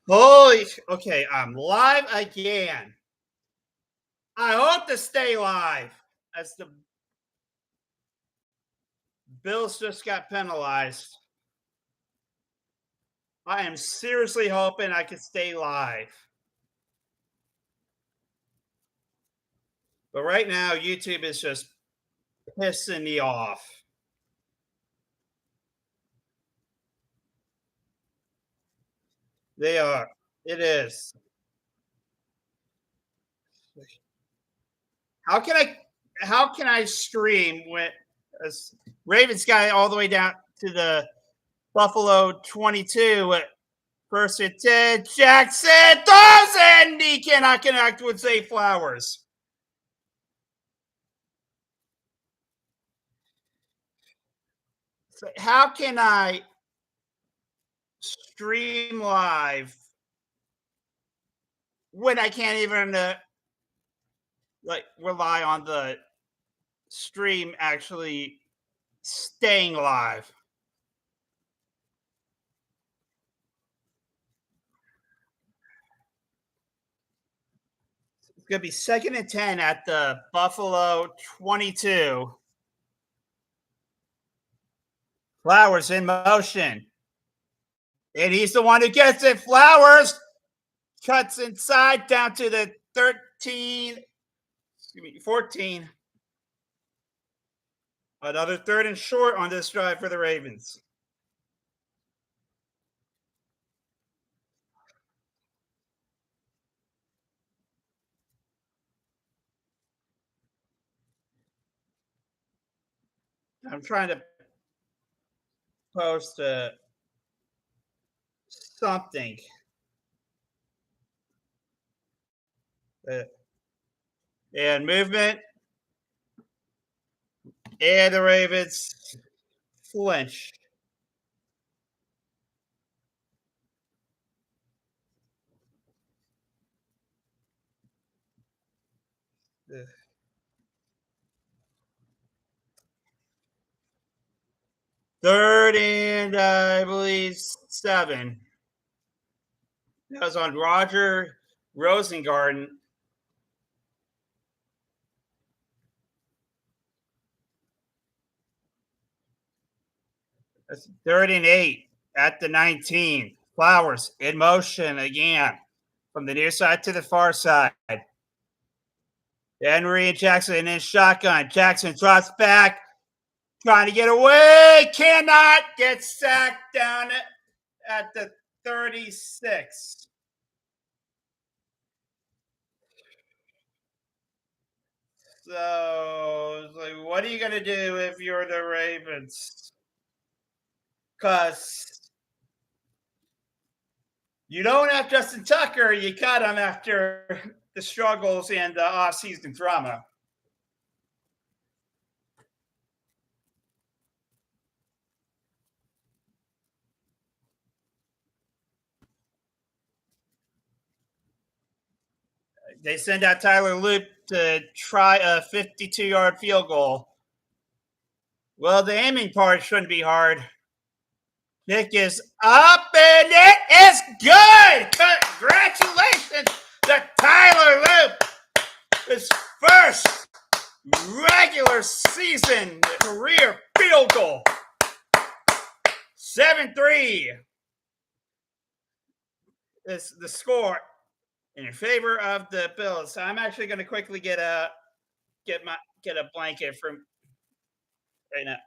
Holy, okay, I'm live again. I hope to stay live as the Bills just got penalized. I am seriously hoping I can stay live. But right now, YouTube is just pissing me off. They are. It is. How can I stream when Ravens got all the way down to the Buffalo 22 first and 10. Jackson throws and he cannot connect with Zay Flowers. So how can I stream live when I can't even like rely on the stream actually staying live? It's gonna be second and 10 at the Buffalo 22. Flowers in motion. And he's the one who gets it. Flowers cuts inside down to the 13, 14. Another third and short on this drive for the Ravens. I'm trying to post something. Uh, and movement. And the Ravens flinch. Third and I believe 7. That was on Roger Rosengarten. That's 3rd and 8 at the 19. Flowers in motion again from the near side to the far side. Henry and Jackson in shotgun. Jackson drops back, trying to get away. Cannot get sacked down at the 36. So, like, what are you going to do if you're the Ravens? Because you don't have Justin Tucker. You cut him after the struggles and the offseason drama. They send out Tyler Loop to try a 52-yard field goal. Well, the aiming part shouldn't be hard. Kick is up and it is good. Congratulations to Tyler Loop. His first regular season career field goal. 7-3 is the score in favor of the Bills. I'm actually going to quickly get a blanket from right now.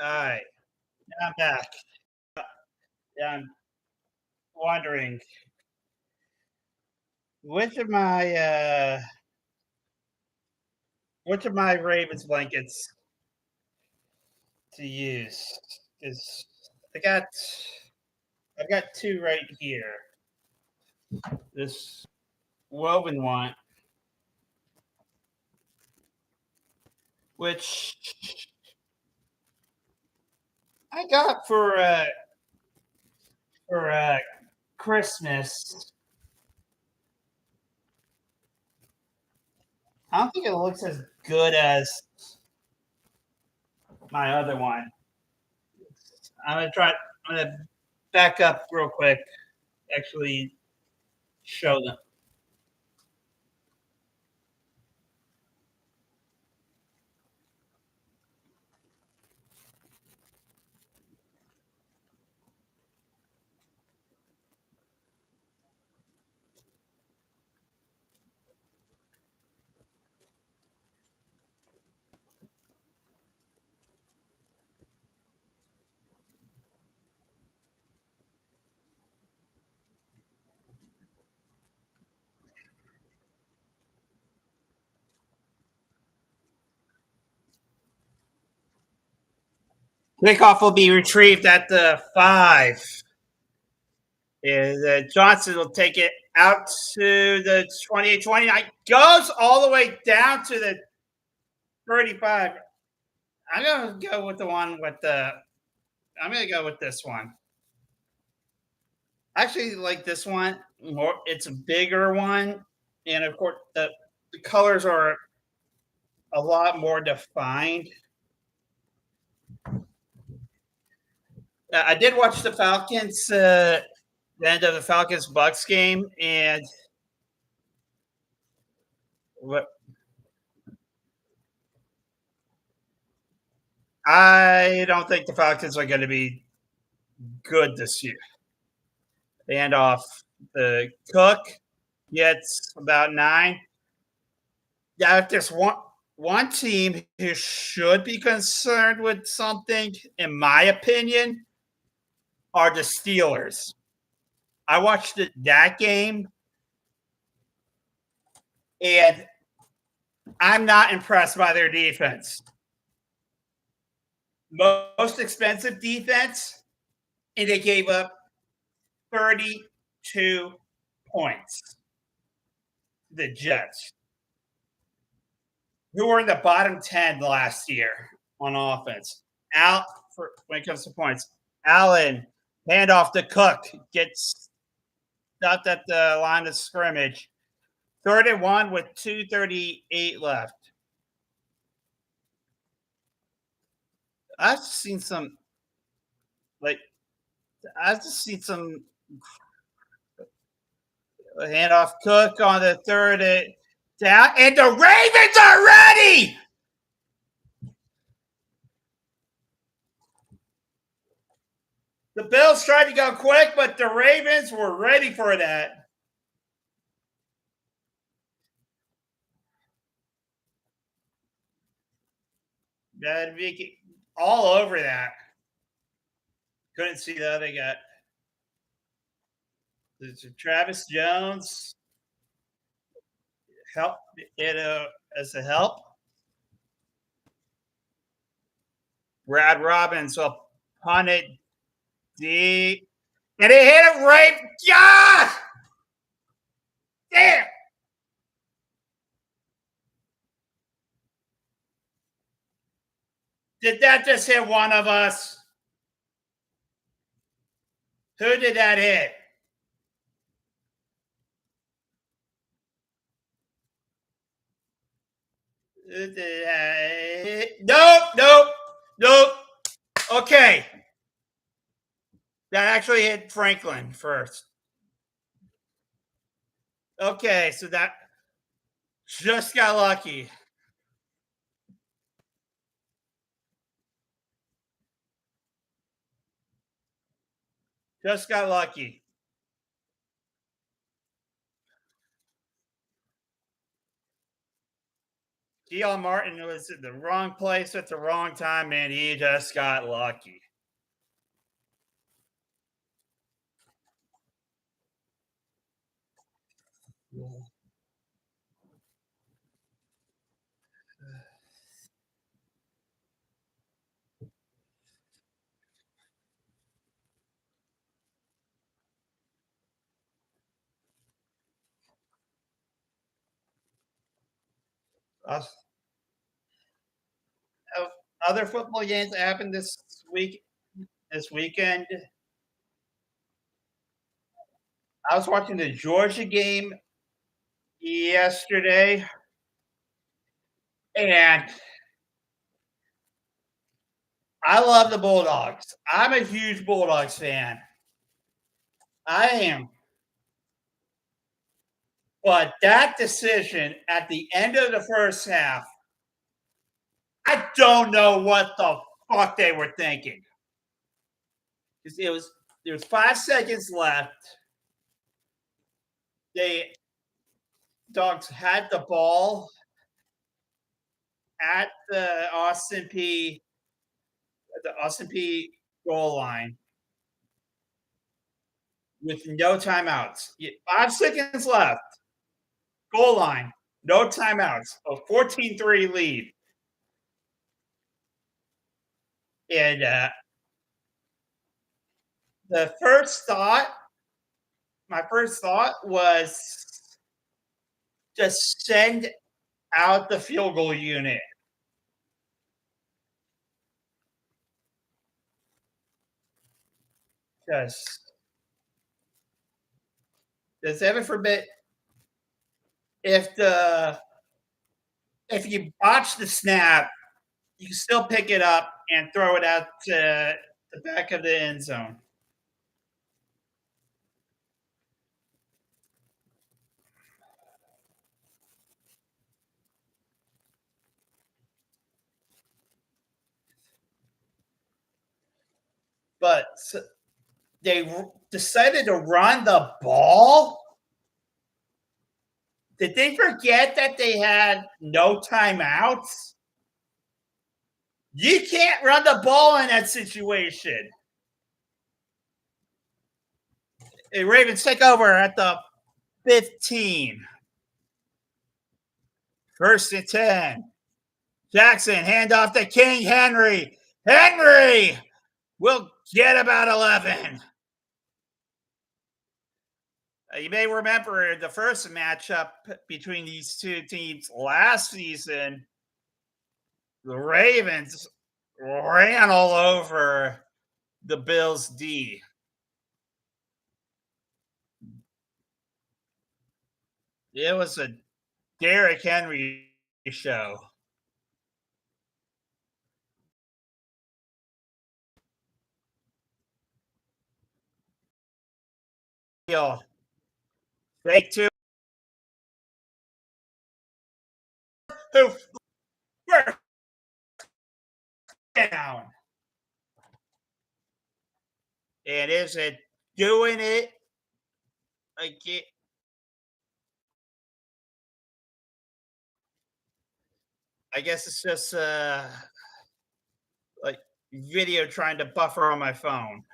All right, now I'm back. Yeah, I'm wondering which of my uh, which of my Ravens blankets to use. Because I got I've got two right here. This woven one, which I got for Christmas. I don't think it looks as good as my other one. I'm gonna try. I'm gonna back up real quick. Actually, show them. Kickoff will be retrieved at the 5. And Johnson will take it out to the 28-29. Goes all the way down to the 35. I'm gonna go with the one with the. I'm gonna go with this one. I actually like this one more. It's a bigger one, and of course the colors are a lot more defined. I did watch the Falcons, the end of the Falcons Bucks game, and what I don't think the Falcons are going to be good this year. And off the Cook gets about 9. Yeah, if there's one team who should be concerned with something, in my opinion, are the Steelers. I watched that game, and I'm not impressed by their defense. Most expensive defense, and they gave up 32 points. The Jets, who were in the bottom 10 last year on offense, out for when it comes to points. Allen, handoff to Cook, gets stopped at the line of scrimmage. 31 with 2:38 left. I've seen some, like, I've just seen some handoff Cook on the third down, and the Ravens are ready. The Bills tried to go quick, but the Ravens were ready for that. That'd be all over that. Couldn't see the other guy. Travis Jones help it as a help. Brad Robbins will punt it deep, and it hit it right. Yeah, damn. Did that just hit one of us? Who did that hit? Nope, nope, nope. Okay. That actually hit Franklin first. Okay, so that just got lucky. Just got lucky. Dion Martin was in the wrong place at the wrong time, and he just got lucky. Us- Other football games that happened this weekend. I was watching the Georgia game yesterday, and I love the Bulldogs. I'm a huge Bulldogs fan. I am. But that decision at the end of the first half, I don't know what the fuck they were thinking. Because there was 5 seconds left. They Dogs had the ball at the Austin P goal line with no timeouts. 5 seconds left. Goal line. No timeouts. A 14-3 lead. And the first thought, my first thought was just send out the field goal unit. Just heaven forbid if the if you botch the snap, you can still pick it up and throw it out to the back of the end zone. But they decided to run the ball. Did they forget that they had no timeouts? You can't run the ball in that situation. The Ravens take over at the 15. First and 10. Jackson, hand off to King Henry. Henry will get about 11. You may remember the first matchup between these two teams last season. The Ravens ran all over the Bills D. It was a Derrick Henry show. Take two. Who first down? And is it doing it again? I guess it's just like video trying to buffer on my phone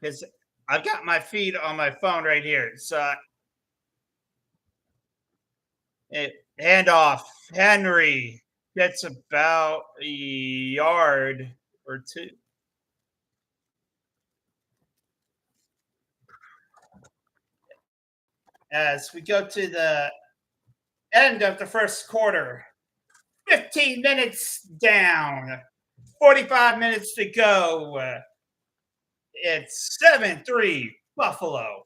because I've got my feed on my phone right here. So handoff. Henry gets about a yard or two. As we go to the end of the first quarter, 15 minutes down, 45 minutes to go. It's 7-3 Buffalo.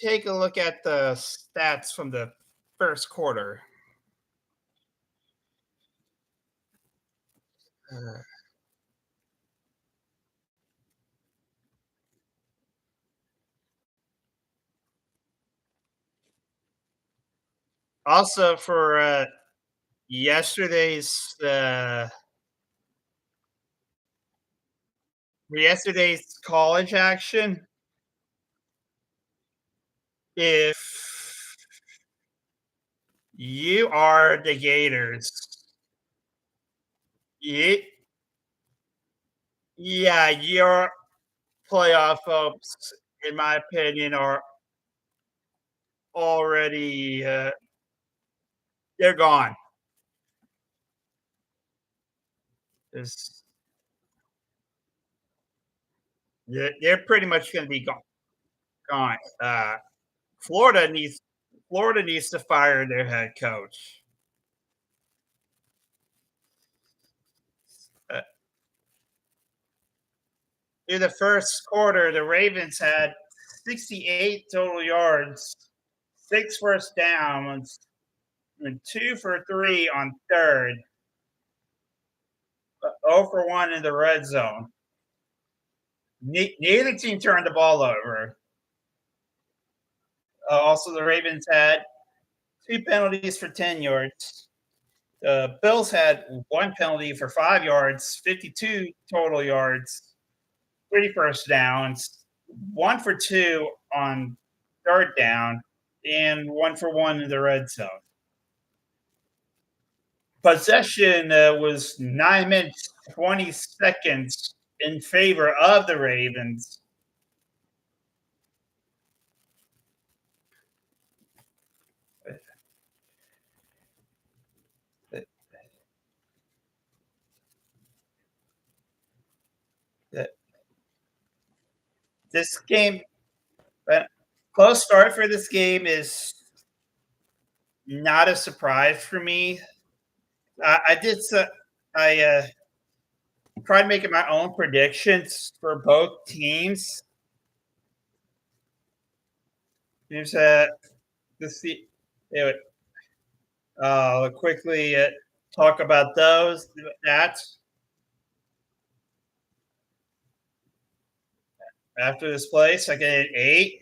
Take a look at the stats from the first quarter. Uh, Also, for yesterday's For yesterday's college action, if you are the Gators, you, yeah, your playoff hopes, in my opinion, are already they're gone. It's, they're pretty much going to be gone. Florida needs Florida needs to fire their head coach. Uh, in the first quarter, the Ravens had 68 total yards, six first downs, and 2 for 3 on third, 0 for 1 in the red zone. Neither team turned the ball over. Also, the Ravens had 2 penalties for 10 yards. The Bills had 1 penalty for 5 yards, 52 total yards, 3 first downs, 1 for 2 on third down, and 1 for 1 in the red zone. Possession was 9 minutes, 20 seconds in favor of the Ravens. This game, close start for this game is not a surprise for me. I did. I tried making my own predictions for both teams. Here's let's see. Anyway, I'll quickly talk about those. That after this play, second and 8.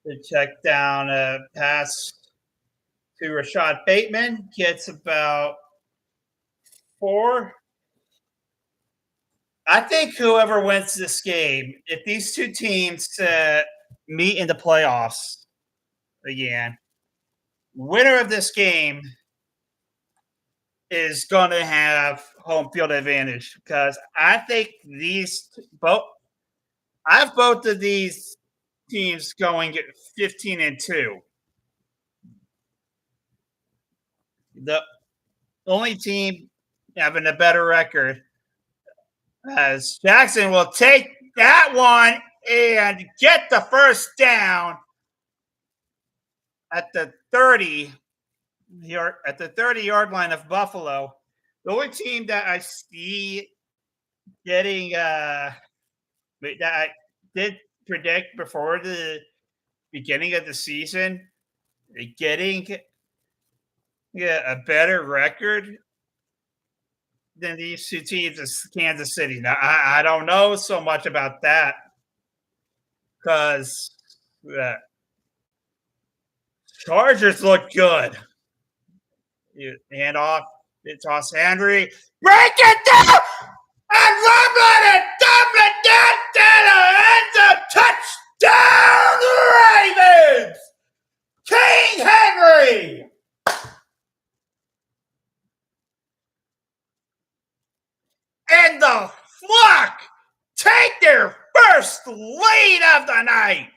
The check down pass to Rashad Bateman gets about 4. I think whoever wins this game, if these two teams meet in the playoffs again, winner of this game is going to have home field advantage because I think I have both of these teams going 15-2. The only team having a better record as Jackson will take that one and get the first down at the 30-yard line of Buffalo. The only team that I see getting that I did predict before the beginning of the season, getting a better record than these two teams is Kansas City. Now I don't know so much about that because the Chargers look good. You hand off, it toss Henry, break it down, and rumble it, dump it down to the end zone, touchdown Ravens! King Henry! And the flock take their first lead of the night.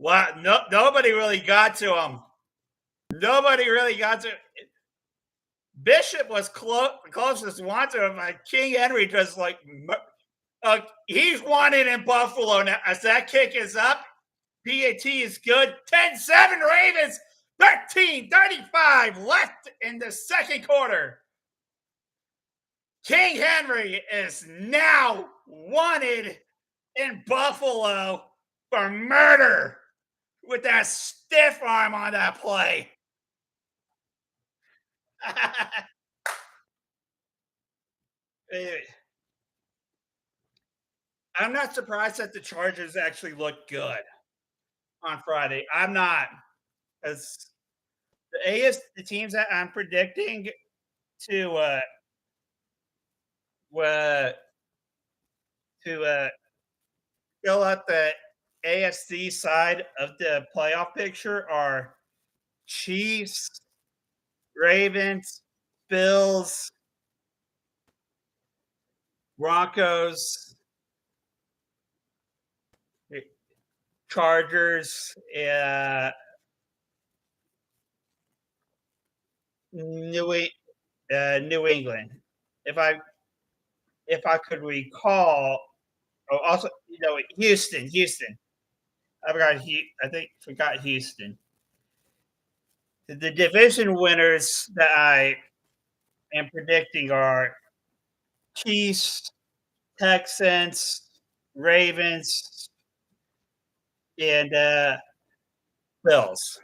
Wow, nobody really got to him. Nobody really got to. Bishop was closest one to him. Like King Henry just like he's wanted in Buffalo now. As that kick is up, PAT is good. 10-7 Ravens. 13:35 left in the second quarter. King Henry is now wanted in Buffalo for murder with that stiff arm on that play. I'm not surprised that the Chargers actually look good. on Friday. I'm not, because the teams that I'm predicting to uh to fill up the AFC side of the playoff picture are Chiefs, Ravens, Bills, Broncos, Chargers, New New England. If I if I could recall, oh, also Houston. I think forgot Houston. The division winners that I am predicting are Chiefs, Texans, Ravens, and Bills.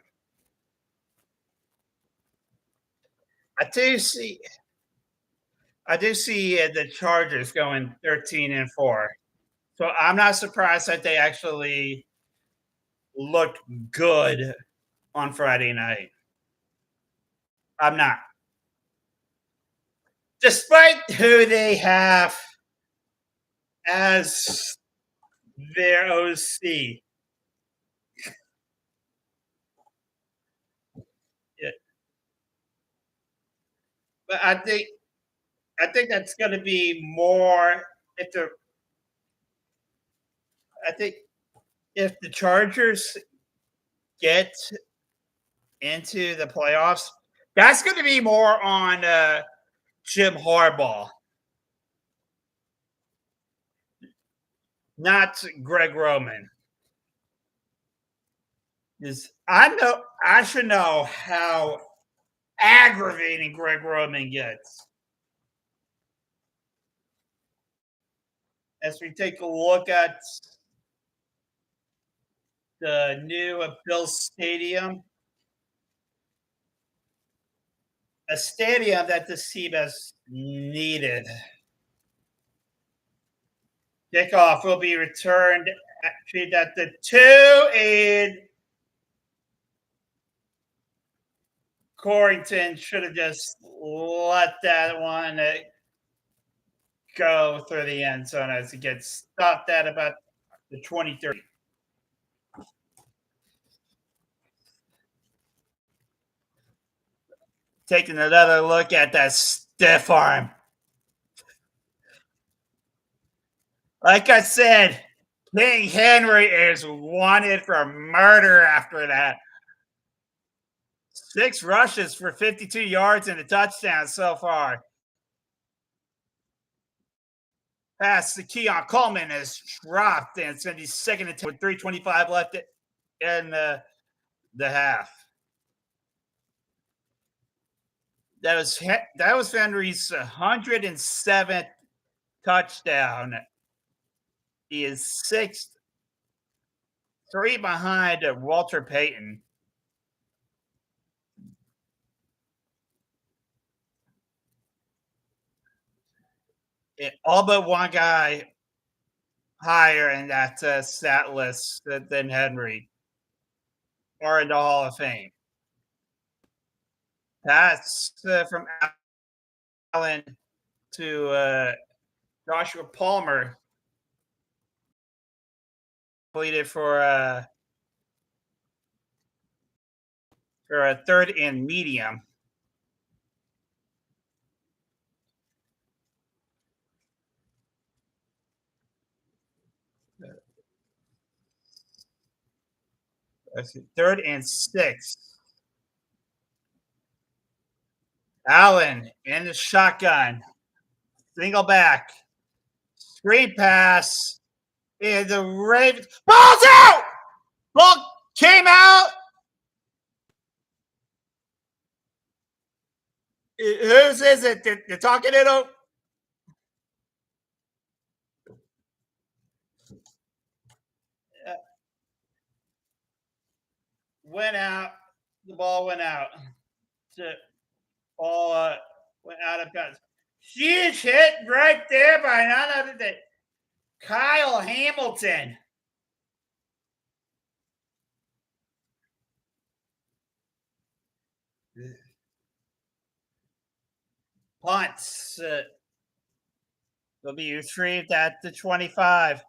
I do see I do see the Chargers going 13-4. So I'm not surprised that they actually looked good on Friday night. I'm not. Despite who they have as their OC. Yeah, but I think that's going to be more if the I think if the Chargers get into the playoffs, that's going to be more on Jim Harbaugh, not Greg Roman. Is I should know how aggravating Greg Roman gets. As we take a look at the new Bills Stadium, a stadium that the team has needed. Kickoff will be returned at the 2, and Corrington should have just let that one go through the end zone as it gets stopped at about the 23. Taking another look at that stiff arm. Like I said, King Henry is wanted for murder after that. 6 rushes for 52 yards and a touchdown so far. Pass to Keon Coleman is dropped, and it's going to be second and 10 with 3:25 left in the half. That was Henry's 107th touchdown. He is 6th, 3 behind Walter Payton. All but one guy higher in that stat list than Henry or in the Hall of Fame. That's from Allen to Joshua Palmer. Completed for a 3rd and medium. Let's see, 3rd and 6. Allen in the shotgun. Single back. Screen pass. And the Ravens. Ball's out! Ball came out. Whose is it? They're talking it over. Went out. The ball went out. Ball went out of bounds. Huge hit right there by none other than Kyle Hamilton. punts will be retrieved at the 25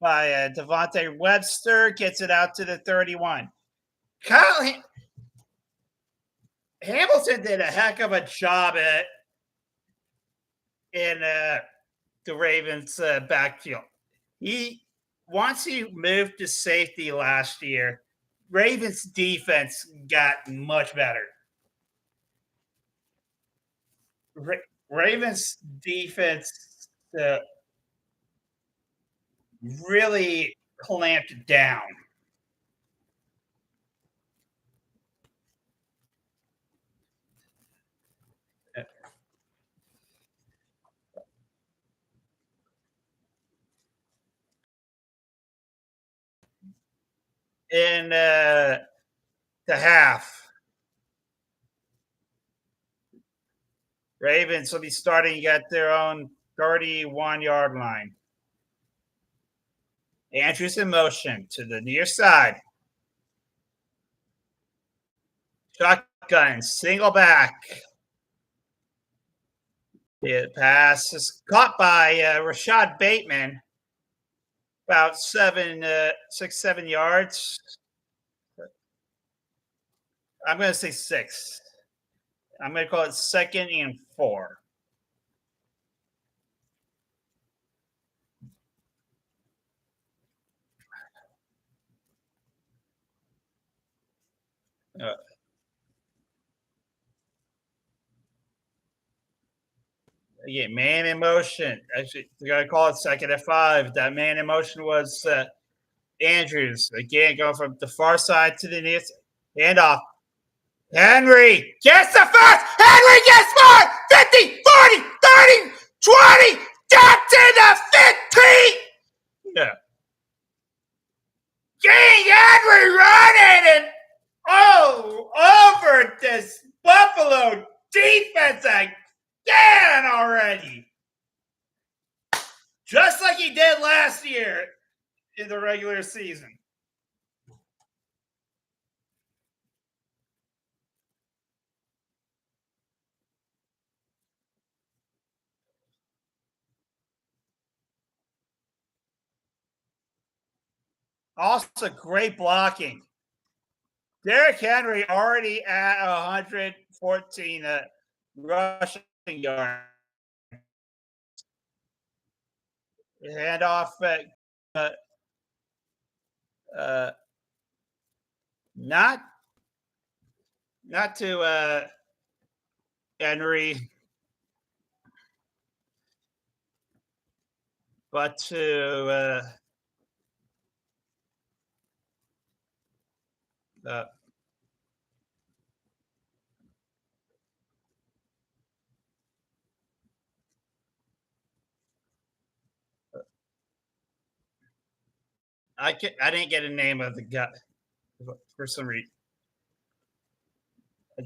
by Devontae Webster. Gets it out to the 31. Kyle Hamilton did a heck of a job in the Ravens' backfield. Once he moved to safety last year, Ravens defense got much better. Ravens defense really clamped down. In the half, Ravens will be starting at their own 31-yard line. Andrews in motion to the near side. Shotgun, single back. The pass is caught by Rashad Bateman, about 7 yards. I'm going to say 6. I'm going to call it 2nd and 4. Yeah, man in motion. Actually, we got to call it 2nd and 5. That man in motion was Andrews. Again, going from the far side to the near handoff. Henry gets the first. Henry gets more. 50, 40, 30, 20. Down to the 15. Yeah. King Henry running and over this Buffalo defense again already. Just like he did last year in the regular season. Also, great blocking. Derrick Henry already at 114 rushing yards. Hand off not to Henry, but to I didn't get a name of the guy for some reason.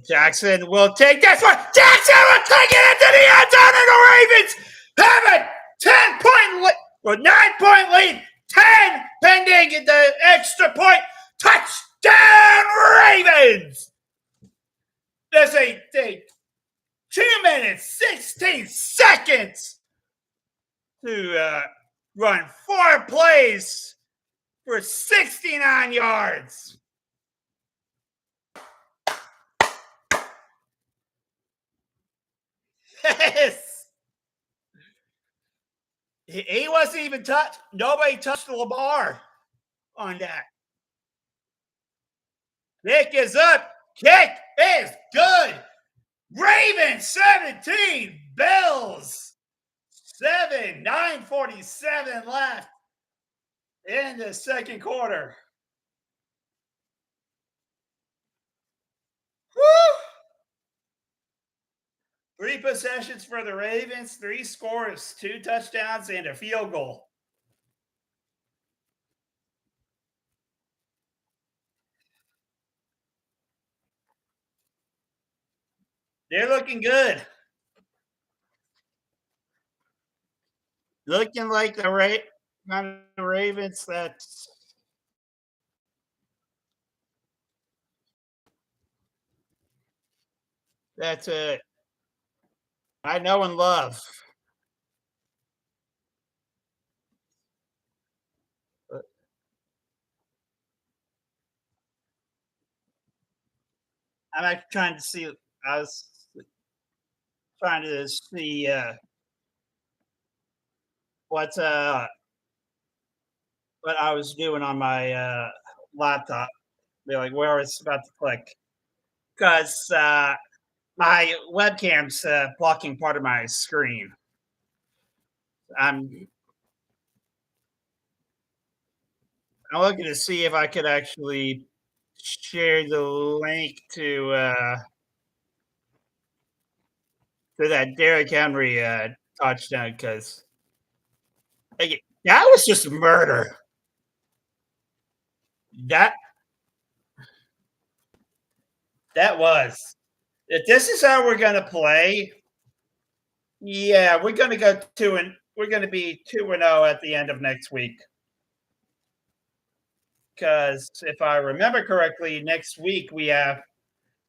Jackson will take this one. Jackson will take it into the end zone, and the Ravens have a 10-point lead, or 9-point lead. 10 pending the extra point. Touchdown, Ravens! There's a 2 minutes, 16 seconds to run 4 plays for 69 yards. Yes. He wasn't even touched. Nobody touched Lamar on that. Kick is up. Kick is good. Ravens 17. Bills 7. 9:47 left in the second quarter. Woo! 3 possessions for the Ravens, 3 scores, 2 touchdowns, and a field goal. They're looking good. Looking like the Ravens that's I know and love. Uh, I'm actually trying to see. I was trying to see what uh, what I was doing on my laptop. Be like where it's about to click because my webcam's blocking part of my screen. I'm I'm looking to see if I could actually share the link to that Derrick Henry touchdown because that was just murder. That that was. If this is how we're gonna play, yeah, we're gonna be 2-0 at the end of next week. Because if I remember correctly, next week we have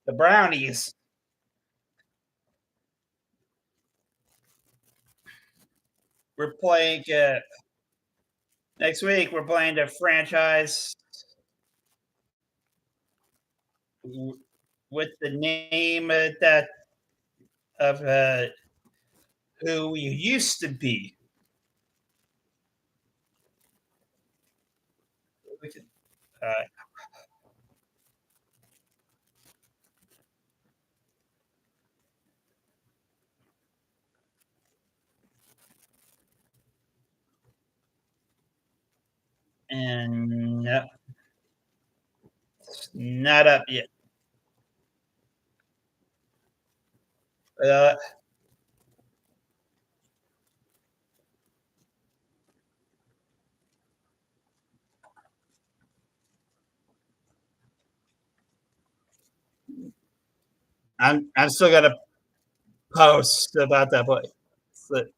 the Brownies. We're playing next week. We're playing the franchise with the name that of who you used to be. We could, uh, and no, it's not up yet. Uh, I'm still gonna post about that play. The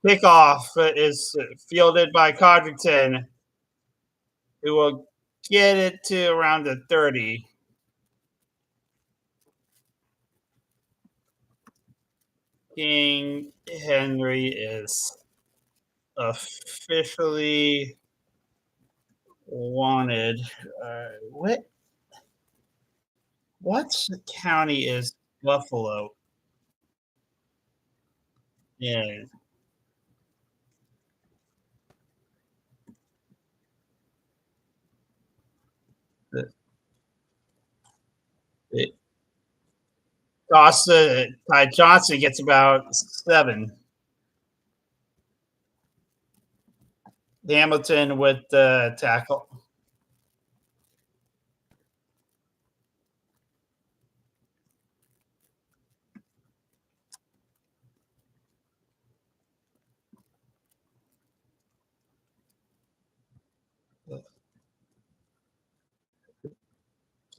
kickoff is fielded by Codrington, who will get it to around the 30. King Henry is officially wanted. What county is Buffalo in? The- It, Ty Johnson gets about 7. Hamilton with the tackle.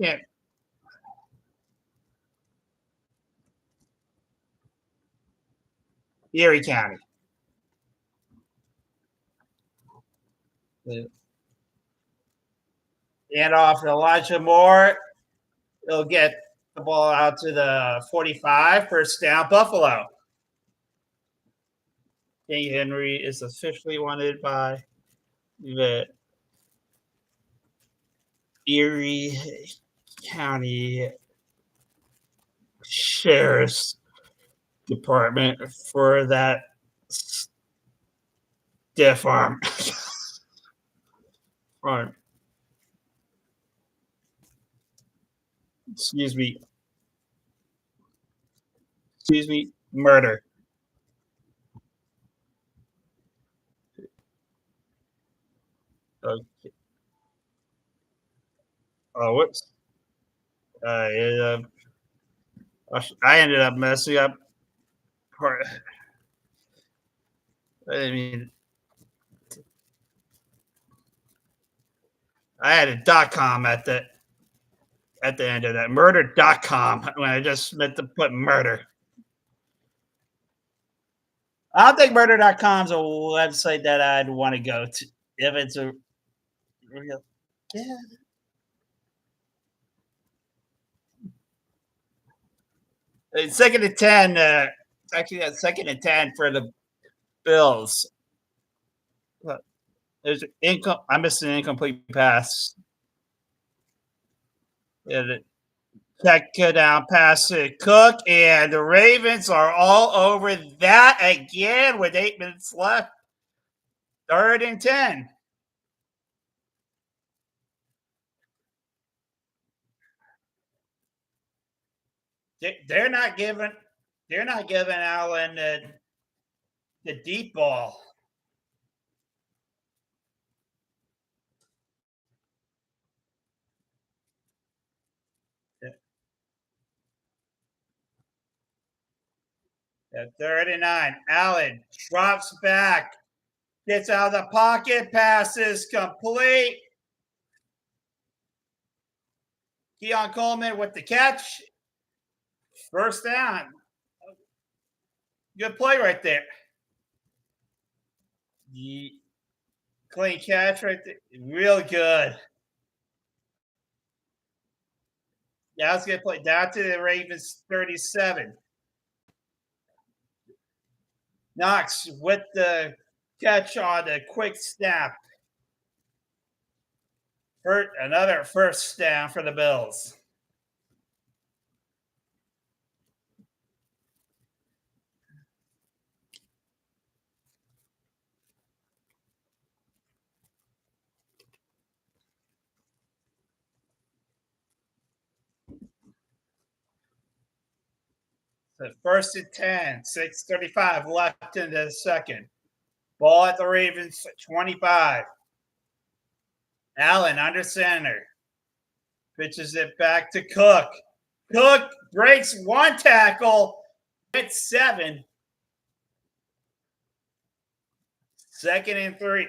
Can't Erie County. The handoff to Elijah Moore. He'll get the ball out to the 45. First down, Buffalo. King Henry is officially wanted by the Erie County Sheriff's Department for that stiff arm. Arm. Excuse me. Excuse me. Murder. Okay. Oh, whoops. Uh, I ended up messing up part. I mean, I had a .com at the end of that. Murder.com when I just meant to put murder. I don't think murder.com is a website that I'd want to go to if it's a real. Yeah. Second and 10. It's actually that second and 10 for the Bills. There's I missed an incomplete pass. Yeah, check down pass to Cook, and the Ravens are all over that again with 8 minutes left. Third and 10. They're not giving. They're not giving Allen the deep ball. At 39, Allen drops back, gets out of the pocket, passes complete. Keon Coleman with the catch. First down. Good play right there. Clean catch right there. Real good. Yeah, I was going to play down to the Ravens 37. Knox with the catch on the quick snap. Another first down for the Bills. So first and 10, 6:35 left in the second. Ball at the Ravens 25. Allen under center. Pitches it back to Cook. Cook breaks one tackle. It's 7. Second and 3.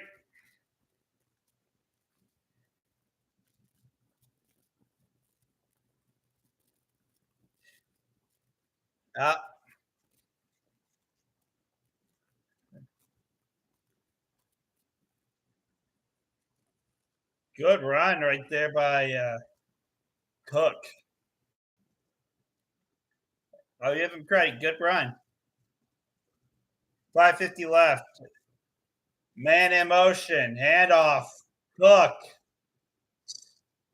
Good run right there by Cook. I'll give him credit. Good run. 5:50 left. Man in motion. Handoff. Cook.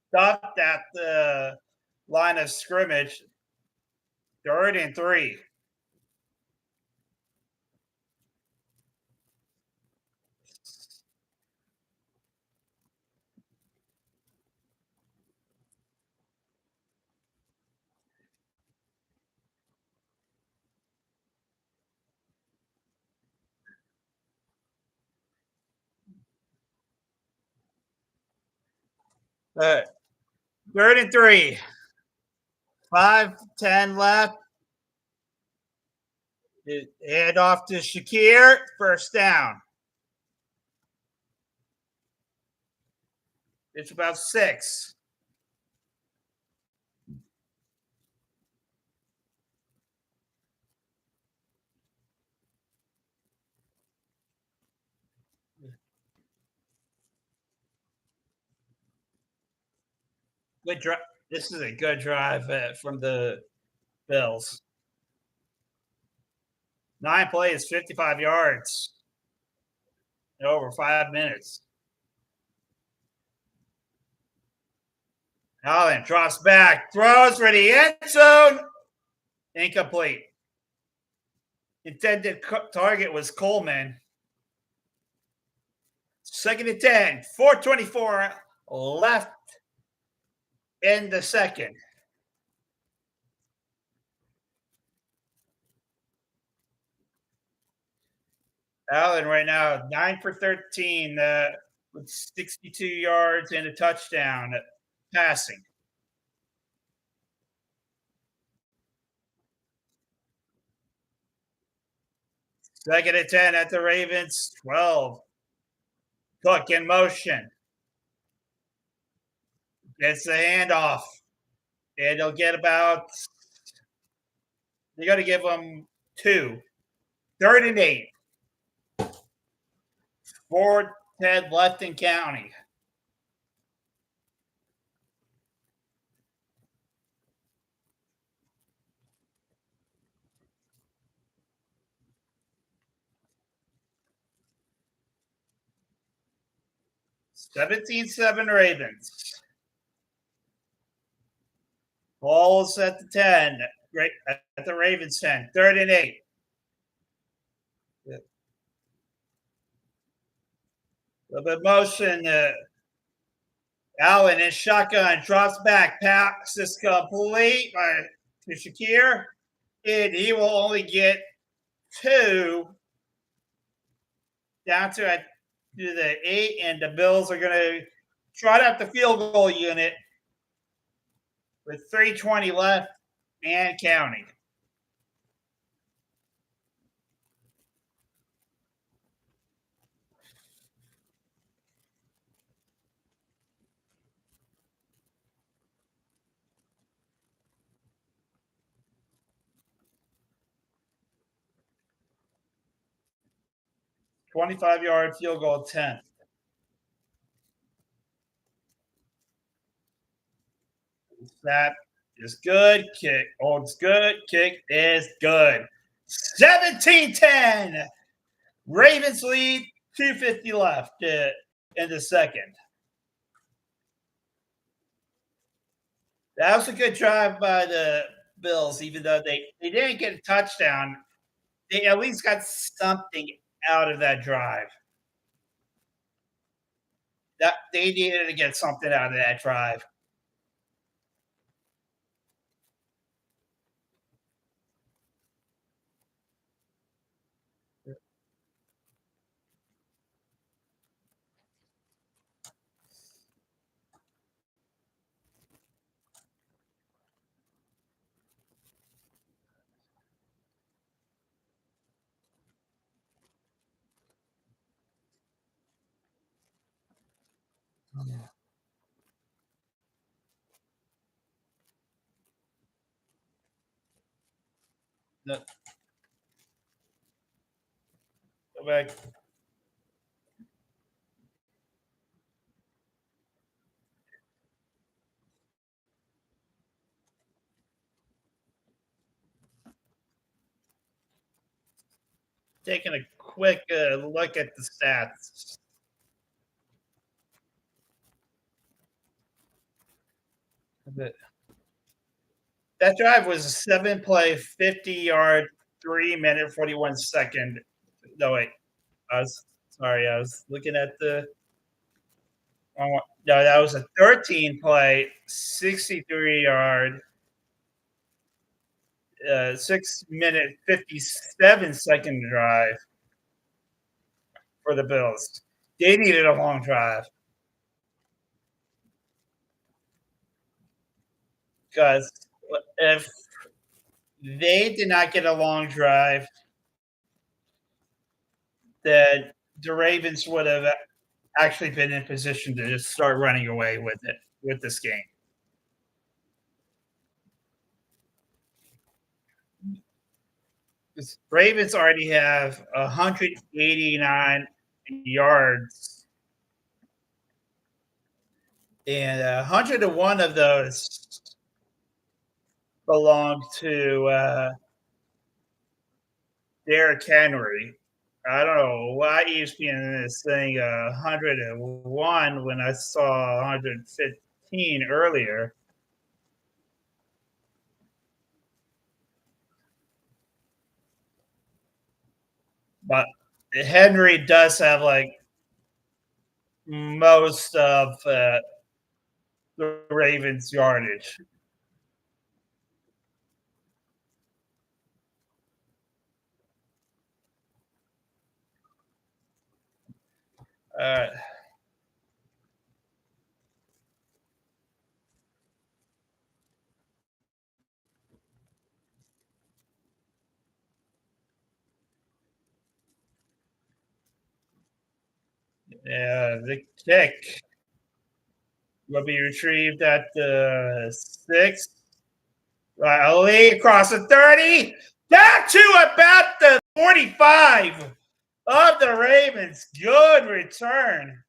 Stopped at the line of scrimmage. Third and 3. Third and 3. 5:10 left. Hand off to Shakir. First down. It's about 6. Good drive. This is a good drive from the Bills. 9 plays, 55 yards in over 5 minutes. Allen drops back, throws for the end zone. Incomplete. Intended target was Coleman. Second and 10, 4:24 left in the second. Allen right now 9 for 13 with 62 yards and a touchdown passing. Second and 10 at the Ravens 12. Cook in motion. Gets the handoff. And they'll get about, they got to give them 2. Third and 8. 4:10 left in county. 17-7 Ravens. Ball's at the 10. Right at the Ravens 10. 3rd and 8. A little bit of motion. Allen in shotgun drops back. Pass is complete to Shakir. And he will only get 2 down to the 8, and the Bills are going to trot out the field goal unit with 3:20 left and counting. $25-yard field goal attempt. Snap is good. Kick holds good. Kick is good. 17-10. Ravens lead. 2:50 left in the second. That was a good drive by the Bills, even though they didn't get a touchdown. They at least got something out of that drive. That they needed to get something out of that drive. Go back. Taking a quick look at the stats. That drive was a 7-play, 50-yard, 3-minute, 41-second. No, wait. I was sorry. I was looking at the. No, that was a 13-play, 63-yard, 6-minute, 57-second drive for the Bills. They needed a long drive because if they did not get a long drive, then the Ravens would have actually been in position to just start running away with this game. The Ravens already have 189 yards, and 101 of those belong to Derrick Henry. I don't know why ESPN is saying 101 when I saw 115 earlier. But Henry does have like most of the Ravens' yardage. Uh, the kick will be retrieved at the 6. Ali across the 30. Down to about the 45 of the Ravens. Good return.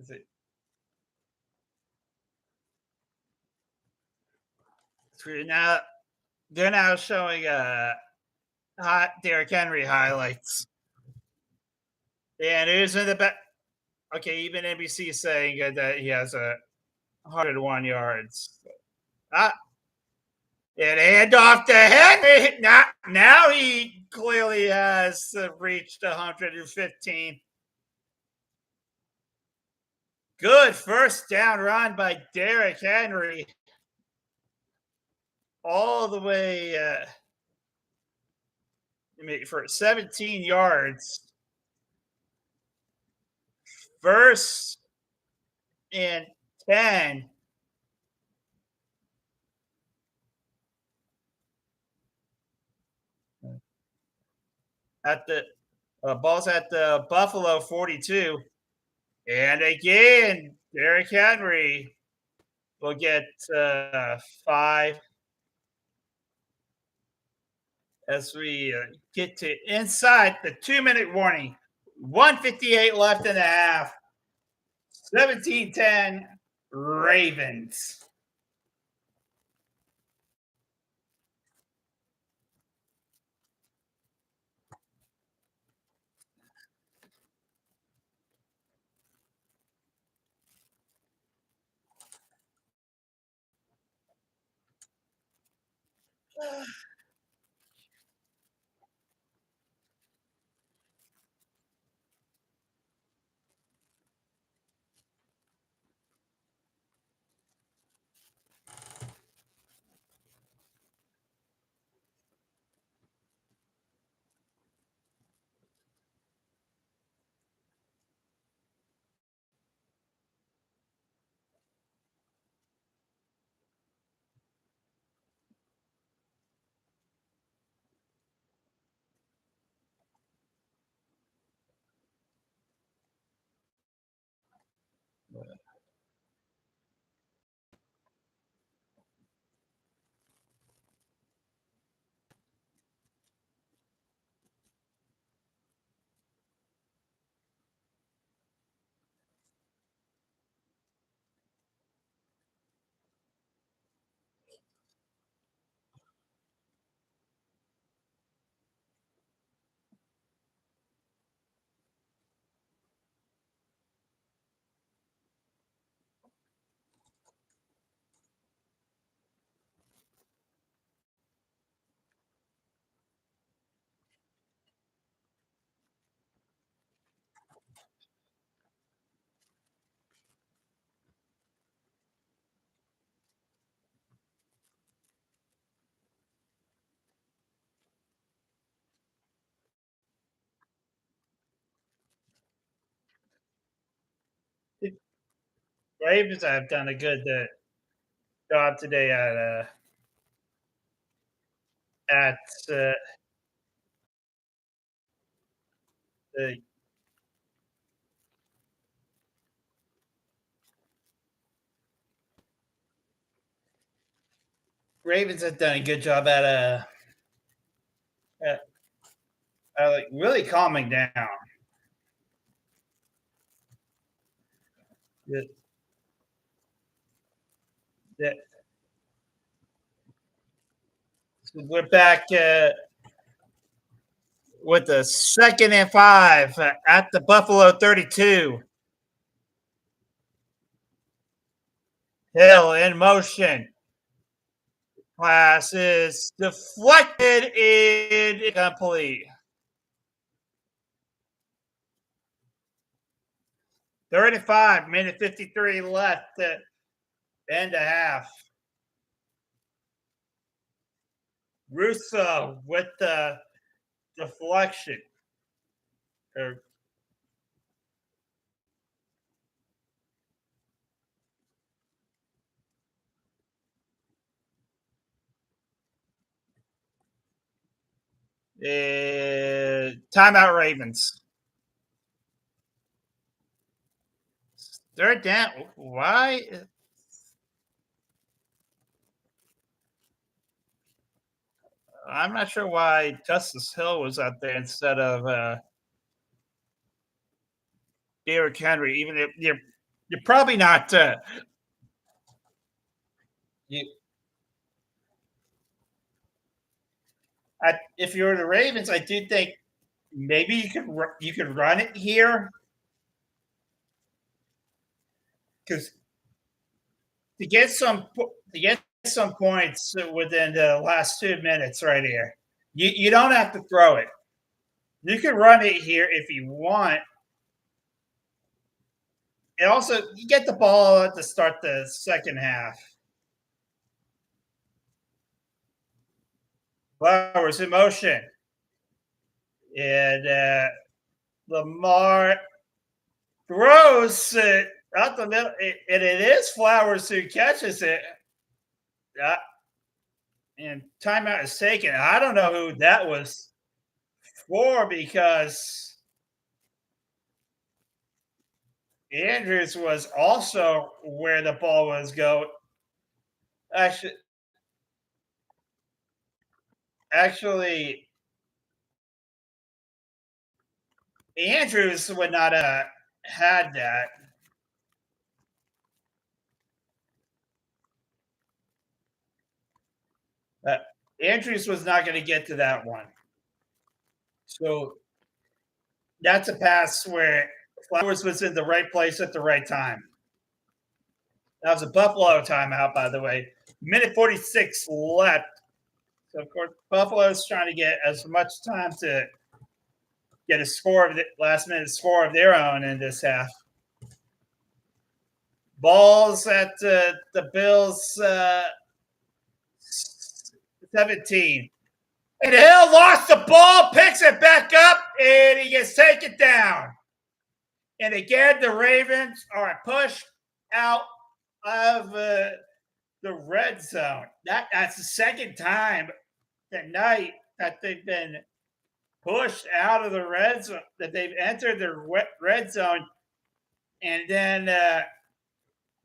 Is it? Now they're now showing hot Derrick Henry highlights. And who's in the back? Okay, even NBC is saying that he has a 101 yards. Ah, and hand off to Henry. Now he clearly has reached 115. Good first down run by Derrick Henry. All the way for 17 yards. First and 10. At the ball's at the Buffalo 42. And again, Derrick Henry will get 5 as we get to inside the 2-minute warning. 158 left in the half. 17-10 Ravens. The Ravens have done a good job today at the Ravens have done a good job at like really calming down. The, the, we're back with the 2nd and 5 at the Buffalo 32. Hill in motion. Pass is deflected and incomplete. 35, minute 53 left to end a half. Russo with the deflection. Timeout Ravens. 3rd down. Why? I'm not sure why Justice Hill was out there instead of Derrick Henry. Even if you're probably not you, If you're the Ravens, I do think maybe you could run it here because to get some points within the last 2 minutes right here. You don't have to throw it. You can run it here if you want. And also, you get the ball to start the second half. Flowers in motion. And Lamar throws it out the middle. And it is Flowers who catches it. And timeout is taken. I don't know who that was for because Andrews was also where the ball was going. Actually, Andrews would not have had that. Uh, Andrews was not going to get to that one. So that's a pass where Flowers was in the right place at the right time. That was a Buffalo timeout, by the way. Minute 46 left. So, of course, Buffalo's trying to get as much time to get a score of the last minute score of their own in this half. Balls at the Bills 17. And Hill lost the ball, picks it back up, and he gets taken down. And again, the Ravens are pushed out of the red zone. That's the second time tonight that they've been pushed out of the red zone, that they've entered the red zone, and then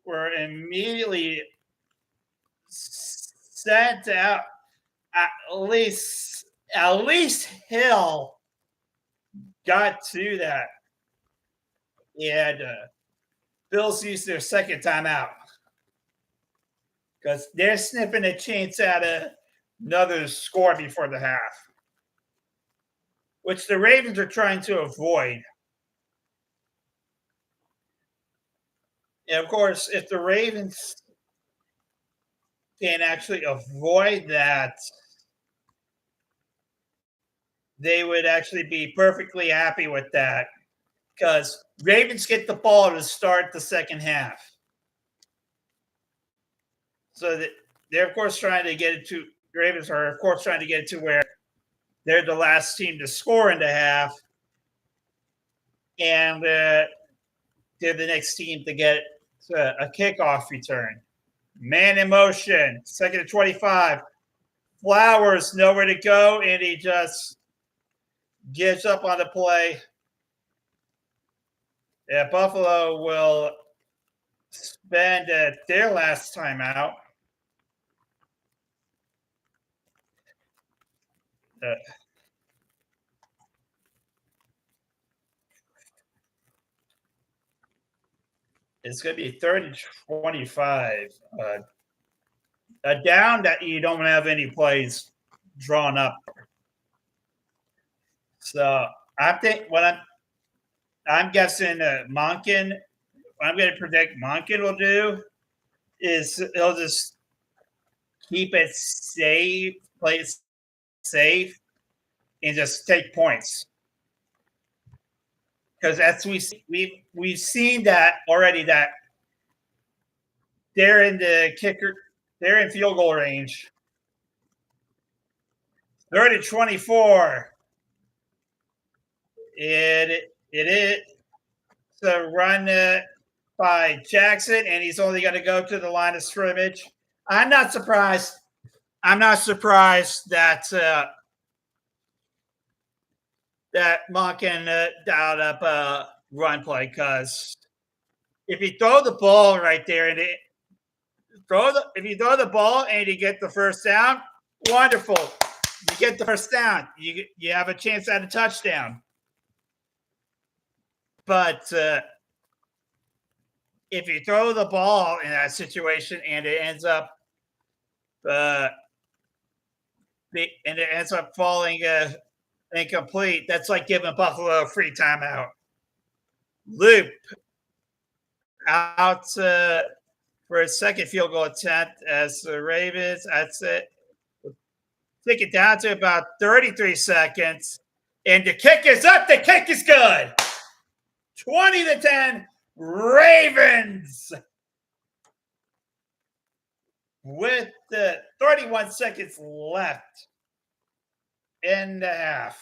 were immediately sent out. At least Hill got to that. And Bills used their second timeout because they're sniffing a chance at another score before the half, which the Ravens are trying to avoid. And of course, if the Ravens can actually avoid that, they would actually be perfectly happy with that because Ravens get the ball to start the second half. So they're, of course, trying to get it to – Ravens are, of course, trying to get it to where they're the last team to score in the half, and they're the next team to get a kickoff return. Man in motion, second and 25. Flowers nowhere to go, and he just gives up on the play. Yeah, Buffalo will spend their last timeout. It's going to be 3rd and 25. A down that you don't have any plays drawn up. So I think what I'm guessing Monken, what I'm going to predict Monken will do is he'll just keep it safe, play it safe, and just take points. Because as we've seen that already, that they're in they're in field goal range. 3rd and 24. It is a run by Jackson, and he's only going to go to the line of scrimmage. I'm not surprised. I'm not surprised that that Monken dialed up a run play, because if you throw the ball right there and if you throw the ball and you get the first down, wonderful. You get the first down. You have a chance at a touchdown. But if you throw the ball in that situation and it ends up and it ends up falling incomplete. That's like giving Buffalo a free timeout. Loop out for a second field goal attempt as the Ravens. That's it. Take it down to about 33 seconds. And the kick is up. The kick is good. 20-10 Ravens. With the 31 seconds left in the half.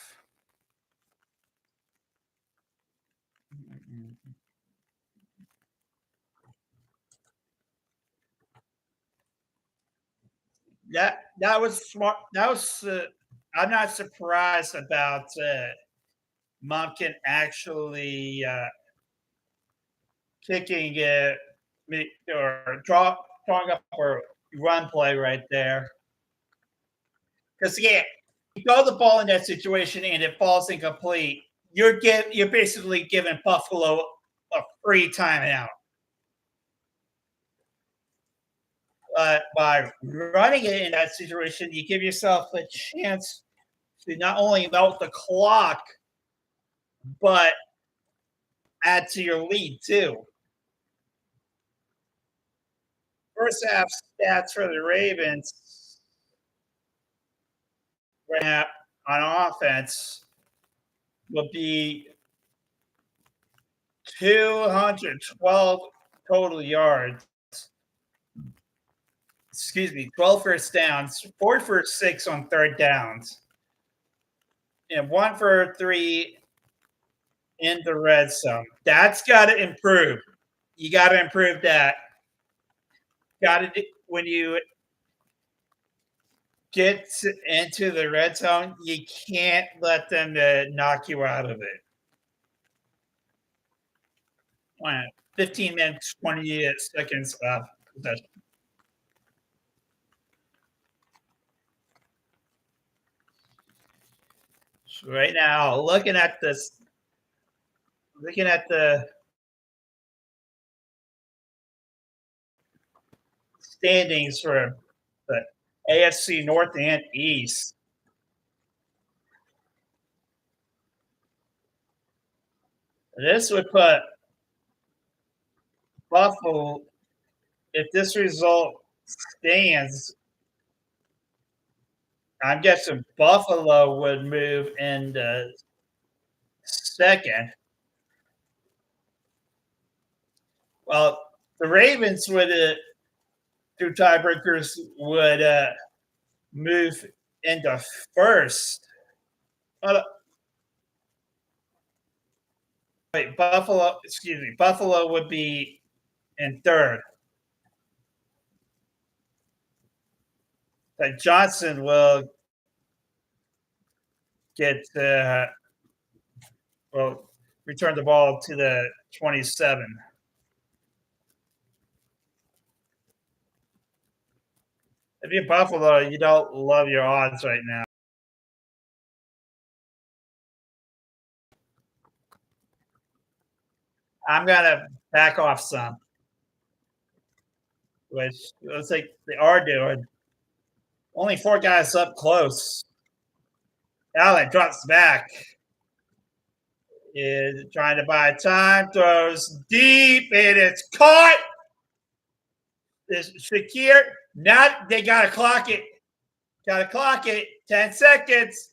That was smart. That was. I'm not surprised about Mumpkin actually kicking or drawing up a run play right there. Because yeah, you throw the ball in that situation and it falls incomplete. You're basically giving Buffalo a free timeout. By running it in that situation, you give yourself a chance to not only melt the clock, but add to your lead too. First half stats for the Ravens right now on offense will be 212 total yards. Excuse me, 12 first downs, 4 for 6 on third downs, and 1 for 3 in the red zone. That's got to improve. You got to improve that. Got to when you get into the red zone, you can't let them knock you out of it. 15 minutes, 20 seconds of possession. So right now, looking at the standings for the AFC North and East. This would put Buffalo, if this result stands, I'm guessing Buffalo would move into second. Well, the Ravens would, through tiebreakers, would move into first. Wait, Buffalo would be in third. That Johnson will get return the ball to the 27. If you're Buffalo, you don't love your odds right now. I'm gonna back off some, which looks like they are doing. Only 4 guys up close. Allen drops back. Is trying to buy time, throws deep, and it's caught. This Shakir. Now they gotta clock it. Gotta clock it. 10 seconds.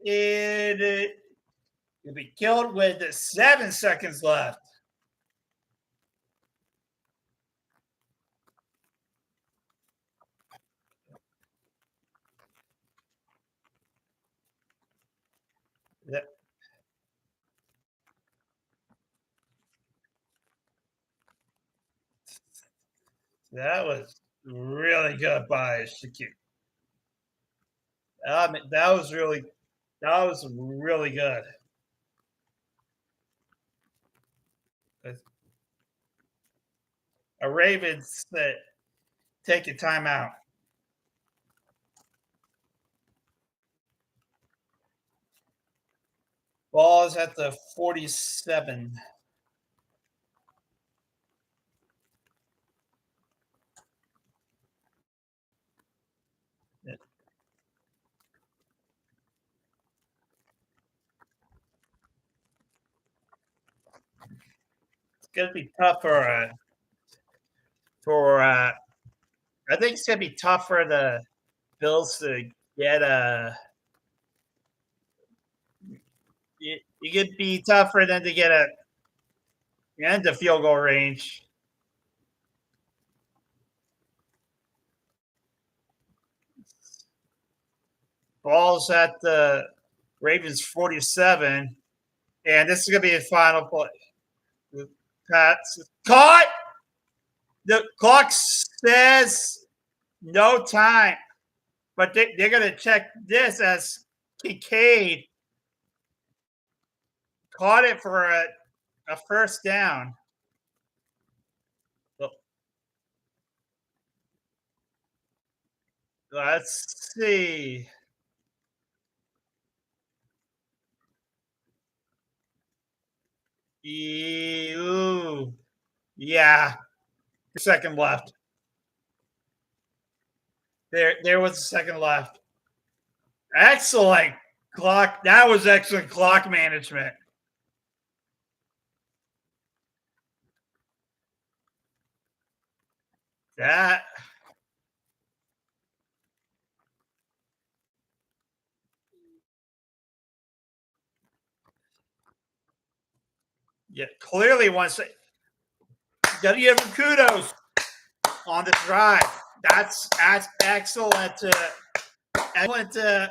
It'll be killed with 7 seconds left. That was really good by Shakir. That was really good. A Ravens that take a timeout. Ball is at the 47. gonna be tough for I think it's gonna be tough for the Bills to get it could be tough for them to get a into field goal range. Ball's at the Ravens 47, and this is gonna be a final play. Pats caught. The clock says no time, but they're gonna check this as Kincaid caught it for a first down. Let's see. Ooh, yeah. Second left. There was a second left. Excellent clock. That was excellent clock management. That yeah, clearly wants to give him kudos on the drive. That's excellent. Excellent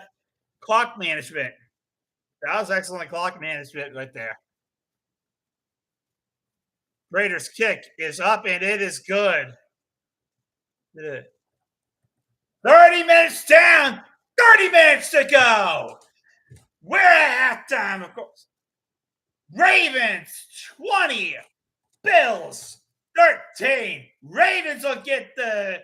clock management. That was excellent clock management right there. Raiders kick is up and it is good. 30 minutes down, 30 minutes to go. We're at halftime, of course. Ravens 20, Bills 13. Ravens will get the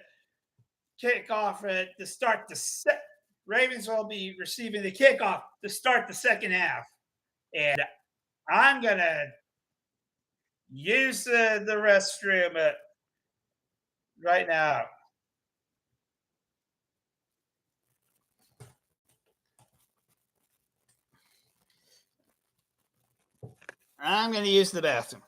kickoff to start the set. Ravens will be receiving the kickoff to start the second half. And I'm going to use the restroom right now. I'm going to use the bathroom.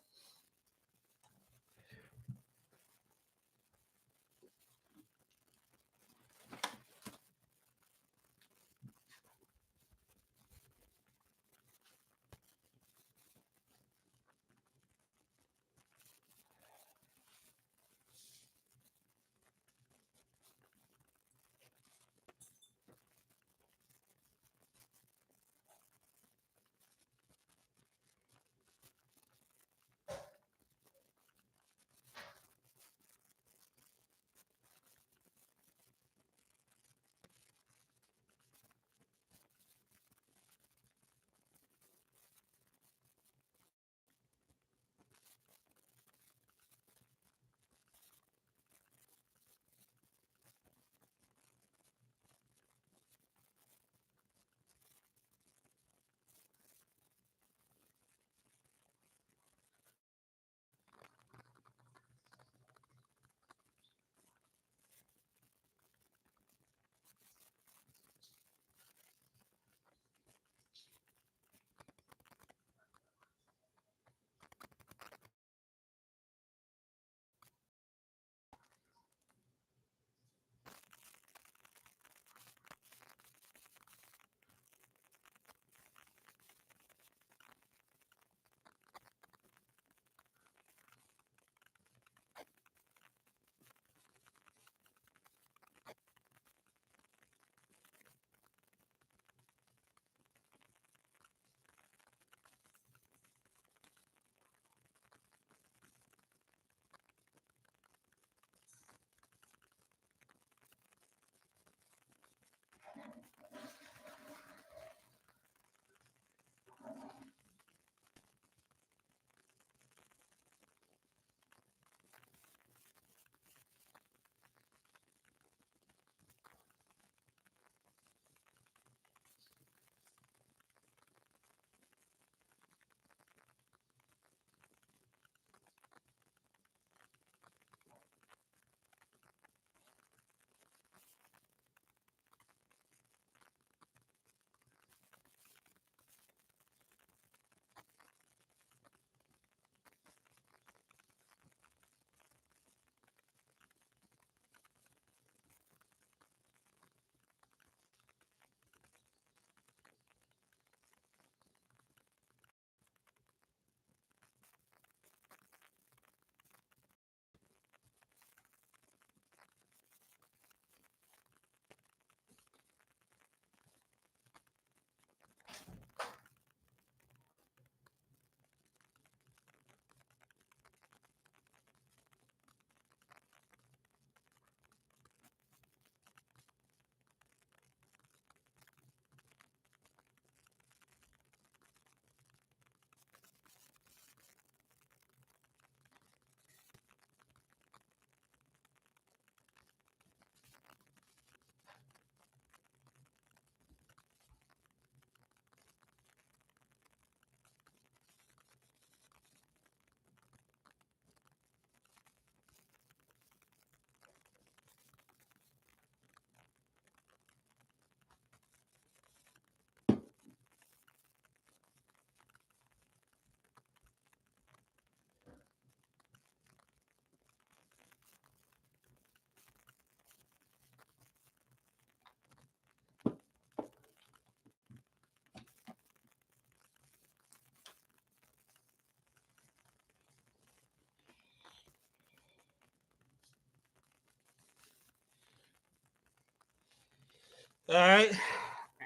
All right,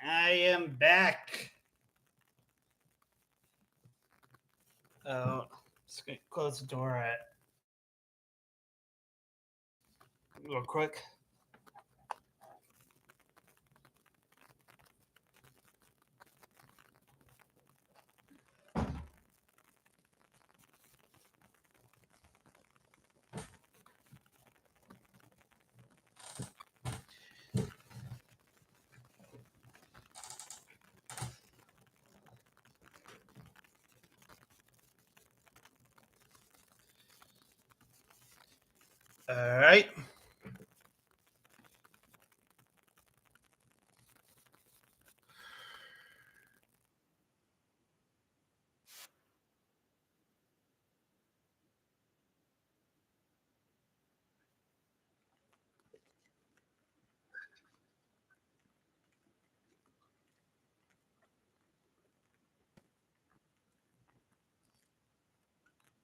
I am back. Oh, just gonna close the door at real quick. All right.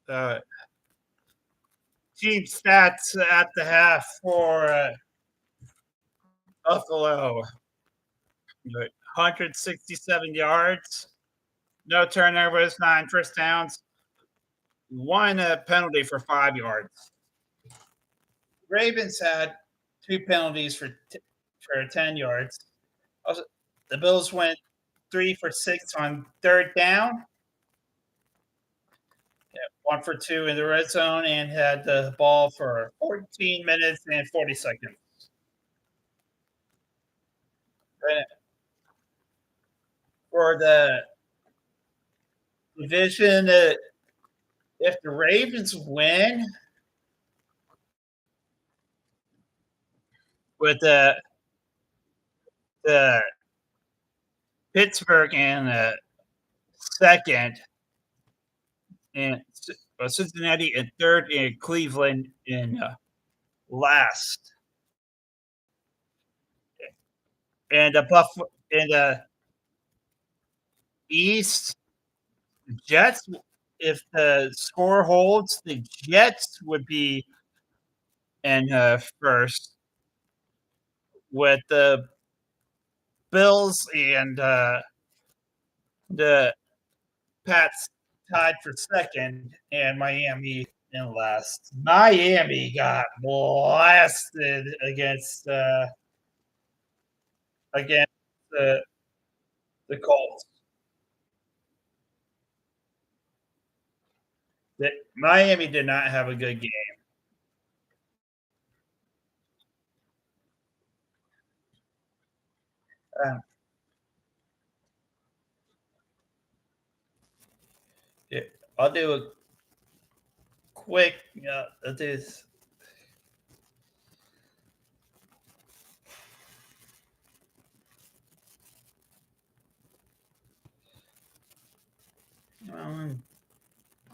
Uh, Team stats at the half for Buffalo: 167 yards, no turnovers, 9 first downs, one penalty for 5 yards. Ravens had two penalties for 10 yards. Also, the Bills went 3 for 6 on third down, yeah, 1 for 2 in the red zone, and had the ball for 14 minutes and 40 seconds. For the division, if the Ravens win with the Pittsburgh in second, and Cincinnati in third, and Cleveland in last, and the Buffalo in the East, Jets. If the score holds, the Jets would be in first, with the Bills and the Pats tied for second, and Miami in last. Miami got blasted against the the Colts. Miami did not have a good game. Um, yeah, I'll do a quick. I'll do this.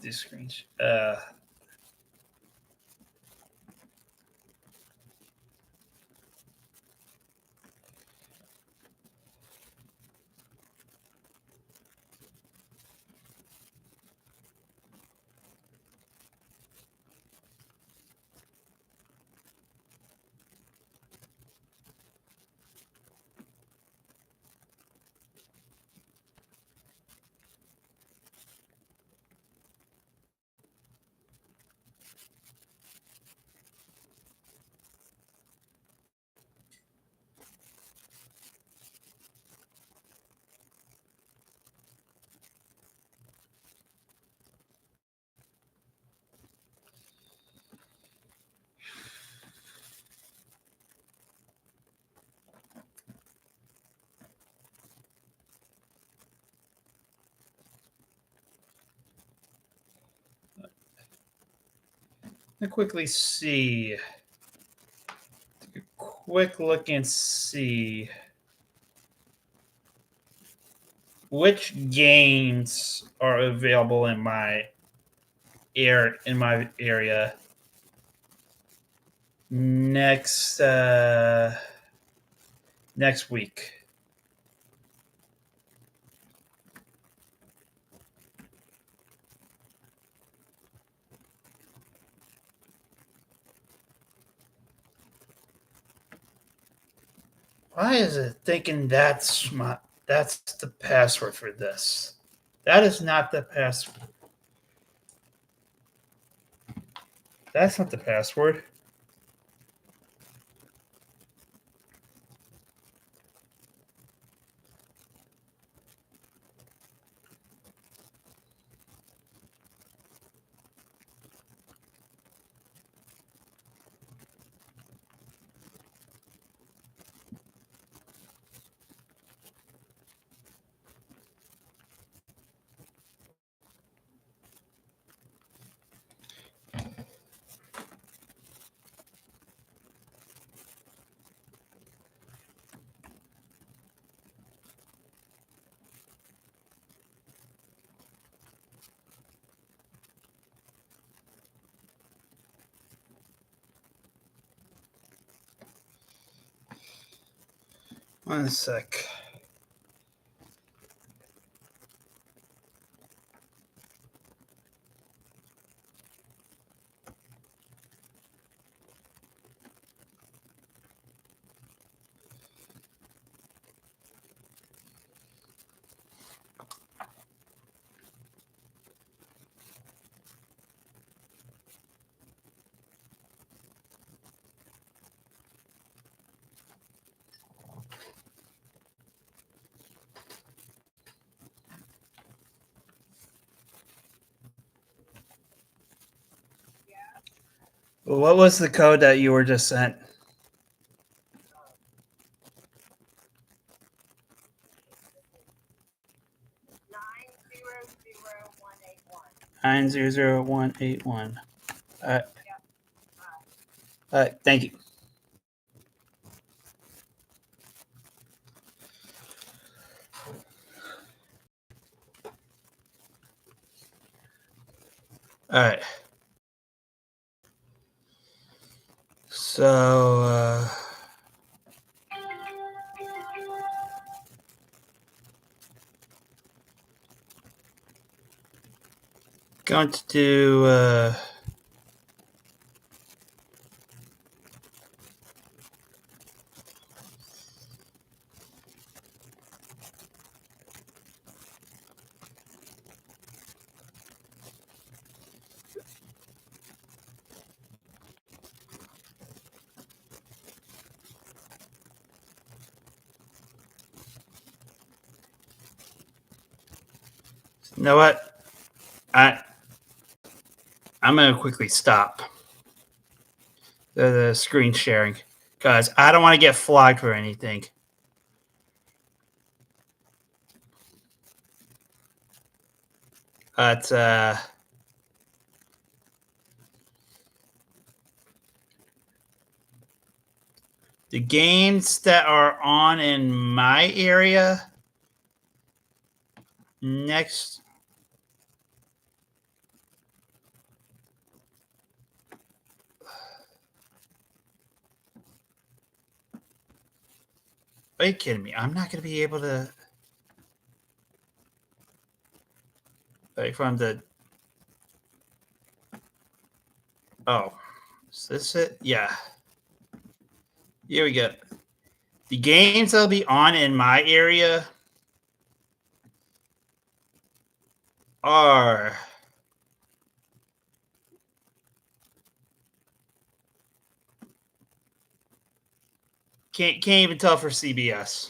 This screen. Let me quickly see. Take a quick look and see which games are available in my area next week. Why is it thinking that's the password for this? That is not the password. That's not the password. One sec. What was the code that you were just sent? 900181. All right. All right. Thank you. All right. So, going to do. You know what? I'm going to quickly stop the screen sharing because I don't want to get flagged for anything. But the games that are on in my area next. Are you kidding me? I'm not going to be able to. Like from the. Oh, is this it? Yeah. Here we go. The games that'll be on in my area are. Can't even tell for CBS.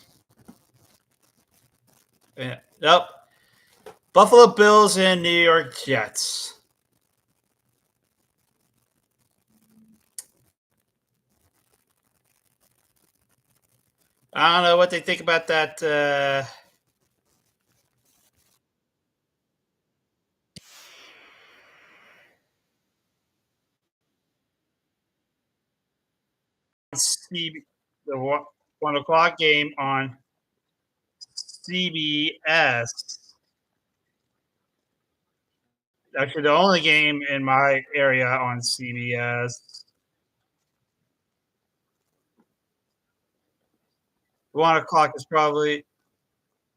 Yeah. Nope. Buffalo Bills and New York Jets. I don't know what they think about that. The 1 o'clock game on CBS. Actually, the only game in my area on CBS. 1 o'clock is probably.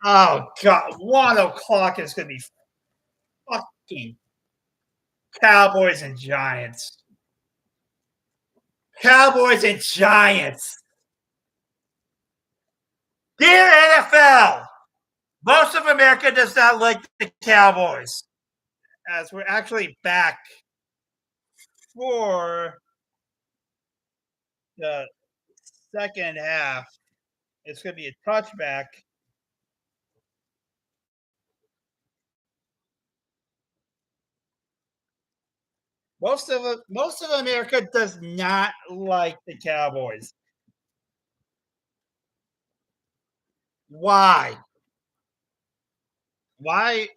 Oh God, 1 o'clock is going to be fucking Cowboys and Giants. Cowboys and Giants. Dear NFL, most of America does not like the Cowboys. As we're actually back for the second half. It's going to be a touchback. Most of America does not like the Cowboys. Why? Why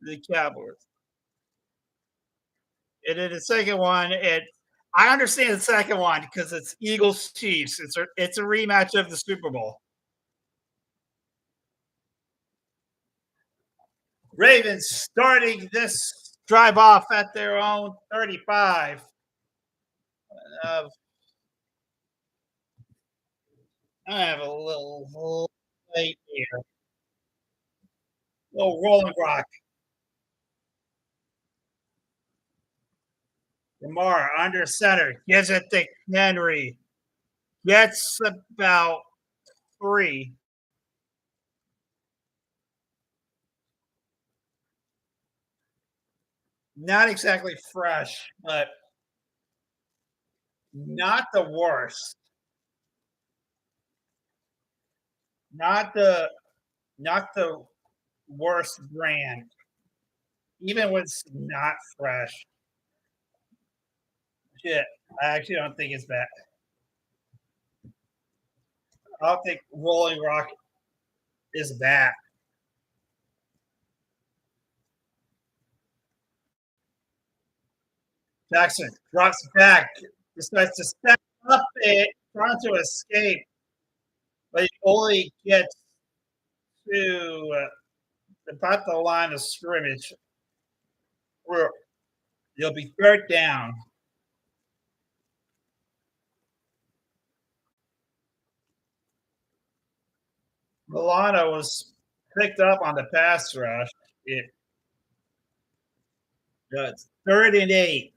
the Cowboys? And then the second one, I understand the second one because it's Eagles Chiefs. It's a rematch of the Super Bowl. Ravens starting this drive off at their own 35. Uh, I have a little late here. Little rolling rock. Lamar under center gives it to Henry. Gets about 3. Not exactly fresh, but not the worst. Not the worst brand, even when it's not fresh. Shit, I actually don't think it's bad. I don't think Rolling Rock is bad. Jackson drops back, decides to step up it, trying to escape, but he only gets to about the line of scrimmage where you'll be third down. Milano was picked up on the pass rush. It's 3rd and 8.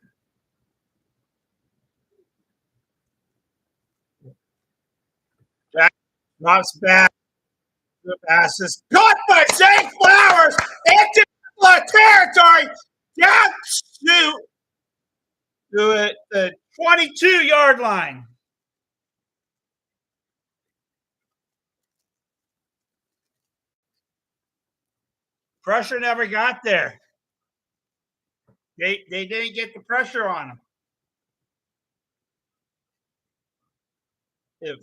Jack drops back. The pass is caught by Zay Flowers into territory. Down to it, the 22-yard line. Pressure never got there. They didn't get the pressure on him. If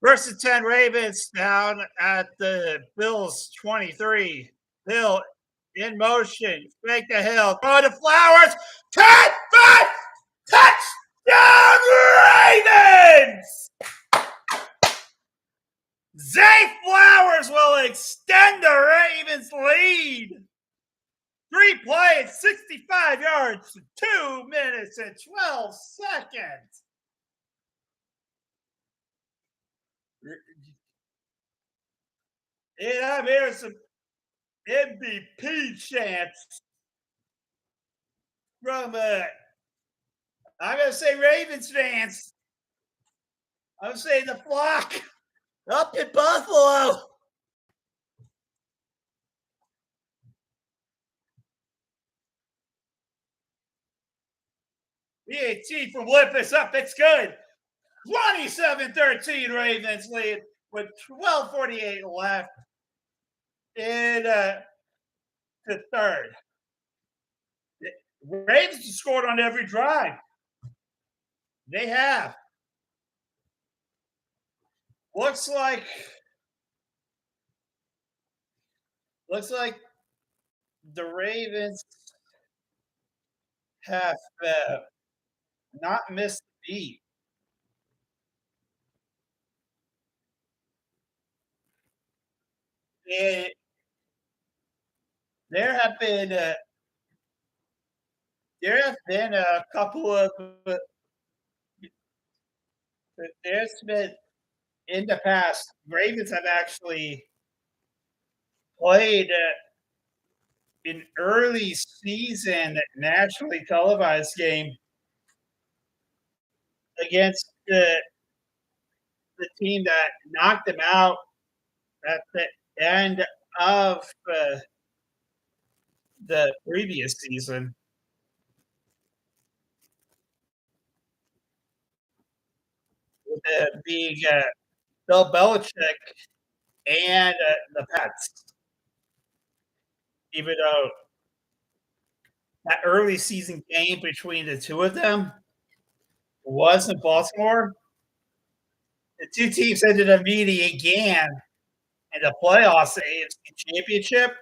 First and 10 Ravens down at the Bills 23. Hill in motion. Fake the Hill. Throw to Flowers. 10 5. Touchdown Ravens! Zay Flowers will extend the Ravens lead. 3 plays, 65 yards, 2 minutes and 12 seconds. And I'm hearing some MVP chants from, I'm going to say Ravens fans. I'm saying the flock up in Buffalo. BAT from Lippus up. It's good. 27-13 Ravens lead with 12:48 left in the third. Ravens scored on every drive. They have. Looks like the Ravens have not missed a beat. It, there have been a couple of there's been in the past Ravens have actually played an early season nationally televised game against the team that knocked them out at the end of the previous season, with being Bill Belichick and the Pets. Even though that early season game between the two of them was in Baltimore, the two teams ended up meeting again in the playoffs, the AFC Championship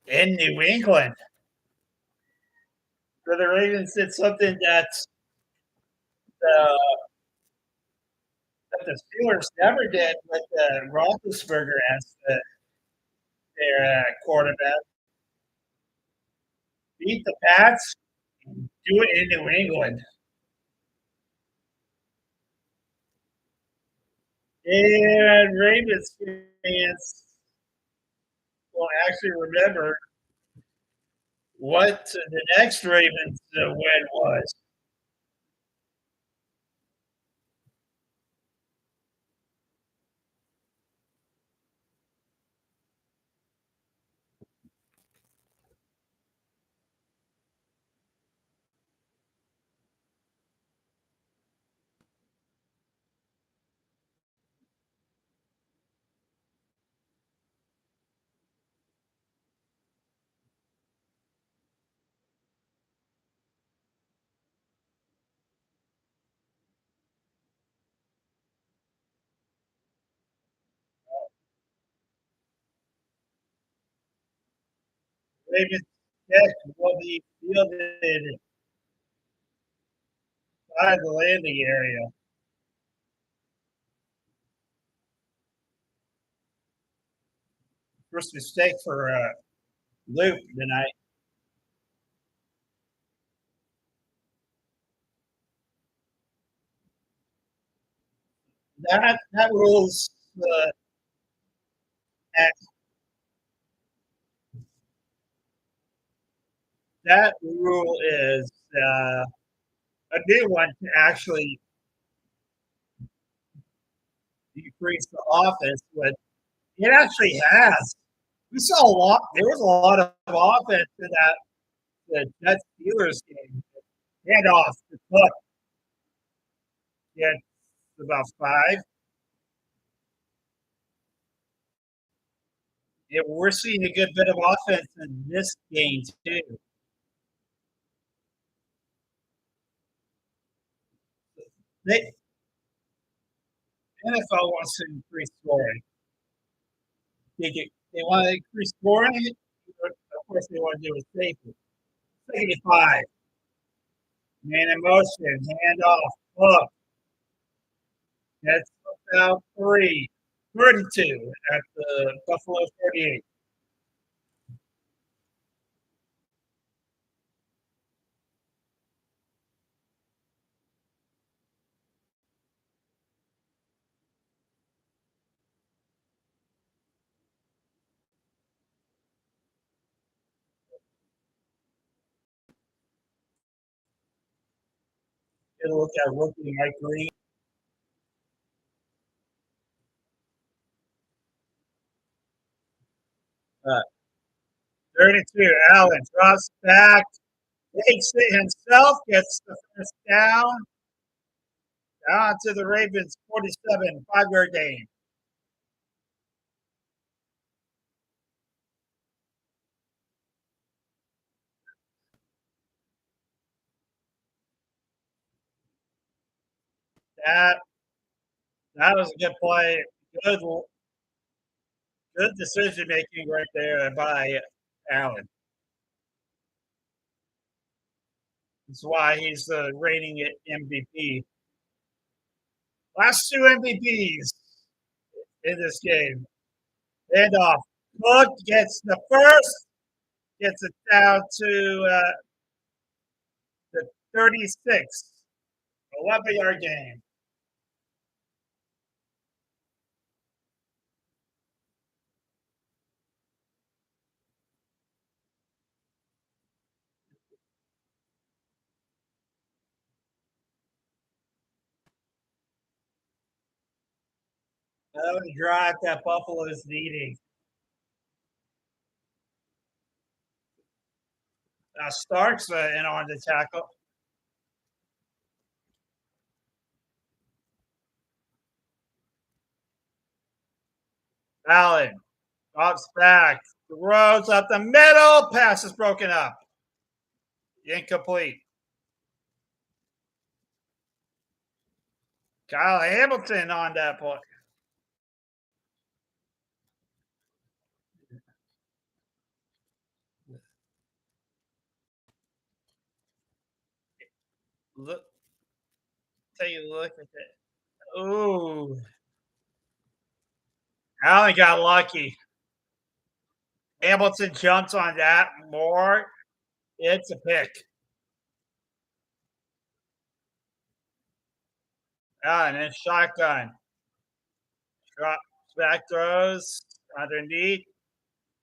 in New England. So the Ravens did something uh, that the Steelers never did with Roethlisberger as their quarterback. Beat the Pats and do it in New England. And Ravens fans will actually remember what the next Ravens win was. Ravens yes, will be fielded by the landing area. First mistake for Luke tonight. That rules at that rule is a new one to actually decrease the offense, but it actually has. We saw a lot. There was a lot of offense in that the Jets Steelers game. Handoff to Cook. Gets about five. Yeah, we're seeing a good bit of offense in this game too. The NFL wants to increase scoring. They want to increase scoring. Of course, they want to do it safely. 85. Man in motion. Handoff. Hook. That's about three. 32 at the Buffalo 38. It'll look at rookie Mike Green. 32. Allen drops back. Takes it himself. Gets the first down. Down to the Ravens 47. 5-yard game. That that was a good play. Good good decision making right there by Allen. That's why he's rating it MVP. Last two MVPs in this game. Handoff. Cook gets the first, gets it down to the 36. 11-yard game. That was a drive that Buffalo is needing. Starks in on the tackle. Allen drops back, throws up the middle. Pass is broken up. Incomplete. Kyle Hamilton on that point. Look, take a look at that. Ooh, Allen got lucky. Hamilton jumps on that more. It's a pick. And then shotgun. Drop back throws underneath.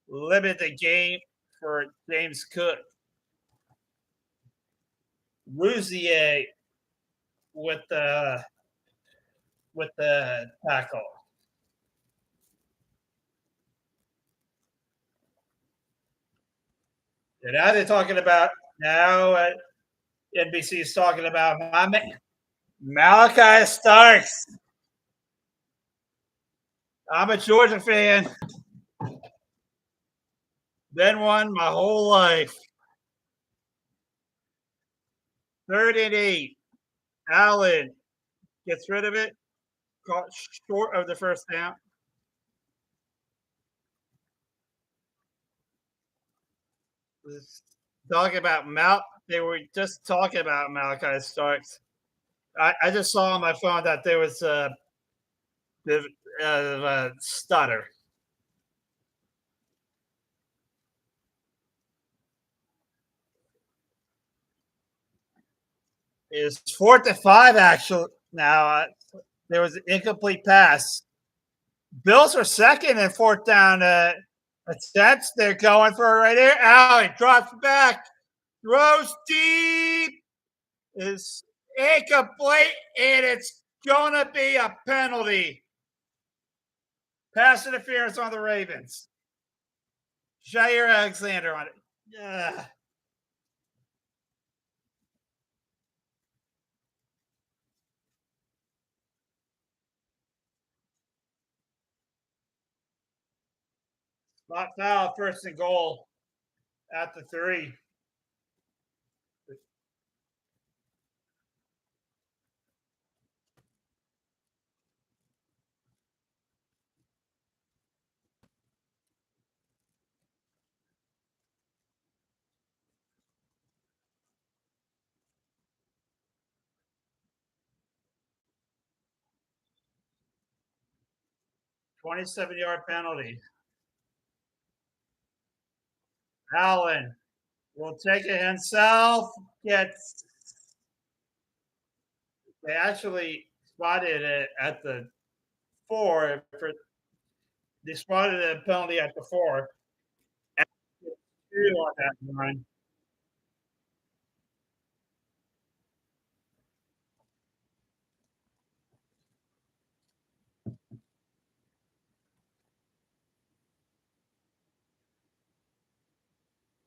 Limit the game for James Cook. Rouzier with the tackle. And now they're talking about NBC is talking about my man Malachi Starks. I'm a Georgia fan. Been one my whole life. 3rd and 8. Allen gets rid of it. Caught short of the first down. Talking about they were just talking about Malachi Starks. I just saw on my phone that there was a bit of a stutter. It's 4th and 5 actually. Now there was an incomplete pass. Bills are second and 4th down attempts. They're going for it right here. Allen drops back, throws deep, is incomplete, and it's gonna be a penalty. Pass interference on the Ravens. Jair Alexander on it. Yeah. Spot foul, 1st and goal at the 3. 27-yard penalty. Allen will take it himself. Gets. They actually spotted it at the 4. They spotted a penalty at the 4. And 2 on that run.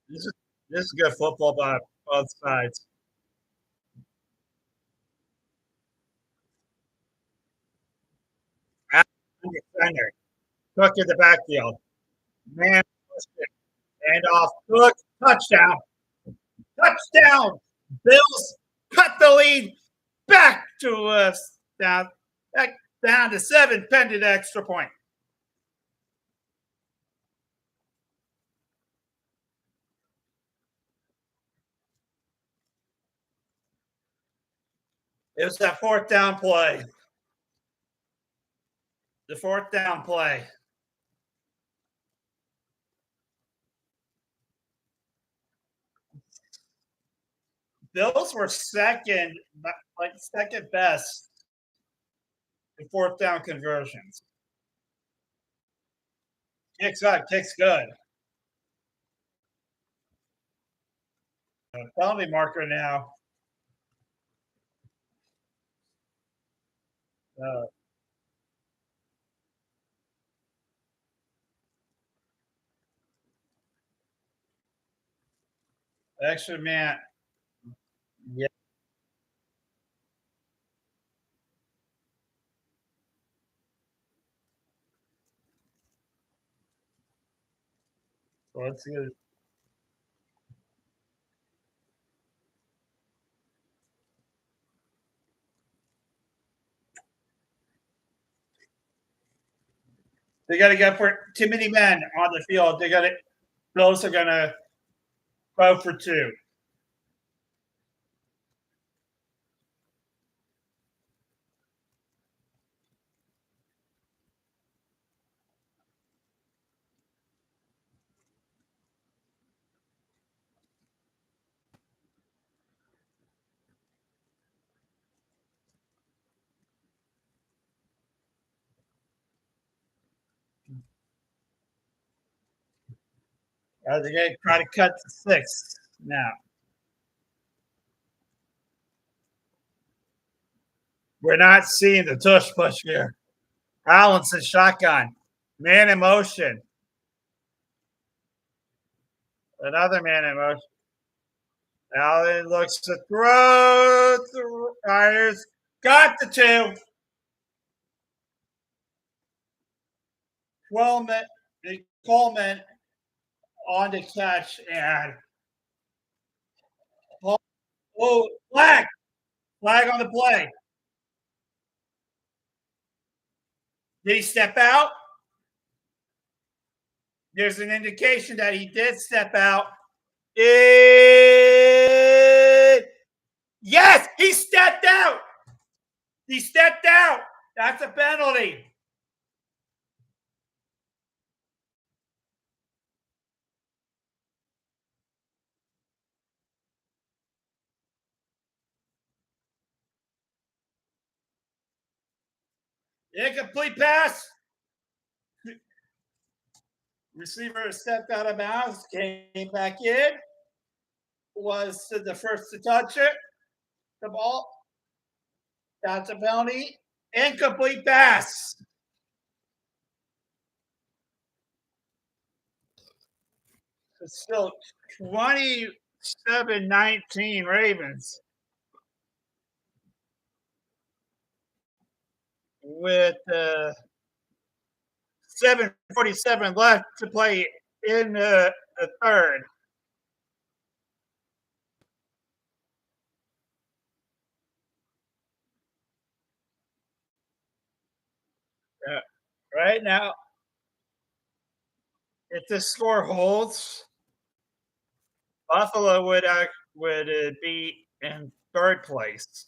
This is this is good football by both sides. Center. Cook in the backfield. Man, and off. Cook, touchdown. Touchdown. Bills cut the lead back to us back down to 7 pending extra point. It was that 4th down play. The 4th down play. Bills were second best in 4th down conversions. Kicks good. Penalty marker now. Extra man. Yeah. Let's see. They got to go for too many men on the field. They got to. Bills are going to go for two. They're going to try to cut to six now. We're not seeing the tush push here. Allenson shotgun. Man in motion. Another man in motion. Allen looks to throw. Fires. Got the two. Coleman on the catch and oh, flag on the play. Did he step out? There's an indication that he did step out. Yes, he stepped out. He stepped out. That's a penalty. Incomplete pass. Receiver stepped out of bounds, came back in, was the first to touch it. The ball. That's a penalty. Incomplete pass. It's still 27-19 Ravens with 7:47 left to play in the third. Uh, right now, if this score holds, Buffalo would be in third place.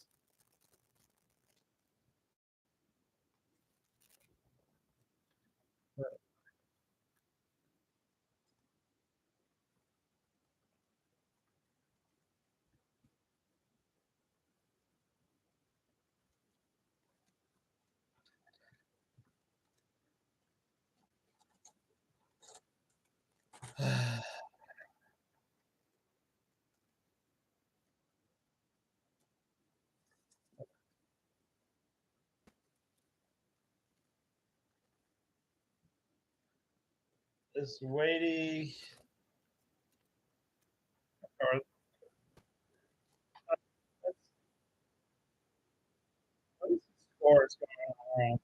Is waiting or what is the score is going on?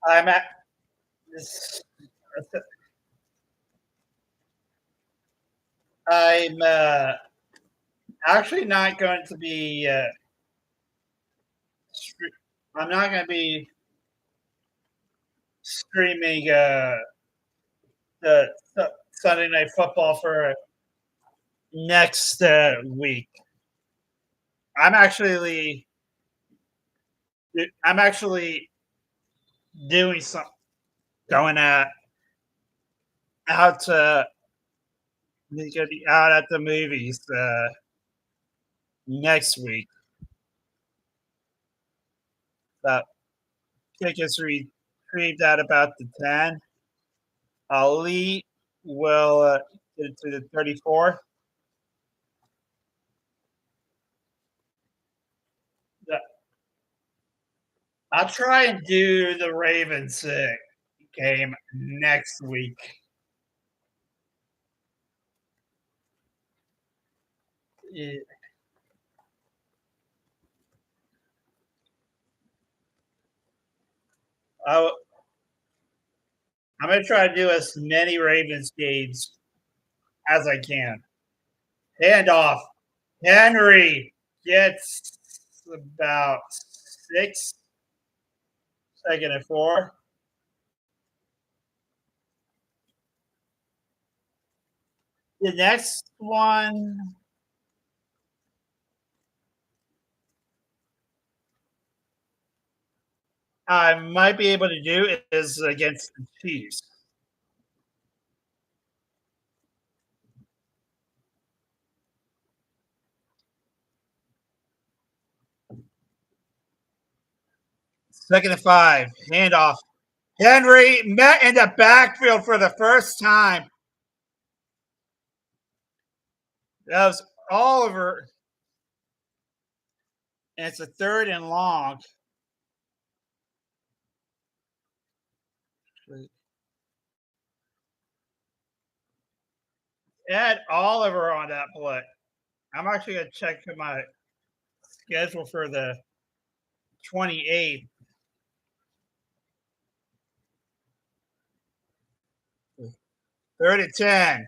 I'm at This- I'm actually not going to be. I'm not going to be streaming the Sunday Night Football for next week. I'm actually I'm actually doing some going out to gonna be out at the movies next week. That tickets retrieved at about the 10. Ali will get it to the 34th. Yeah, I'll try and do the Ravens game next week. Yeah, I, I'm going to try to do as many Ravens games as I can. Handoff. Henry gets about 6, 2nd and 4. The next one, I might be able to do is against the Chiefs. 2nd and 5, handoff. Henry met in the backfield for the first time. That was Oliver, and it's a 3rd and long. Add Oliver on that play. I'm actually going to check my schedule for the 28th. 3rd and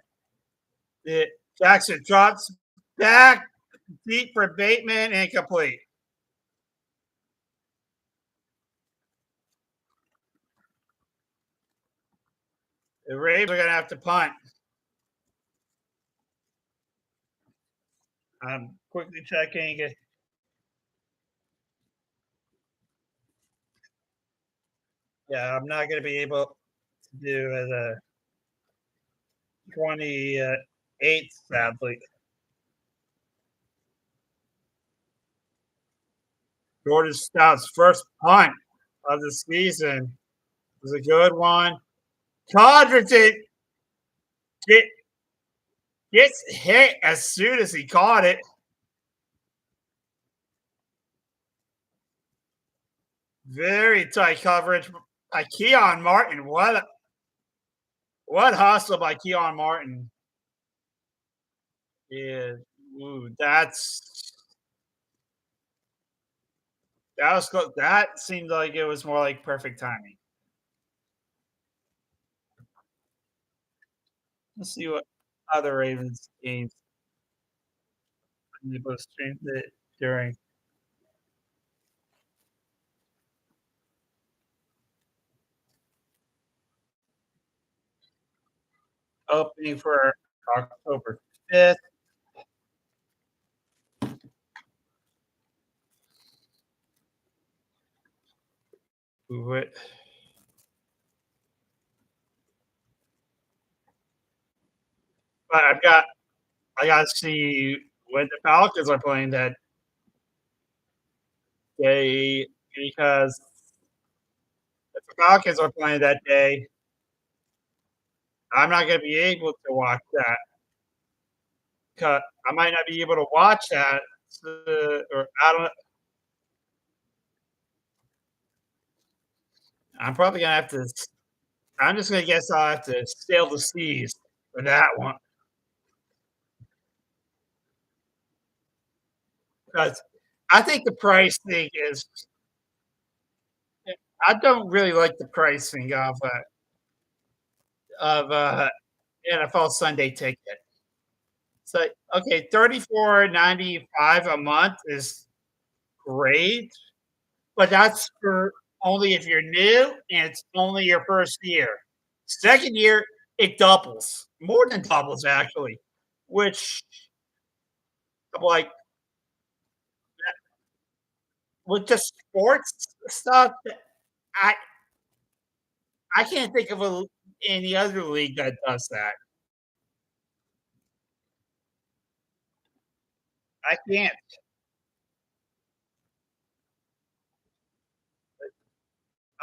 10. Jackson drops back deep for Bateman, incomplete. The Ravens are going to have to punt. I'm quickly checking it. Yeah, I'm not going to be able to do the 28th, sadly. Jordan Stout's first punt of the season was a good one. Codrington get, gets hit as soon as he caught it. Very tight coverage by Keon Martin. What hustle by Keon Martin. Yeah, ooh, that was close. That seemed like it was more like perfect timing. Let's see what other Ravens games I'm able to stream it during opening for October 5th. But I got to see when the Falcons are playing that day because if the Falcons are playing that day, I'm not going to be able to watch that. 'Cause I might not be able to watch that, or I don't. I'm probably gonna have to. I'm just gonna guess I'll have to sail the seas for that one because I think the price thing is. I don't really like the pricing of it. of NFL Sunday Ticket. So okay, 34.95 a month is great, but that's for only if you're new and it's only your first year. Second year, it doubles, more than doubles actually, which like with the sports stuff, I I can't think of any other league that does that. I can't.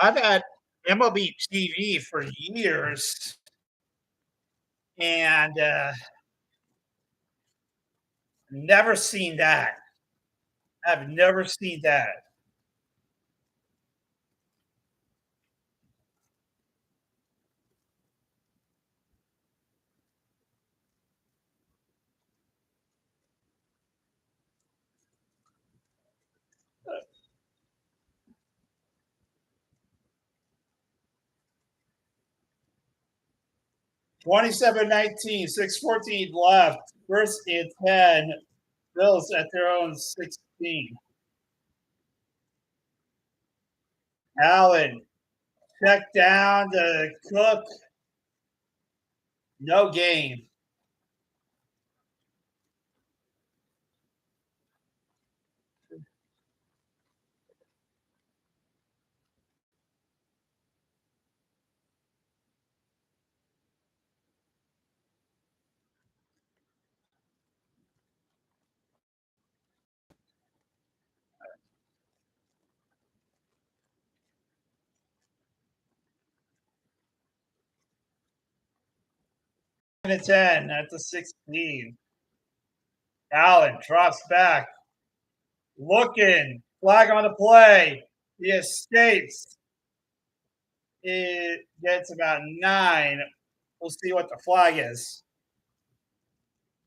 I've had MLB TV for years, and never seen that. I've never seen that. 27-19, 6:14 left. First and 10. Bills at their own 16. Allen, check down to Cook. No gain. And 10 at the 16. Allen drops back. Looking. Flag on the play. He escapes. It gets about 9. We'll see what the flag is.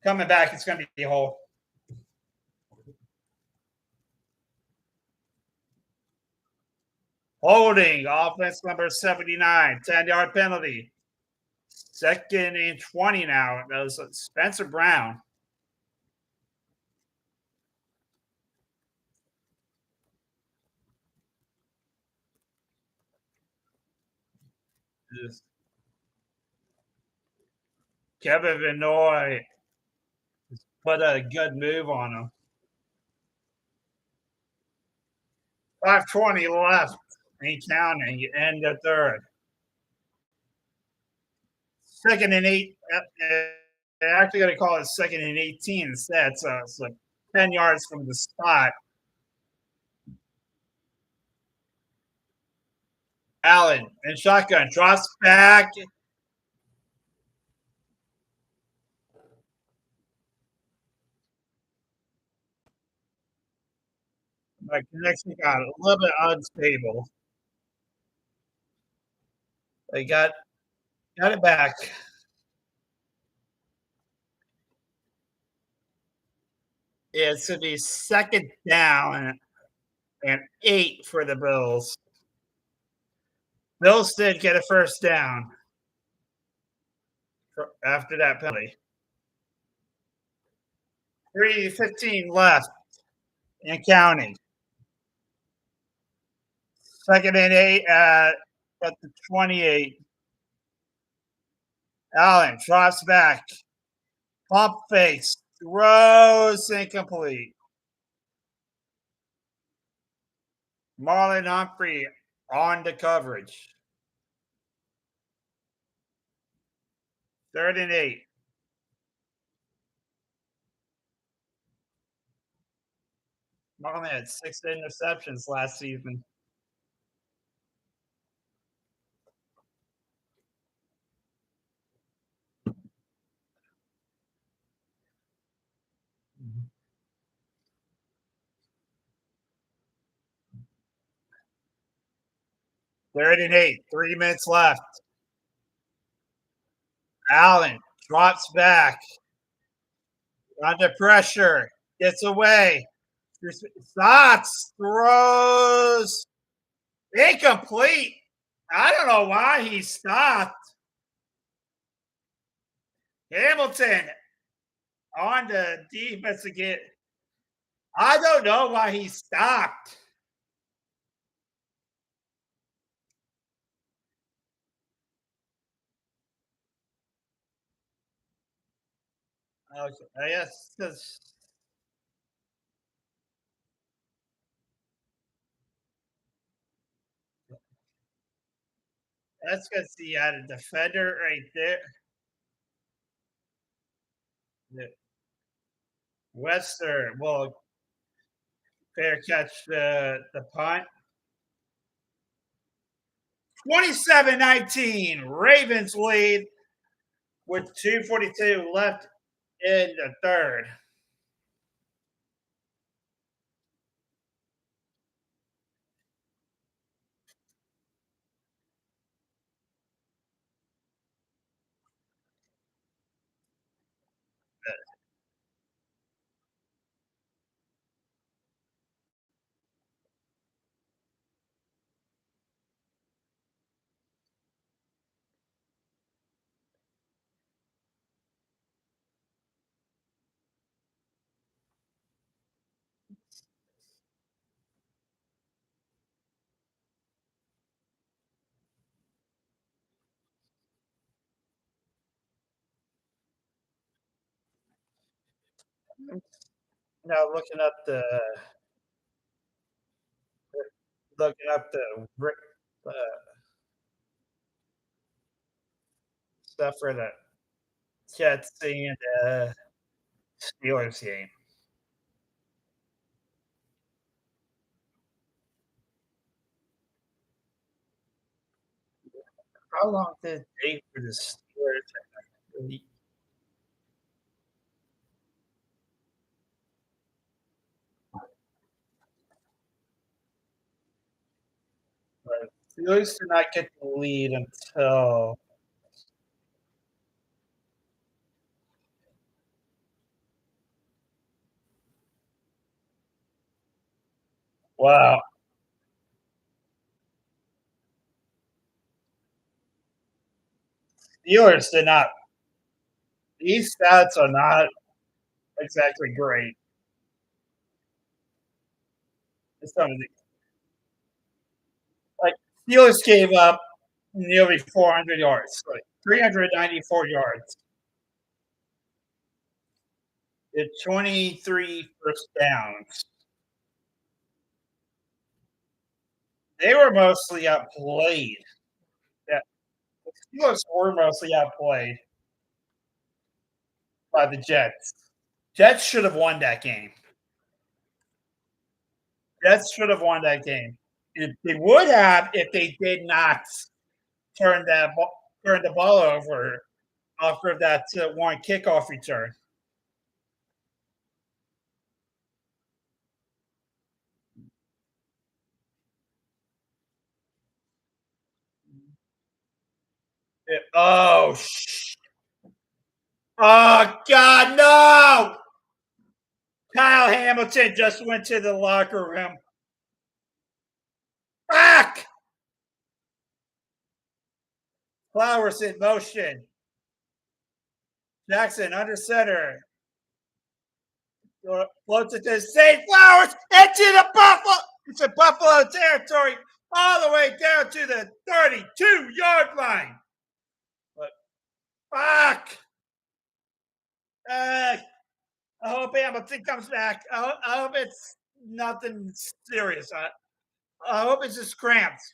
Coming back, it's going to be a hole. Holding, offense number 79, 10-yard penalty. Second and 20 now. That was Spencer Brown. Kevin Vinoy put a good move on him. 5:20 left and counting. End of third. Second and 8. They're actually going to call it second and 18 instead. So it's like 10 yards from the spot. Allen and shotgun drops back. My connection got a little bit unstable. They got it back. It's to be second down and 8 for the Bills. Bills did get a first down after that penalty. 3:15 left and counting. Second and 8 at the 28. Allen drops back. Pump fakes. Throws incomplete. Marlon Humphrey on the coverage. Third and 8. Marlon had 6 interceptions last season. Third and 8. 3 minutes left. Allen drops back. Under pressure. Gets away. Stocks throws incomplete. I don't know why he stopped. Hamilton on the defense again. I don't know why he stopped. Okay, I guess that's because he had a defender right there. The Webster will fair catch the punt. 27-19, Ravens lead with 2:42 left in the third. Now looking up the uh, stuff for the Jets and Steelers game. How long did it take for the Steelers to really Steelers did not get the lead until wow. Steelers did not. These stats are not exactly great. It's some of the, like Steelers gave up nearly 400 yards, like 394 yards. Did 23 first downs. They were mostly outplayed. Yeah, the Steelers were mostly outplayed by the Jets. Jets should have won that game. Jets should have won that game. They would have if they did not turn the ball over after that one kickoff return. Oh, oh God, no! Kyle Hamilton just went to the locker room. Back! Flowers in motion. Jackson under center. Floats it to St. Flowers into the Buffalo. It's a Buffalo territory all the way down to the 32-yard line. But fuck. Uh, I hope Hamilton comes back. I hope it's nothing serious. I hope it's just cramps.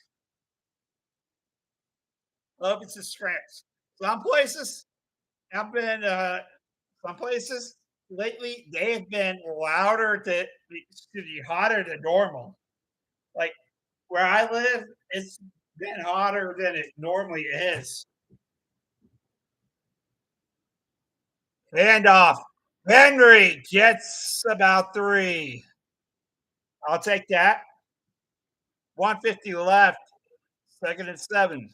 I hope it's just cramps. Some places have been, some places lately, they have been louder to be hotter than normal. Like where I live, it's been hotter than it normally is. Handoff. Henry gets about three. I'll take that. 150 left. Second and seven.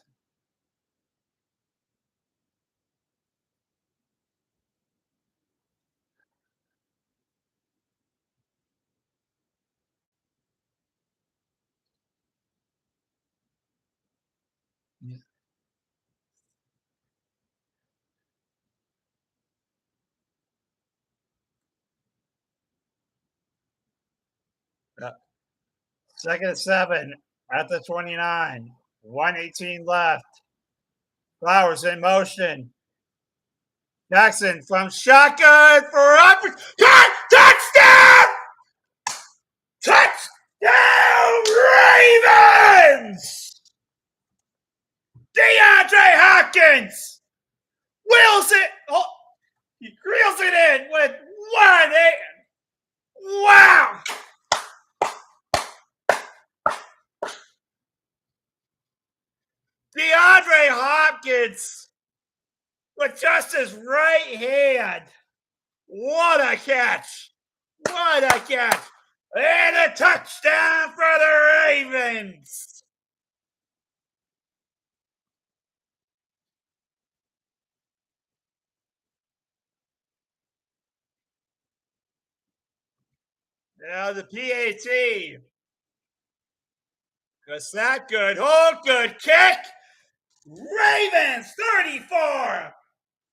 Second and 7 at the 29. 118 left. Flowers in motion. Jackson from shotgun for up. Touchdown! Touchdown Ravens! DeAndre Hopkins wheels it. Oh, he reels it in with one hand. Wow! DeAndre Hopkins with just his right hand. What a catch! What a catch! And a touchdown for the Ravens! Now the PAT. Because that good. Oh, good kick! Ravens 34.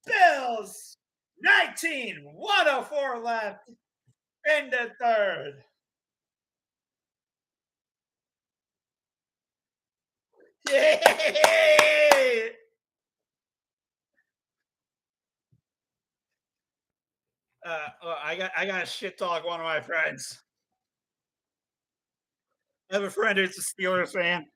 Bills 19. 104 left in the third. Yay! I got to shit talk one of my friends. I have a friend who's a Steelers fan.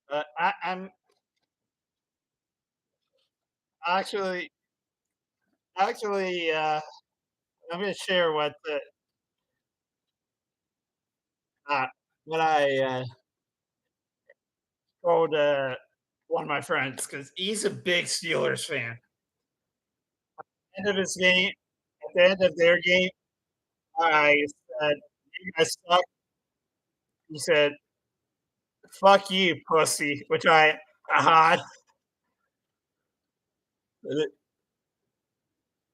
Uh, I'm actually, actually, I'm going to share uh, what I told one of my friends because he's a big Steelers fan. End of his game, at the end of their game, I said, "You guys suck." He said, "Fuck you, pussy," which I had.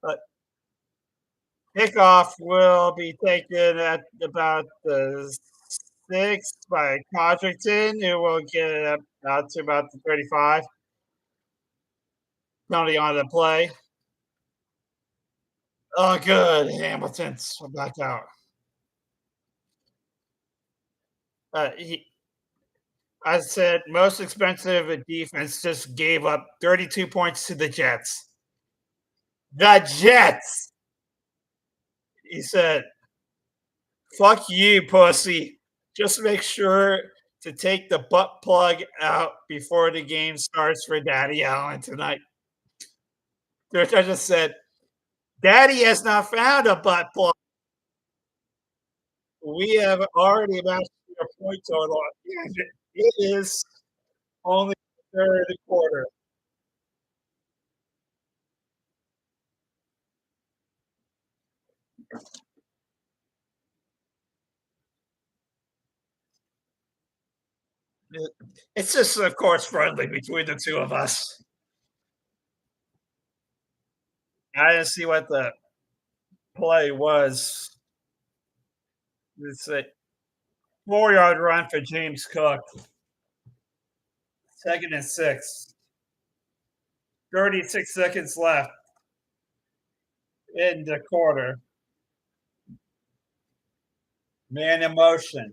But kickoff will be taken at about the 6 by Codrington, who will get it up out to about the 35. Penalty on the play. Oh, good. Hamilton's back out. He, I said most expensive defense just gave up 32 points to the Jets. The Jets. He said, "Fuck you, pussy. Just make sure to take the butt plug out before the game starts for Daddy Allen tonight." Which I just said, "Daddy has not found a butt plug. We have already matched your point total. And it is only the third quarter." It's just, of course, friendly between the two of us. I didn't see what the play was. It's a 4-yard run for James Cook. Second and 6. 36 seconds left in the quarter. Man in motion.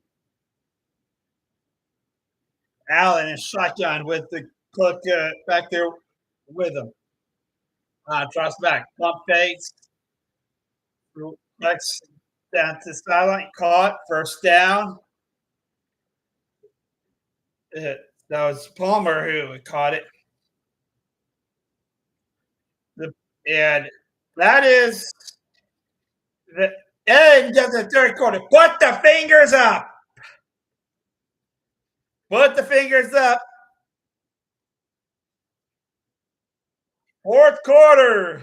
Allen is shotgun with the Cook back there with him. Drops back. Pump fakes. Next down to the sideline. Caught. First down. That was Palmer who caught it. And that is the end of the third quarter. Put the fingers up. Put the fingers up. Fourth quarter.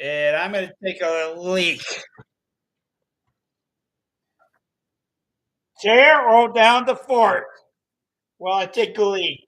And I'm going to take a leak. Chair, roll down the fort while I take a leak.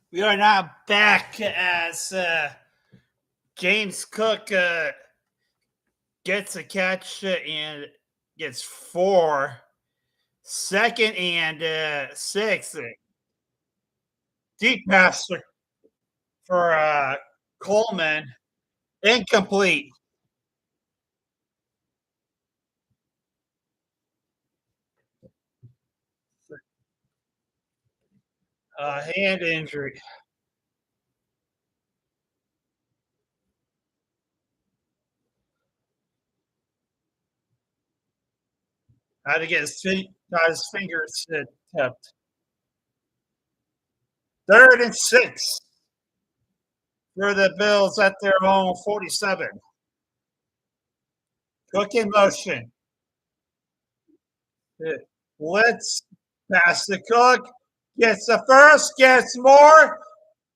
We are now back as James Cook gets a catch and gets 4. Second and 6. Deep pass for Coleman. Incomplete. Hand injury. Had to get got his fingers tipped. 3rd and 6 for the Bills at their own 47. Cook in motion. Blitz. Pass to Cook. Gets the first. Gets more.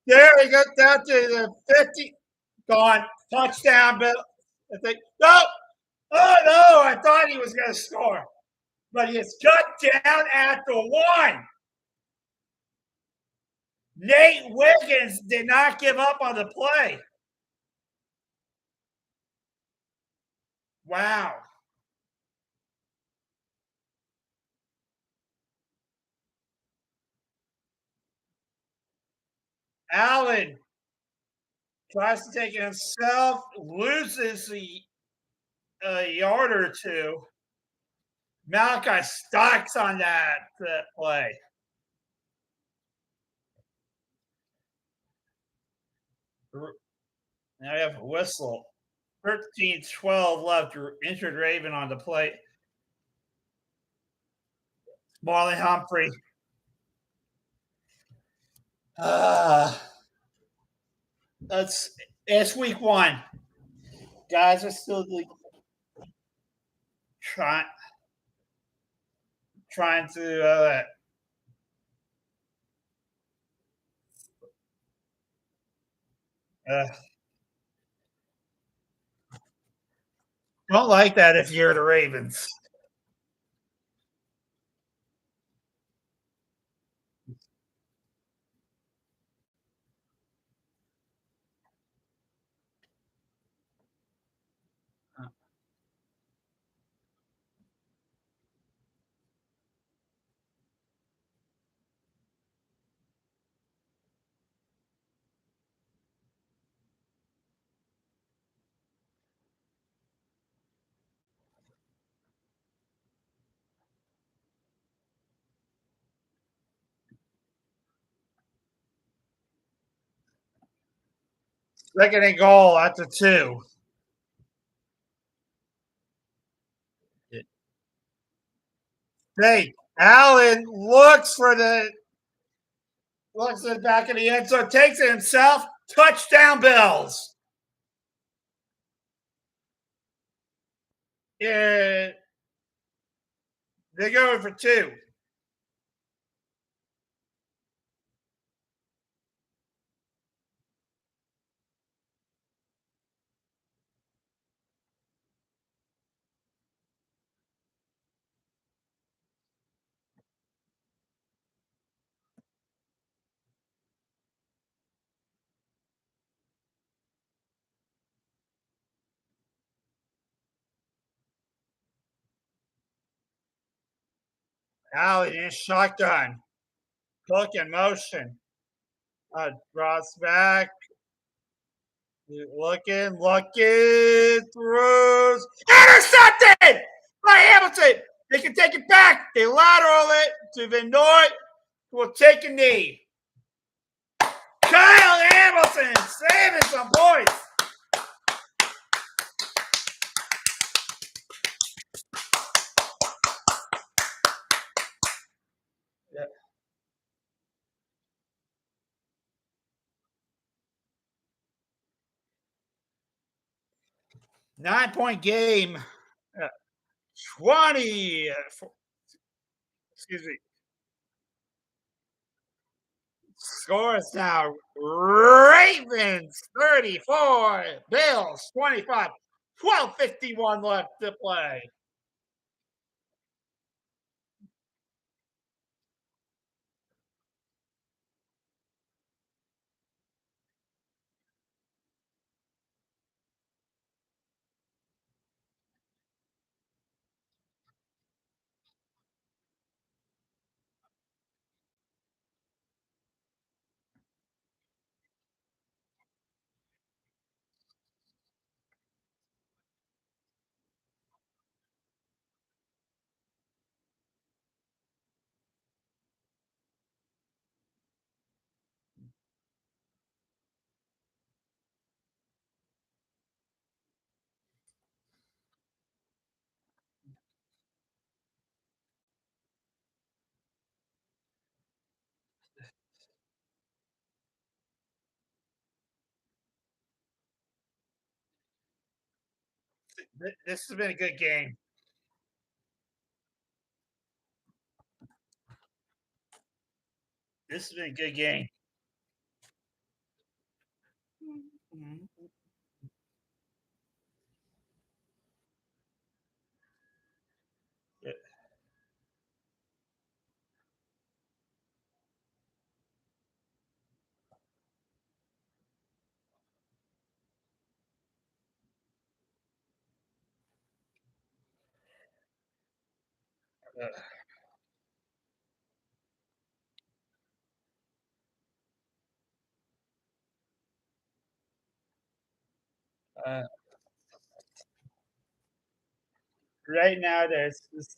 There he goes down to the 50. Gone. Touchdown, Bill. I think. No. Oh, no. I thought he was going to score. But he is cut down at the 1. Nate Wiggins did not give up on the play. Wow. Allen tries to take it himself, loses a yard or two. Malachi stocks on that play. Now we have a whistle. 13-12 left. Injured Raven on the plate. Marlon Humphrey. It's week 1. Guys are still trying to don't like that if you're the Ravens. Second and goal at the 2. Hey, Allen looks at the back of the end zone, takes it himself. Touchdown, Bills. Yeah, they go for 2. Allen in shotgun. Cook in motion. Draws back. Looking, throws. Intercepted by Hamilton. They can take it back. They lateral it to Vinoy, who will take a knee. Kyle Hamilton saving some points. Yeah. 9-point game. 20. Excuse me. Score is now Ravens 34, Bills 25, 12:51 left to play. This has been a good game. This has been a good game. Uh, right now, there's this.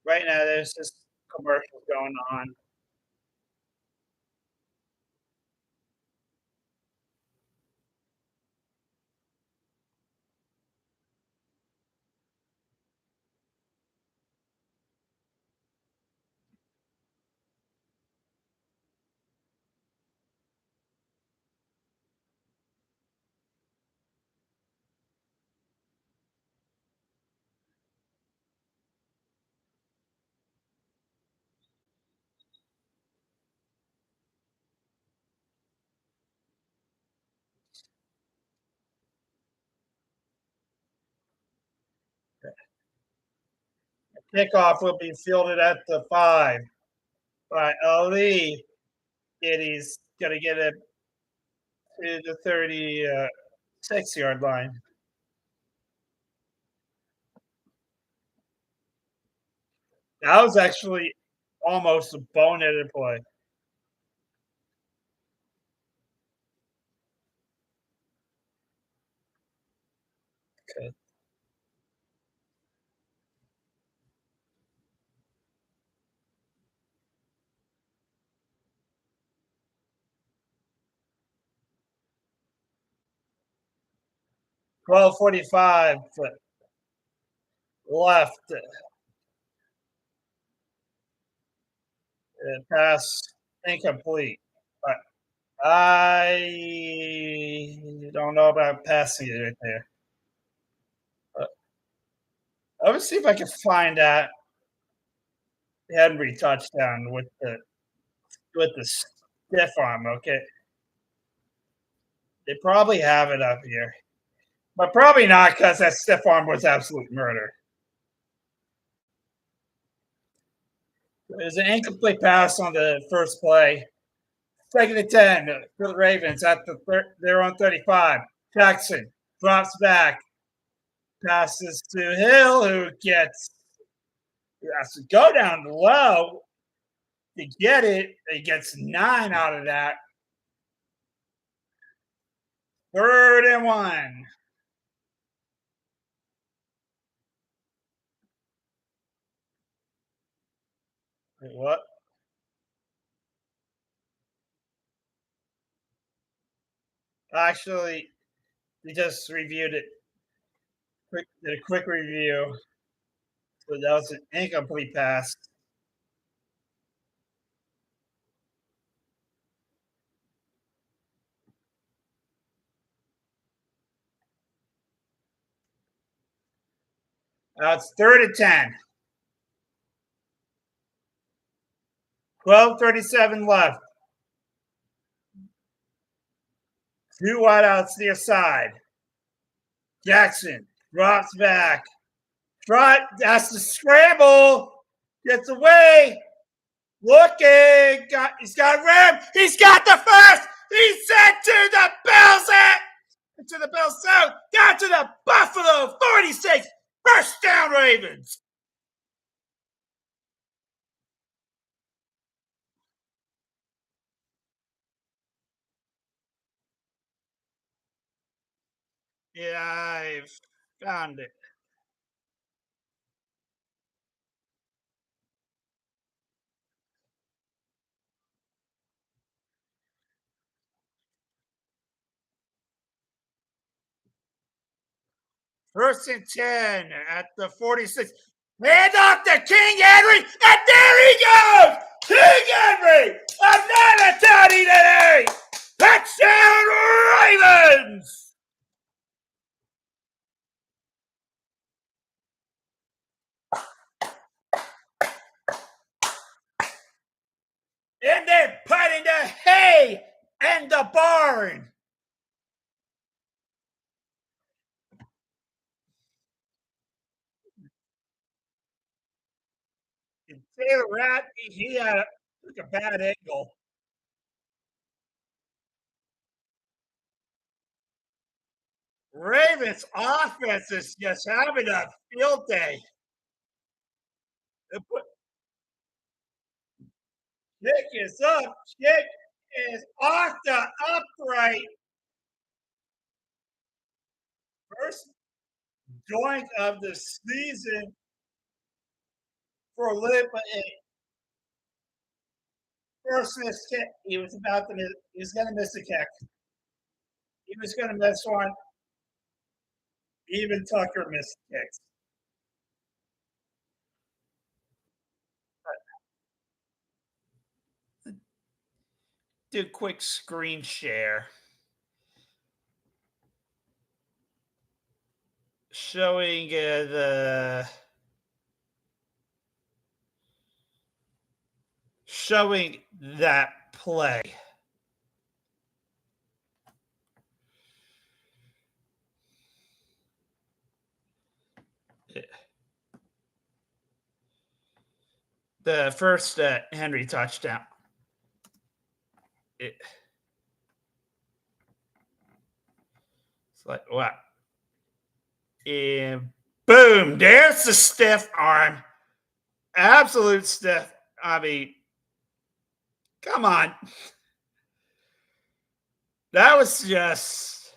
Right now, there's this commercial going on. Kickoff will be fielded at the 5 by Ali. He's going to get it to the 36-yard line. That was actually almost a boneheaded play. Okay. 12:45 left. Pass incomplete. I don't know about passing it right there. Let me see if I can find that Henry touchdown with the stiff arm. Okay, they probably have it up here, but probably not because that stiff arm was absolute murder. It was an incomplete pass on the first play. Second and 10 for the Ravens at they're on 35. Jackson drops back, passes to Hill, who has to go down low to get it. He gets 9 out of that. 3rd and 1. Wait, what? Actually, we just reviewed it. Did a quick review. So that was an incomplete pass. Now it's 3rd and 10. 12:37 left. 2 wideouts near side. Jackson drops back. Has to scramble. Gets away. Looking. He's got Ram. He's got the first. He's sent to the Bills. To the Bills South. Down to the Buffalo 46. First down, Ravens. Yeah, I've found it. First and 10 at the 46. Hand off to King Henry, and there he goes! King Henry! Another touchdown today! Touchdown Ravens! And they're putting the hay in the barn. And Taylor Rapp, he had took a bad angle. Ravens offense is just having a field day. The kick is up. Kick is off the upright. First joint of the season for Lip. First miss kick. He was about to miss. He was going to miss a kick. He was going to miss one. Even Tucker missed kicks. Do a quick screen share showing the showing that play. The first Henry touchdown. It's like what? And boom! There's the stiff arm. Absolute stiff. I mean, come on. That was just.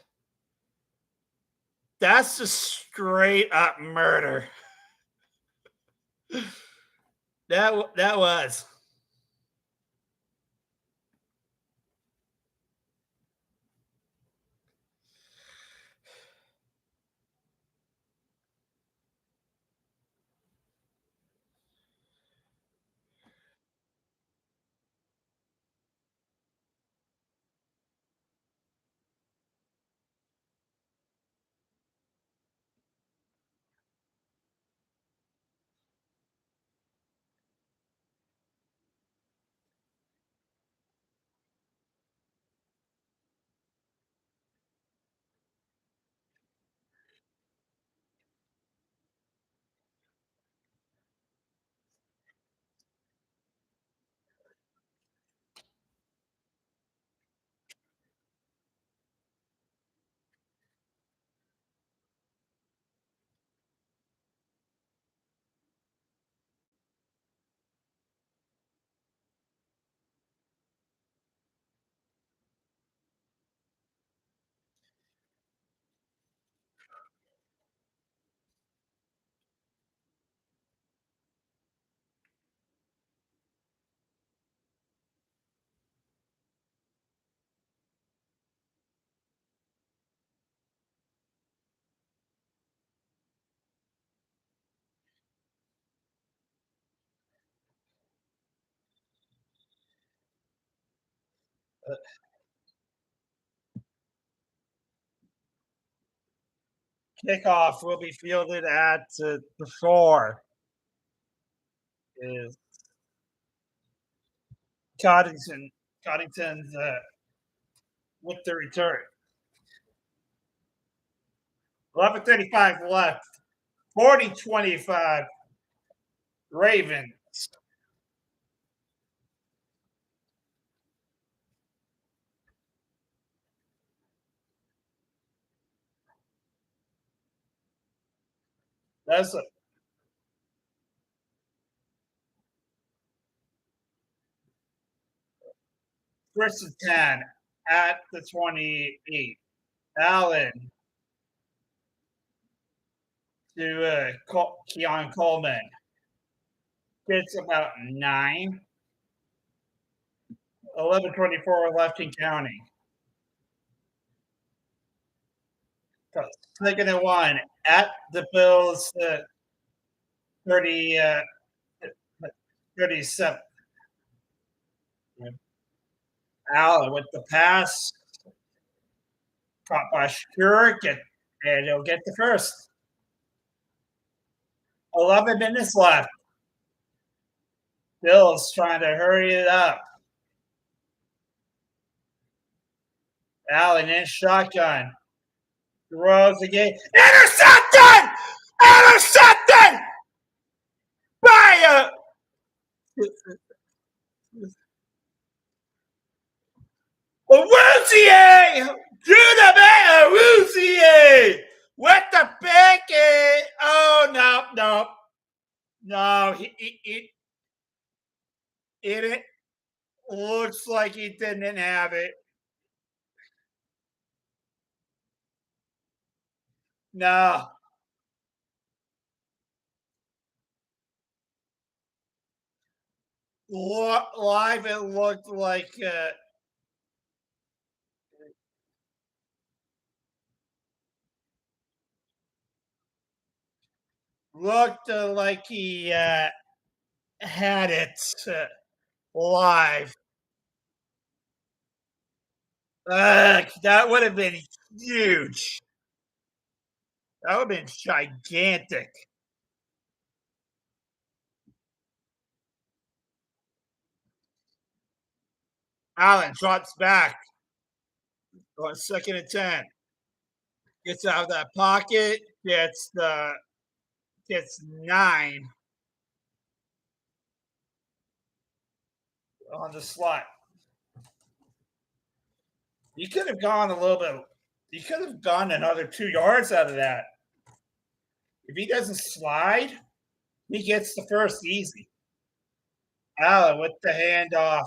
That's just straight up murder. That was. Kickoff will be fielded at the 4. Is Coddington. Coddington's with the return. 11:35 left. 40-25. Ravens. That's a first and 10 at the 28. Allen to Keon Coleman. Gets about 9. 11:24 left in counting. Second and 1 at the Bills 30, 37. Allen with the pass, caught by Shurk, and he'll get the first. 11 minutes left. Bills trying to hurry it up. Allen in shotgun. Throws again. Intercepted! Intercepted! By Rousier! To man, Rousier! With the pick. Oh, no, no. No, it looks like he didn't have it. No. Live, it looked like he had it live. That would have been huge. That would have been gigantic. Allen drops back on 2nd and 10. Gets out of that pocket. Gets 9 on the slot. He could have gone a little bit. He could have gone another 2 yards out of that. If he doesn't slide, he gets the first easy. Allen with the handoff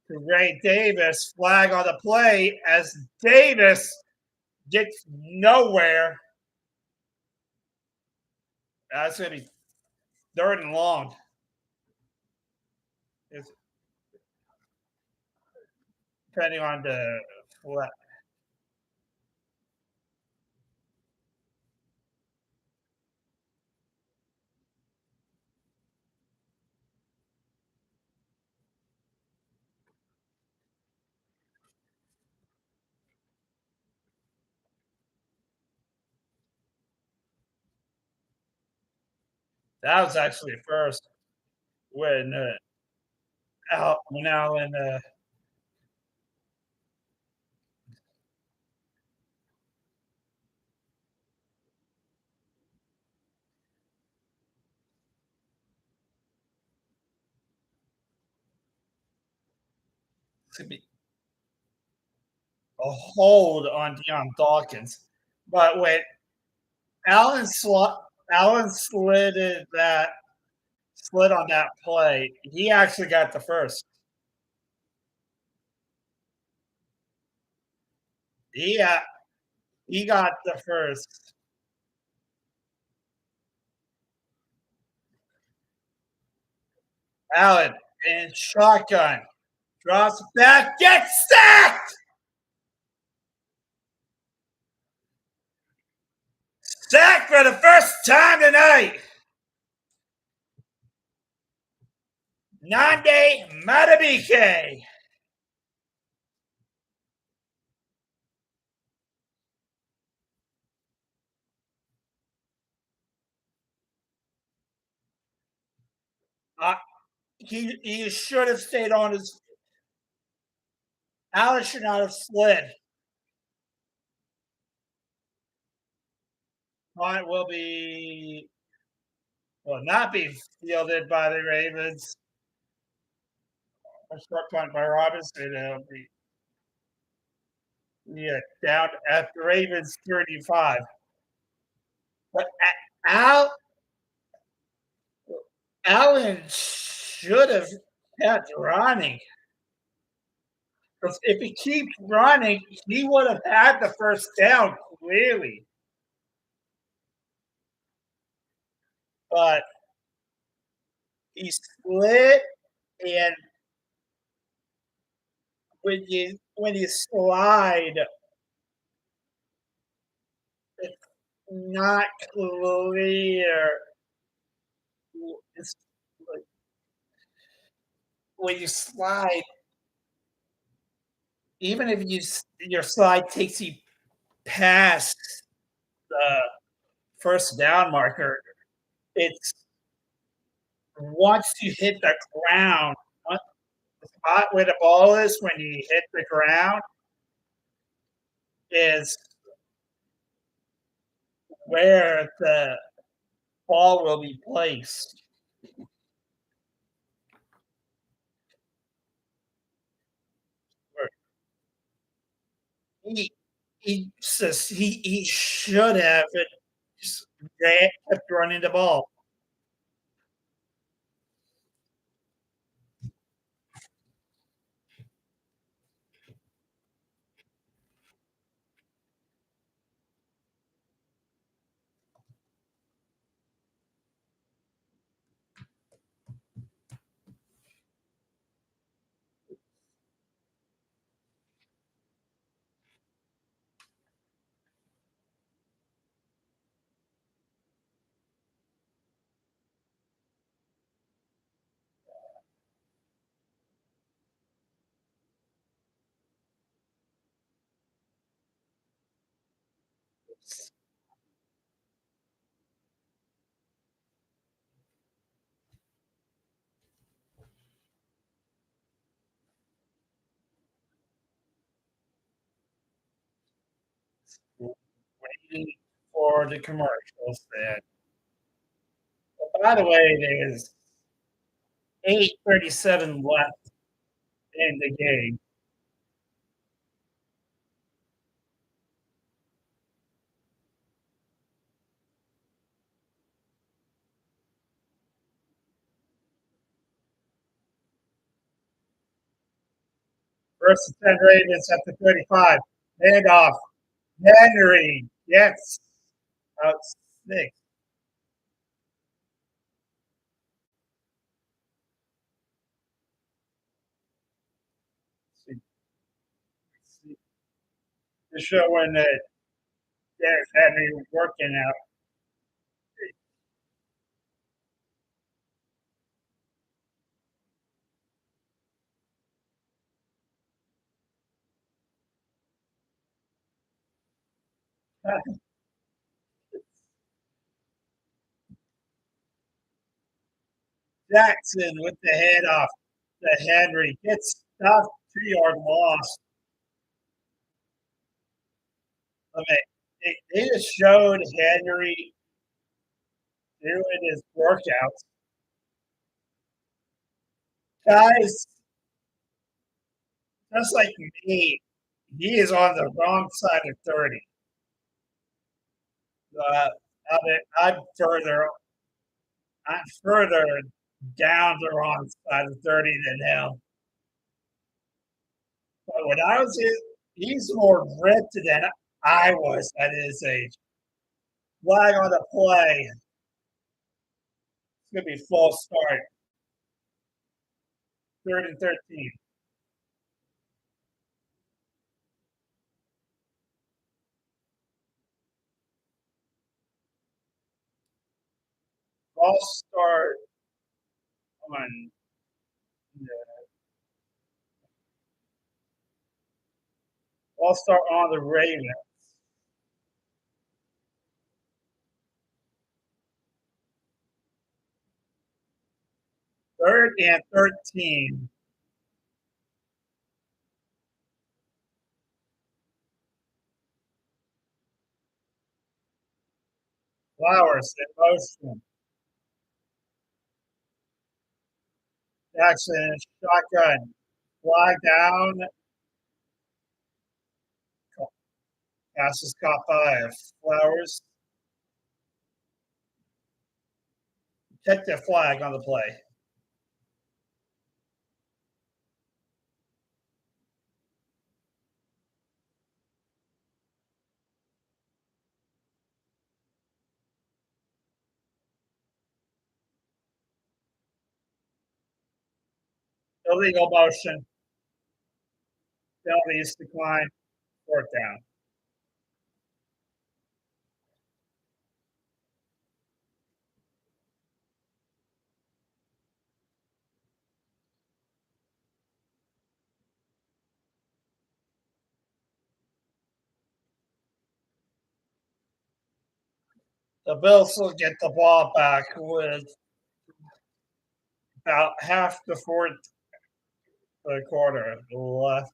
to Ray Davis. Flag on the play as Davis gets nowhere. That's going to be 3rd and long. It's depending on the flag. That was actually a first when Allen could be a hold on Deion Dawkins. But when Allen Allen slid on that play, he actually got the first. He uh, he got the first. Allen in shotgun drops back, gets sacked. Sacked for the first time tonight. Nande Matabike. Uh, he should have stayed on his. Allen should not have slid. Punt will not be fielded by the Ravens. A short punt by Robinson. It'll be down at the Ravens 35. But Al, Allen should have kept running. Because if he keeps running, he would have had the first down clearly. But he split, and when you slide, it's not clear. It's like when you slide, even if your slide takes you past the first down marker, it's once you hit the ground, on the spot where the ball is when you hit the ground is where the ball will be placed. He he should have it just kept running the ball. Waiting for the commercials. And by the way, there's 8:37 left in the game. First and 10 Ravens at the 35. Handoff. Henry gets out 6. To show when Derrick Henry working out. Jackson with the handoff to Henry gets stopped 2-yard loss. I mean, it just showed Henry doing his workouts. Guys, just like me, he is on the wrong side of 30. Uh, I'm further, I'm further down the wrong side of 30 than him. But when I was his, he's more ripped than I was at his age. Flag on the play. It's gonna be false start. 3rd and 13. False start on the false start on the Ravens. 3rd and 13. Flowers in motion. Jackson shotgun. Flag down. Pass is caught by Flowers. Check the flag on the play. Illegal motion. Penalties decline. 4th down. The Bills will get the ball back with about half the fourth quarter left.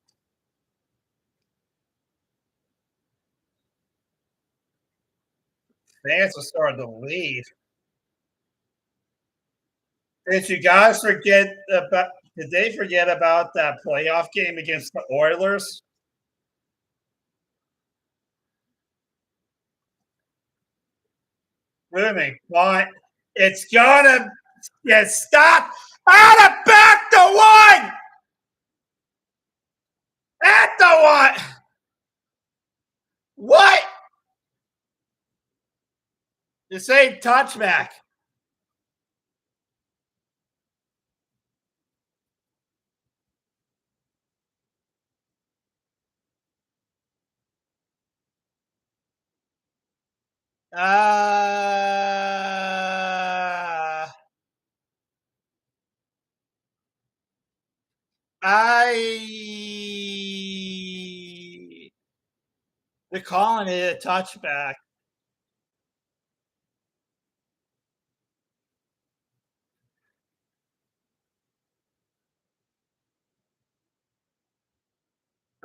Fans are starting to leave. Did you guys forget about? Did they forget about that playoff game against the Oilers? Moving, but it's gonna get stopped out of back to one at the one. What? You say touchback? I they're calling it a touchback.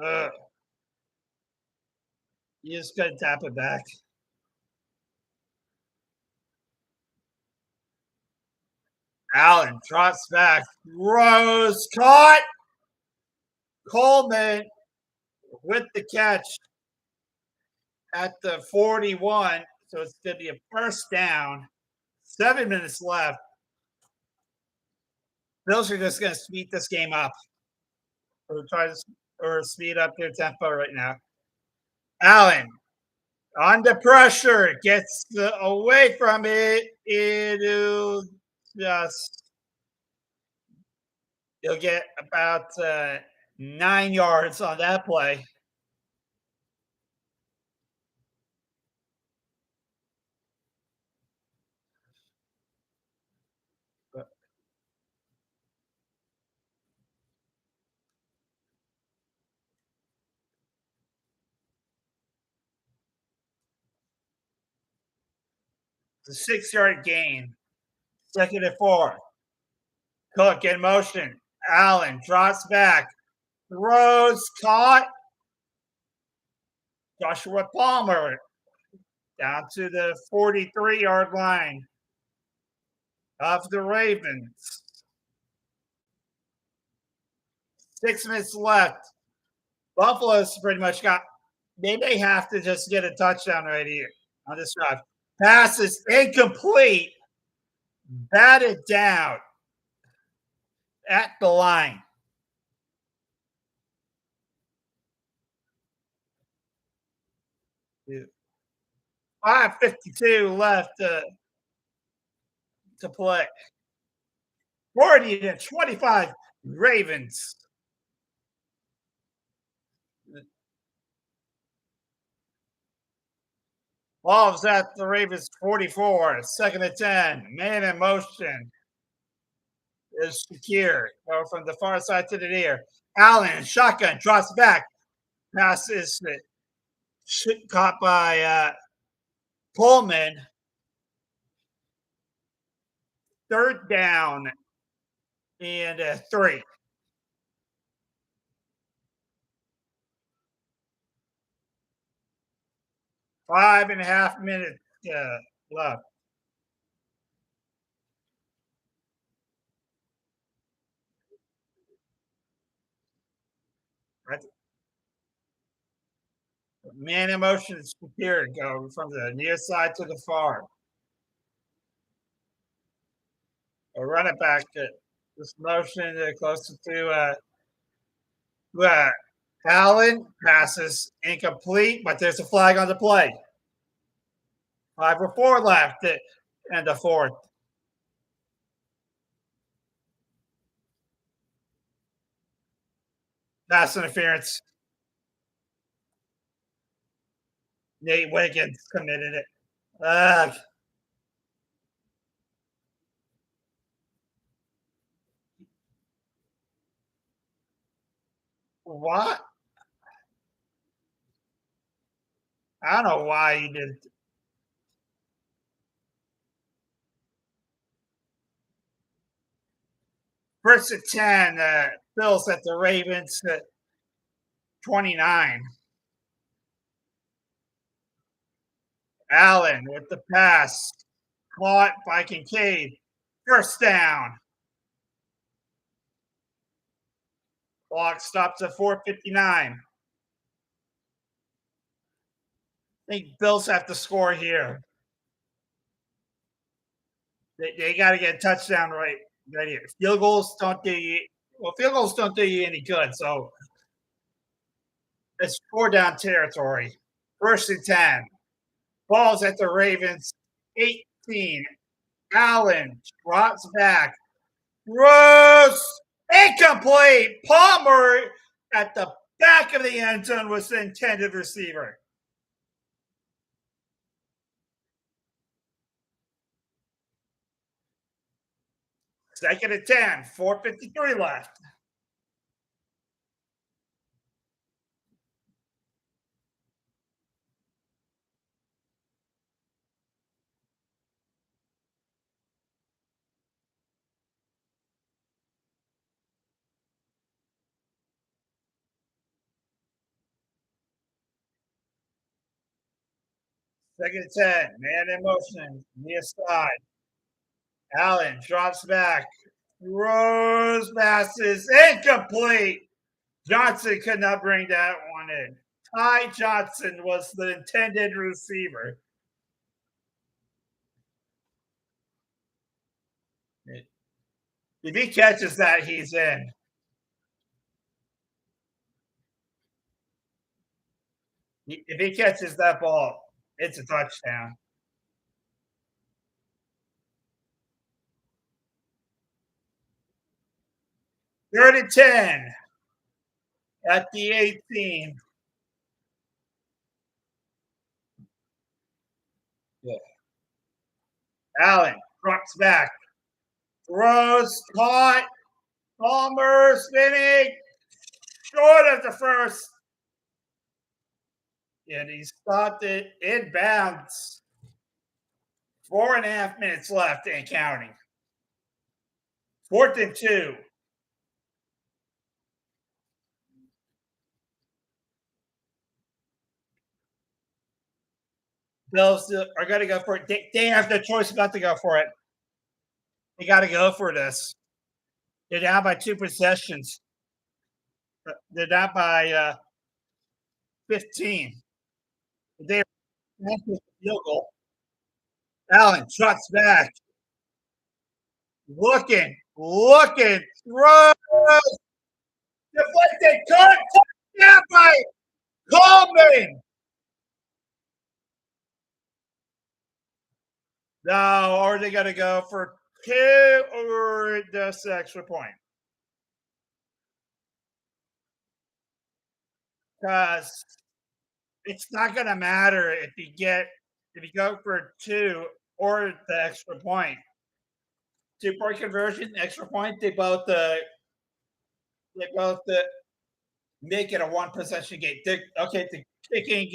Ugh. You just gotta tap it back. Allen drops back. Rose caught. Coleman with the catch at the 41. So it's going to be a first down. 7 minutes left. Bills are just going to speed this game up or try to or speed up their tempo right now. Allen under pressure gets away from it. It'll just you'll get about 9 yards on that play. It's a 6 yard gain. Second and 4. Cook in motion. Allen drops back. Throws caught. Joshua Palmer down to the 43-yard line of the Ravens. 6 minutes left. Buffalo's pretty much got, they may have to just get a touchdown right here on this drive. Pass is incomplete. Batted down at the line. 5:52 left to play. 40-25 Ravens. Ball's at the Ravens 44. Second and 10. Man in motion is secure. Go from the far side to the near. Allen, shotgun, drops back. Pass is caught by Pullman. Third down and 3. 5.5 minutes left. Right. Man in motion is secure. Go from the near side to the far. A run it back. This motion closer to Allen. Passes incomplete, but there's a flag on the play. 5:04 left and the fourth. Pass interference. Nate Wiggins committed it. What? I don't know why he did. First and 10, Bills at the Ravens at 29. Allen with the pass, caught by Kincaid. First down. Clock stops at 4:59. I think Bills have to score here. They got to get a touchdown right here. Field goals don't do you field goals don't do you any good. So it's 4 down territory. First and 10. Balls at the Ravens 18. Allen drops back. Throws incomplete. Palmer at the back of the end zone was the intended receiver. Second and 10, 4:53 left. Second and 10, man in motion, near side. Allen drops back, throws passes, incomplete. Johnson could not bring that one in. Ty Johnson was the intended receiver. If he catches that, he's in. If he catches that ball, it's a touchdown. 3rd and 10 at the 18. Yeah. Allen drops back, throws, caught, Palmer spinning, short of the first. And he stopped it in bounds. 4.5 minutes left and counting. 4th and 2. Bills are going to go for it. They have no choice but to go for it. They got to go for this. They're down by 2 possessions. They're down by 15. They're field goal. Allen shots back. Looking, throws, deflected, caught, touchdown by Coleman. No, are they going to go for 2 or just extra point? Because it's not going to matter if you go for 2 or the extra point. 2-point conversion, extra point. They both make it a 1 possession game. Okay, the kicking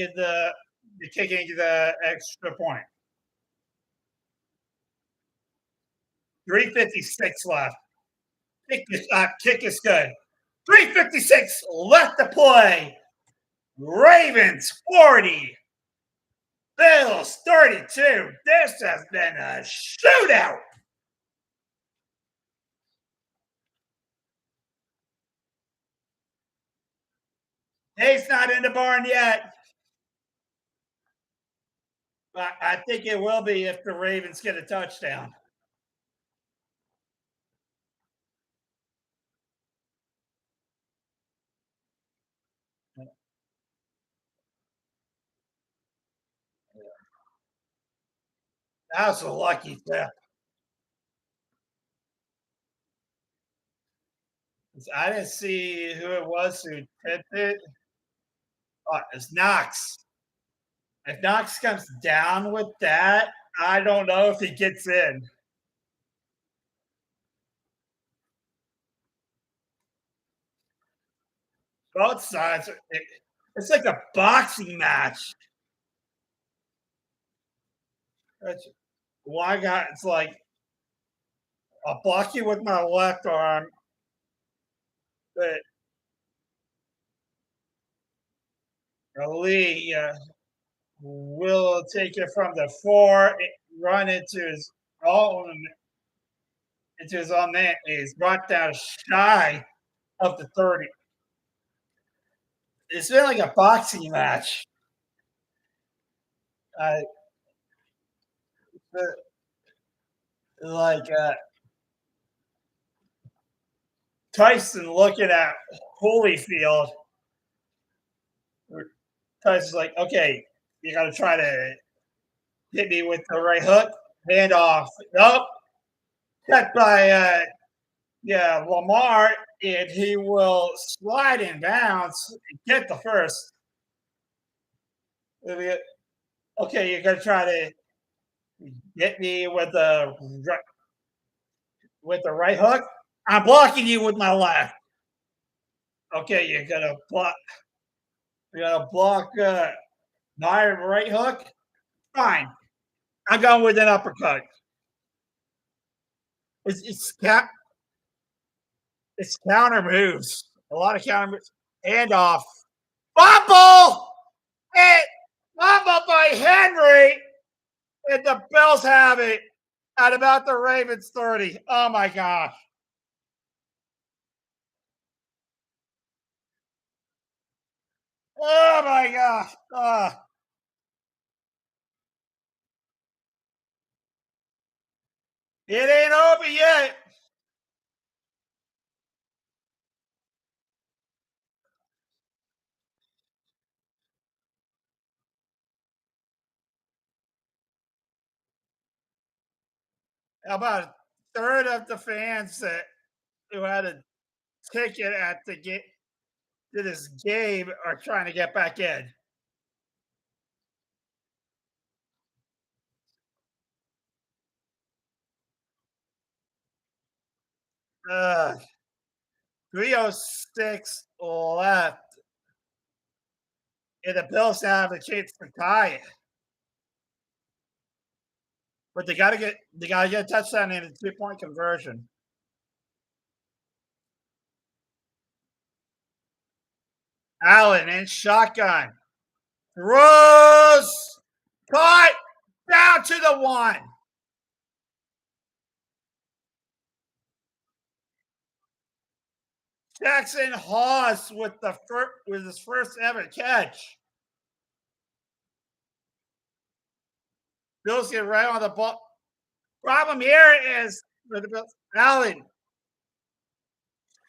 the extra point. 3:56 left. Kick is good. 3:56 left to play. Ravens 40. Bills 32. This has been a shootout. He's not in the barn yet. But I think it will be if the Ravens get a touchdown. That was a lucky tip. I didn't see who it was who tipped it. Oh, it's Knox. If Knox comes down with that, I don't know if he gets in. Both sides, it's like a boxing match. One guy, it's like I'll block you with my left arm, but Ali will take it from the 4, run own into his own net. He's brought down shy of the 30. It's been like a boxing match. Uh, like Tyson looking at Holyfield. Tyson's like, okay, you got to try to hit me with the right hook, hand off. Nope. Cut by Lamar, and he will slide in bounds and get the first. Okay, you're gonna try to get me with the right hook. I'm blocking you with my left. Okay, you're gonna block. You're gonna block my right hook. Fine. I'm going with an uppercut. It's it's counter moves. A lot of counter moves. Hand off. Fumble! It fumbled by Henry, and the Bills have it at about the Ravens 30. Oh my gosh. Oh my gosh. It ain't over yet. About a third of the fans who had a ticket at the to this game are trying to get back in. Uh, 3:06 left, and the Bills have a chance to tie it. But they gotta get a touchdown and a 2-point conversion. Allen in shotgun. Throws. Caught. Down to the 1. Jackson Hawes with his first ever catch. Bills get right on the ball. Problem here is Allen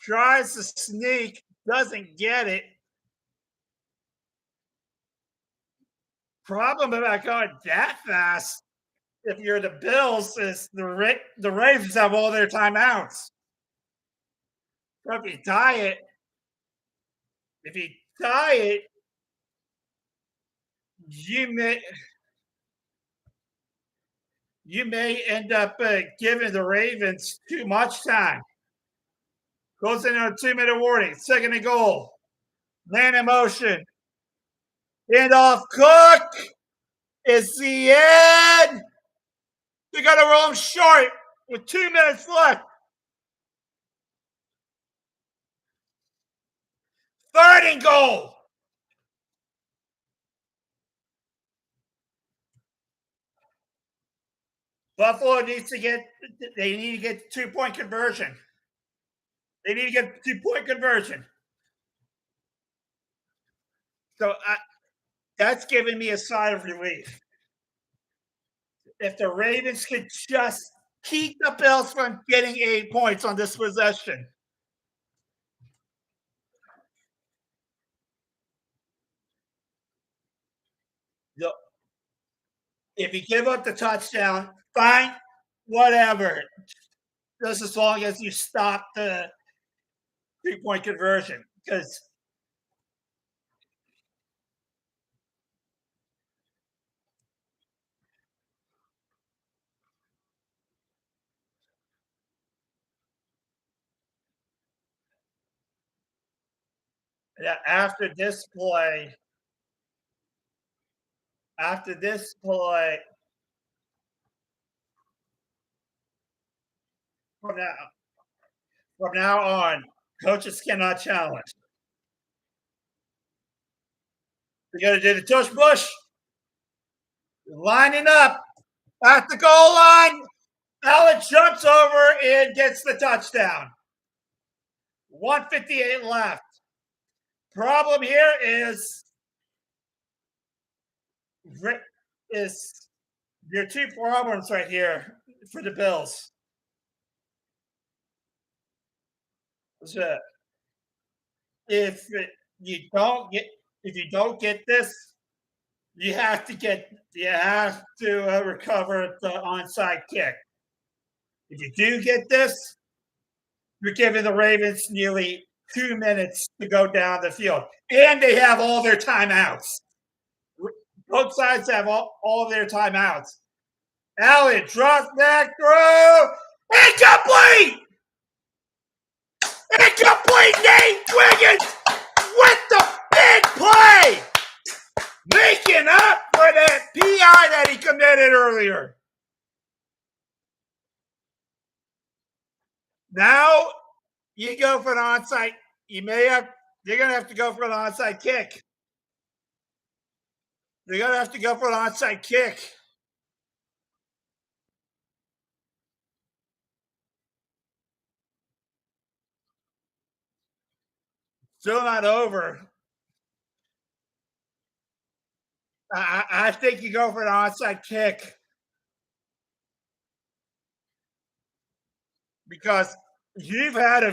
tries to sneak, doesn't get it. Problem about going that fast, if you're the Bills, is the Ravens have all their timeouts. So if you tie it, you may you may end up giving the Ravens too much time. Goes in on a 2-minute warning. Second and goal. Man in motion. Hand off. Cook is the end. They got to roll him short with 2 minutes left. Third and goal. Buffalo needs to get. They need to get 2-point conversion. They need to get 2-point conversion. So that's giving me a sigh of relief. If the Ravens could just keep the Bills from getting 8 points on this possession. If you give up the touchdown, fine, whatever. Just as long as you stop the 3-point conversion. Because after this play, after this play, From now, from now on, coaches cannot challenge. We got to do the tush push, lining up at the goal line. Allen jumps over and gets the touchdown. 1:58 left. Problem here is there are two problems right here for the Bills. So if you don't get this, you have to recover the onside kick. If you do get this, you're giving the Ravens nearly 2 minutes to go down the field, and they have all their timeouts. Both sides have all their timeouts. Allen drops back throw. Incomplete! Incomplete! Nate Wiggins with the big play! Making up for that PI that he committed earlier. Now you go for an onside. You're going to have to go for an onside kick. You're going to have to go for an onside kick. Still not over. I think you go for an onside kick because you've had a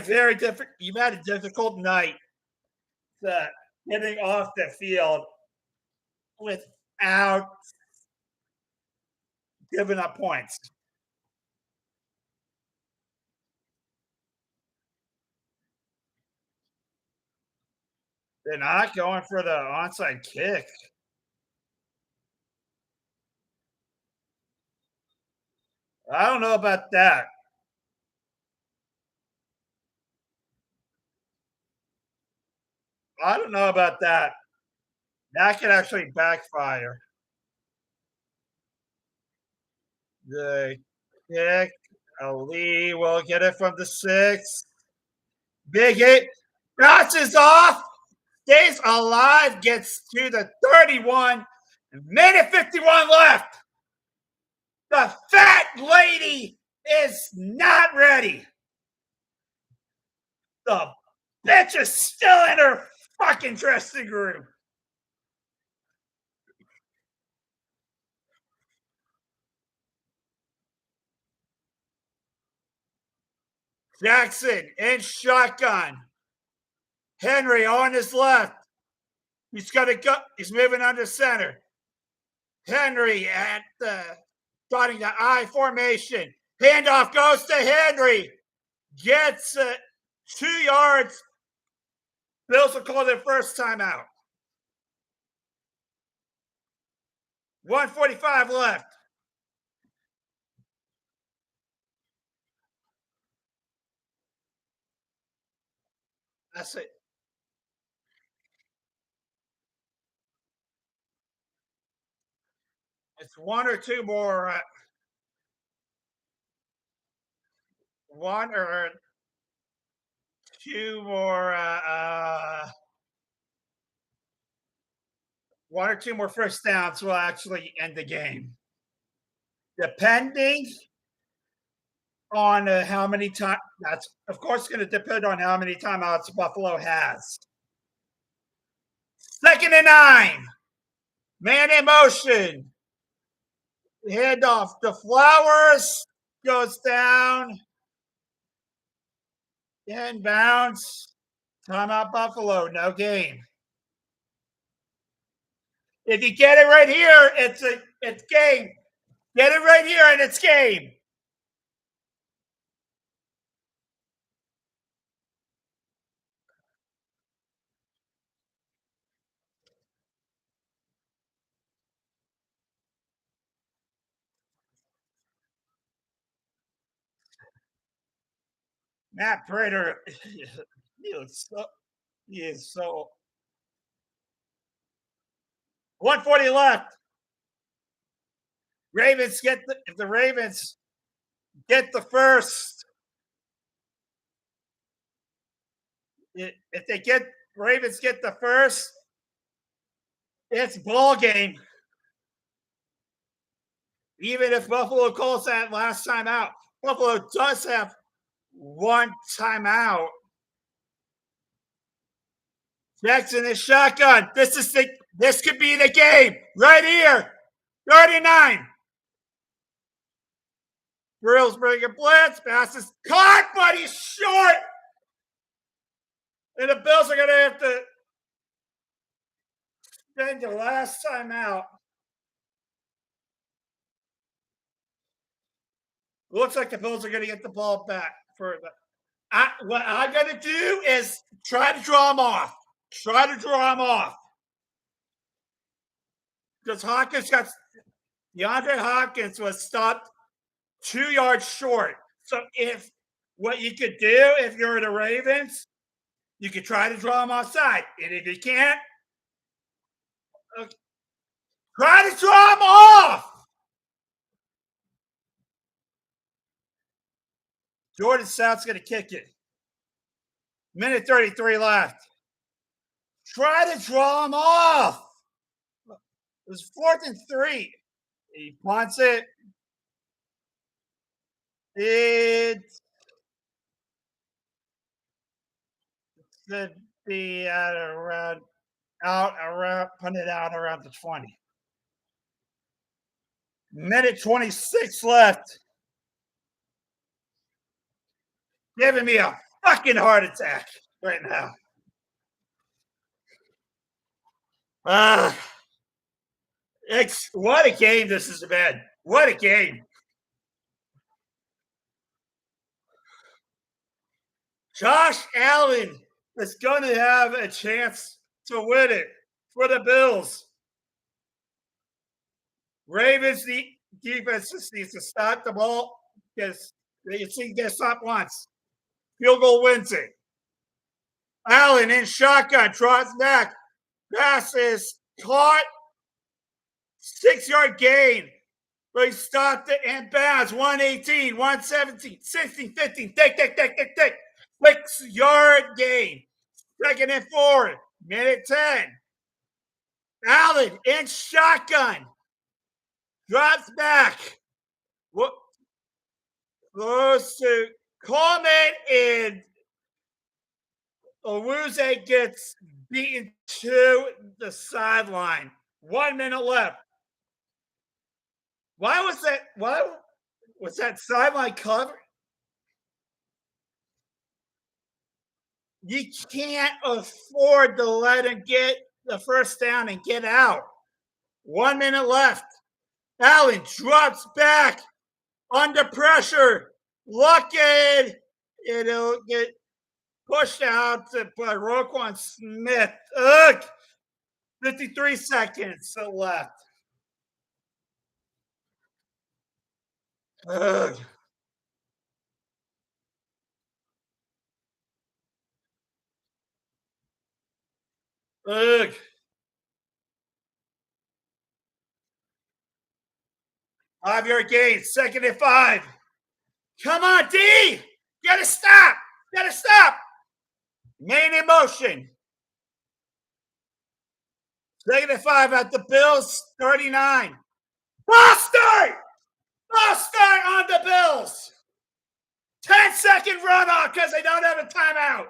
difficult night getting off the field without giving up points. They're not going for the onside kick. I don't know about that. I don't know about that. That could actually backfire. The kick, Ali will get it from the 6. Big hit, bounces off, stays alive, gets to the 31. Minute 51 left. The fat lady is not ready. The bitch is still in her fucking dressing room. Jackson in shotgun. Henry on his left. He's got to go. He's moving under center. Henry at starting the I formation. Handoff goes to Henry. Gets 2 yards. Bills will call their first timeout. 1:45 left. That's it. It's one or two more. One or two more. One or two more first downs will actually end the game. Depending on how many times, that's of course going to depend on how many timeouts Buffalo has. 2nd and 9. Man in motion. Handoff to Flowers. Goes down. Inbounds. Timeout Buffalo. No game. If you get it right here, it's game. Get it right here and it's game. Matt Prater, he is so 140 left. If the Ravens get the first, If they get Ravens get the first, it's ball game. Even if Buffalo calls that last time out, Buffalo does have one timeout. Jackson is shotgun. This could be the game right here. 39. Brills bring a blitz. Pass is caught, but he's short. And the Bills are going to have to spend the last time out. Looks like the Bills are going to get the ball back. What I'm going to do is try to draw them off. Try to draw them off. Because DeAndre Hopkins was stopped 2 yards short. So what you could do if you're the Ravens, you could try to draw them offside. And if you can't, try to draw them off. Jordan South's going to kick it. Minute 33 left. Try to draw them off. It was 4th and 3. He punts it. It should be punted out around the 20. Minute 26 left. Giving me a fucking heart attack right now. What a game this has been. What a game. Josh Allen is going to have a chance to win it for the Bills. Ravens defense just needs to stop the ball because they see get stopped once. Field goal wins it. Allen in shotgun, trots back. Pass is caught. 6-yard gain. But he stopped it and bounds. 118, 117, 16, 15. Take. 6-yard gain. 2nd and 4. Minute 10. Allen in shotgun. Drops back. Goes to Coleman, and Owuze gets beaten to the sideline. 1 minute left. Why was that sideline covered? You can't afford to let him get the first down and get out. 1 minute left. Allen drops back under pressure. Looking. It'll get pushed out by Roquan Smith. 53 seconds left. Ugh. Ugh. 5-yard gain, 2nd and 5. Come on, D! Gotta stop! Main in motion. 2nd and 5 at the Bills, 39. Ball start on the Bills. 10-second runoff because they don't have a timeout.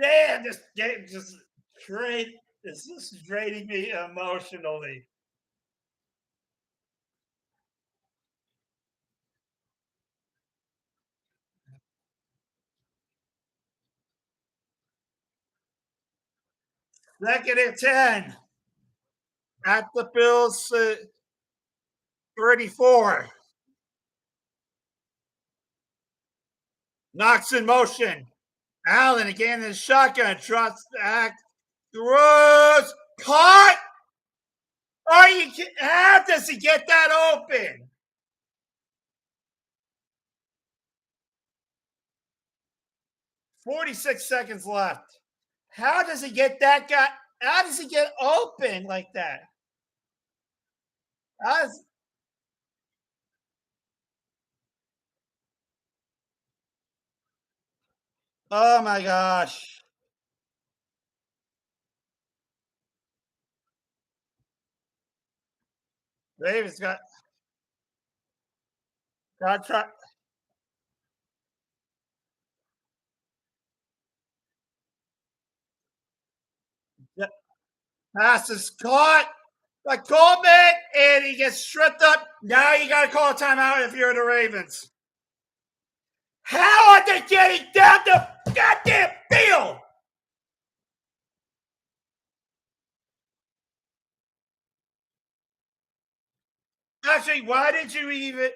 Damn, this game is draining me emotionally. Second and 10 at the Bills 34. Knox in motion. Allen again in shotgun. Trots back. Throws. Caught. How does he get that open? $46 seconds left. How does he get that guy? How does he get open like that? Oh my gosh. Ravens got try. Yeah, pass is caught by Coleman, and he gets stripped up. Now you got to call a timeout if you're the Ravens. How are they getting down the goddamn field? Actually, why did you even?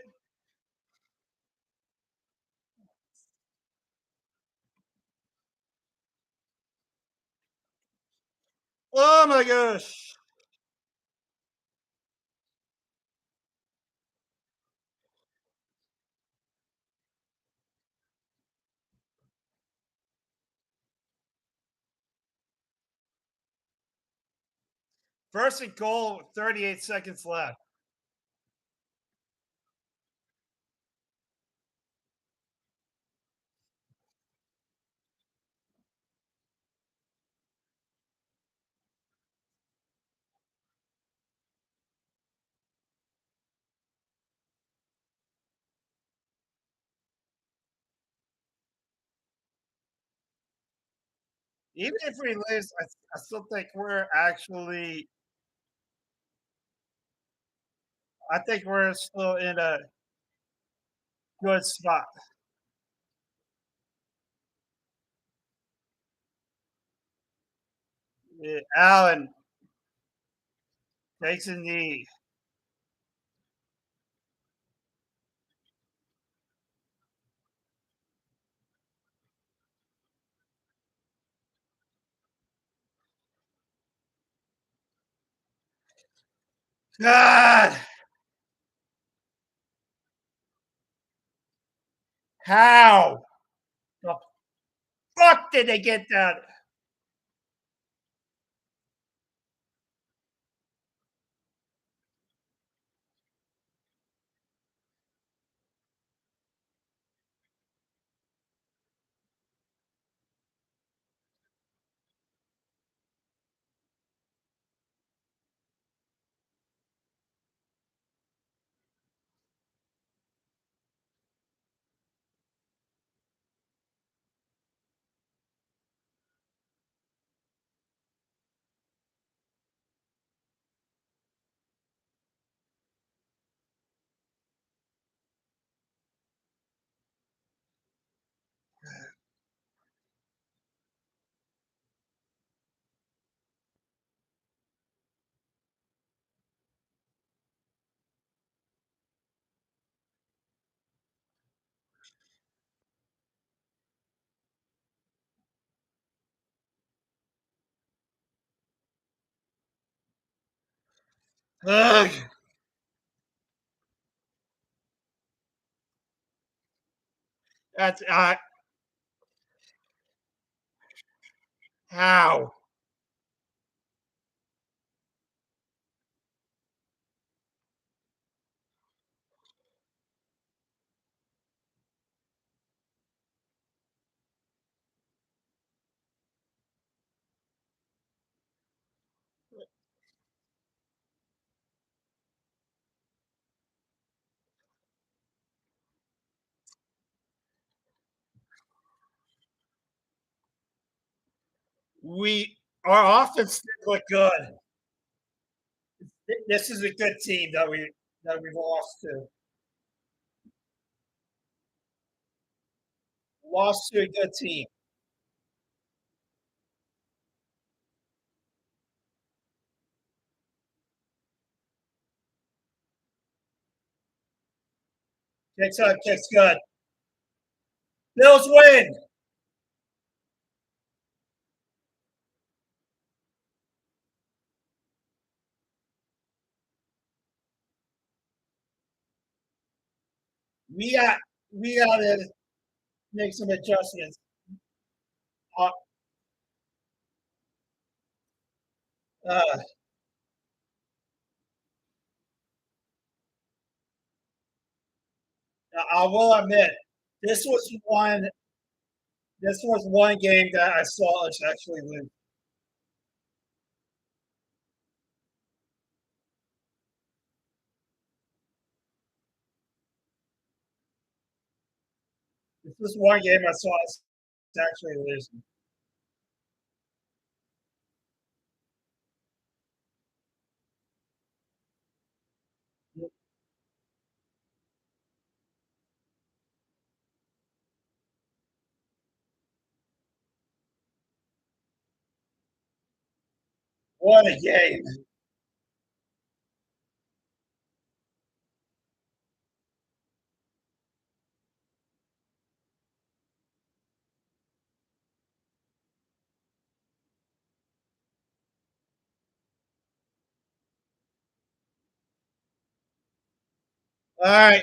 Oh my gosh. First and goal, 38 seconds left. Even if we lose, I still think we're actually. I think we're still in a good spot. Yeah, Allen takes a knee. God, how the fuck did they get that? Ugh, that's how. We our offense did look good. This is a good team that we lost to. Lost to a good team. Kicks up, kicks good. Bills win. We got we got to make some adjustments. Uh, uh, I will admit, this was one This was one game that I saw us actually lose. This was one game I saw us actually losing. What a game. All right.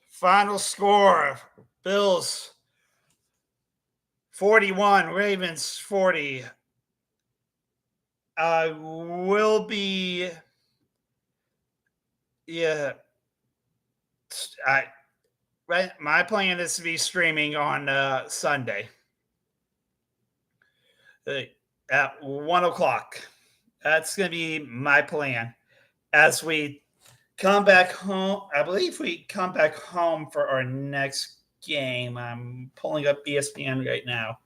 Final score Bills 41, Ravens 40. I will be, yeah. I right. My plan is to be streaming on Sunday uh, at 1 o'clock. That's going to be my plan as we come back home. I believe we come back home for our next game. I'm pulling up ESPN right now.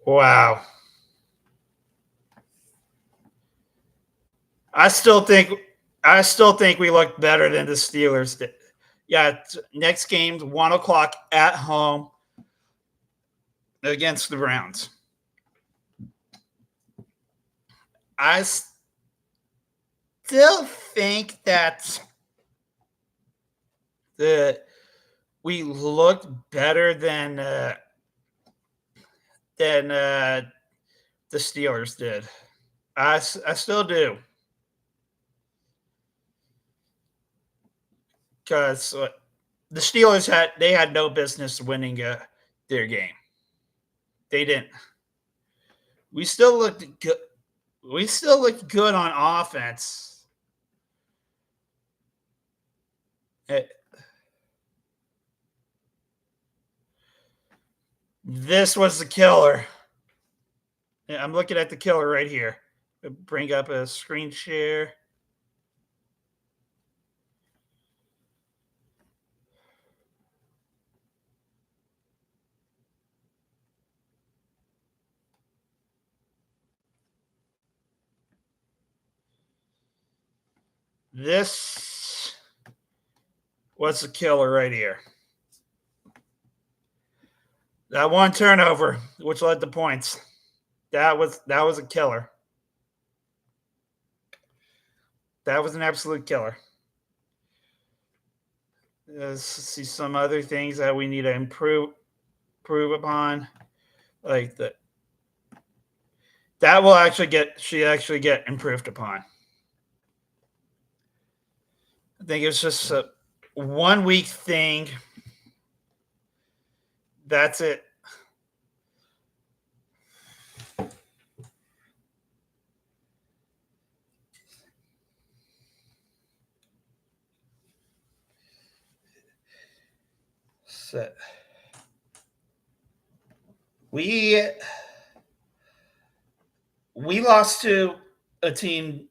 Wow. I still think I still think we look better than the Steelers did. Yeah, next game's 1 o'clock at home against the Browns. I still think that the we looked better than the Steelers did. I still do because the Steelers had no business winning their game. They didn't. We still looked good. We still looked good on offense. Uh, This was the killer. Yeah, I'm looking at the killer right here. Bring up a screen share. This was the killer right here. That one turnover, which led to points. That was a killer. That was an absolute killer. Let's see some other things that we need to improve upon, like that will actually get improved upon. I think it's just a 1 week thing. That's it. So we we lost to a team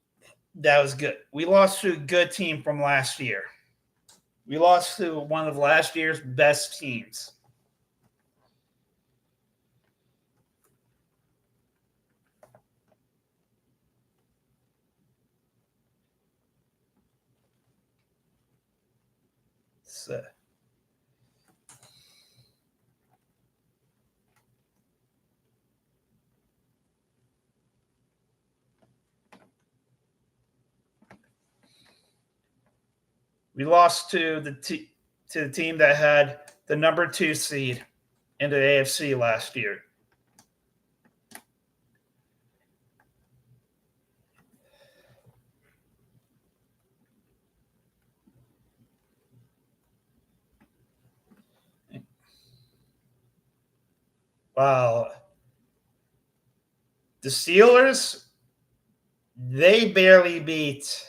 that was good. We lost to a good team from last year. We lost to one of last year's best teams. So we lost to the team that had the number 2 seed in the AFC last year. Wow. The Steelers They barely beat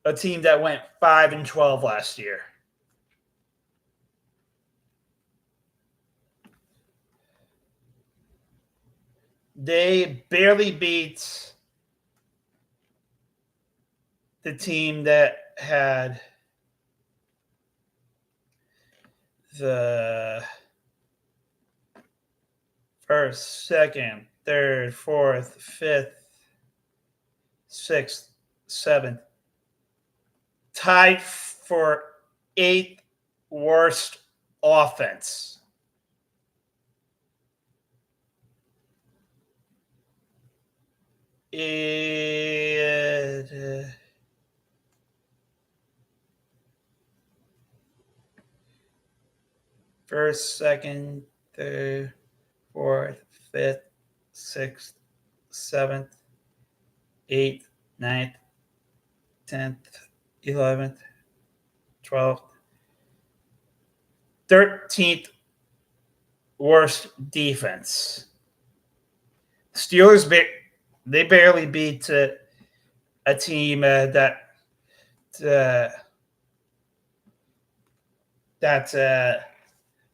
a team that went 5-12 last year. They barely beat the team that had the first, second, third, fourth, fifth, sixth, seventh, tied for eighth worst offense. First, second, third, fourth, fifth, sixth, seventh, eighth, ninth, 10th, 11th, 12th, 13th worst defense. Steelers, they barely beat a team uh, that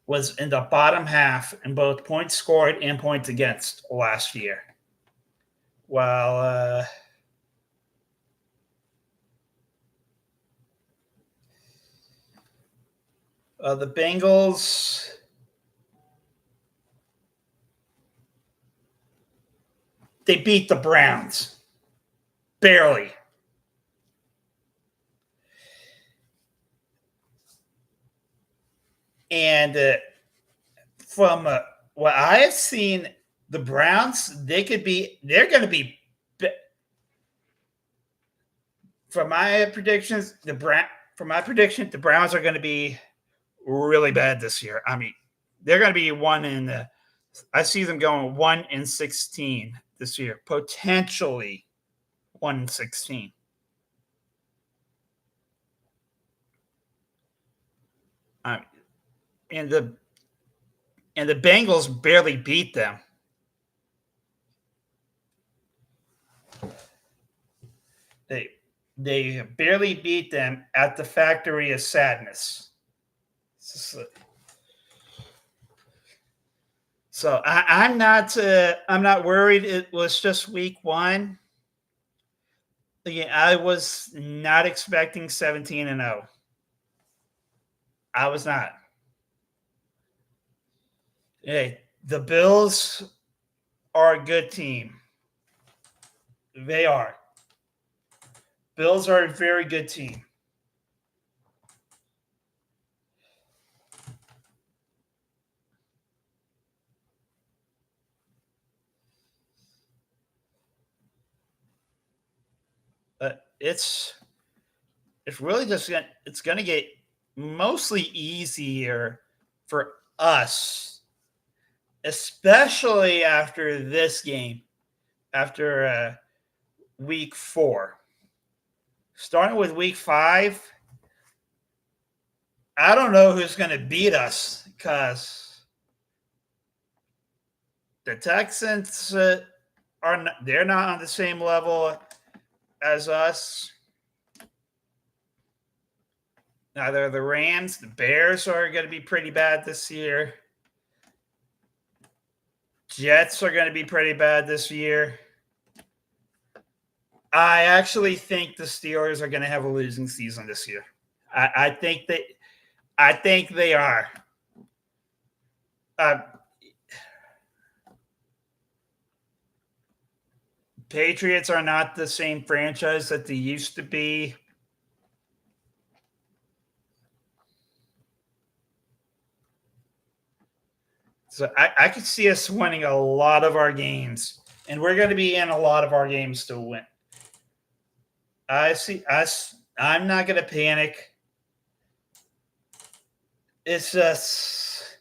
was in the bottom half in both points scored and points against last year. While the Bengals, they beat the Browns barely. And from what I have seen, the Browns, they're going to be, from my predictions, the Browns are going to be really bad this year. I mean, they're going to be I see them going 1-16 this year, potentially 1-16. Um, and the Bengals barely beat them. They barely beat them at the Factory of Sadness. So I'm not worried. It was just week one. Again, I was not expecting 17-0. I was not. Hey, the Bills are a good team. They are. Bills are a very good team. It's really just it's going to get mostly easier for us, especially after this game, after week 4. Starting with week 5, I don't know who's going to beat us because the Texans they're not on the same level as us. Neither the Rams, the Bears are going to be pretty bad this year. Jets are going to be pretty bad this year. I actually think the Steelers are going to have a losing season this year. I think they are. Patriots are not the same franchise that they used to be. So I could see us winning a lot of our games, and we're going to be in a lot of our games to win. I see us. I'm not going to panic. It's just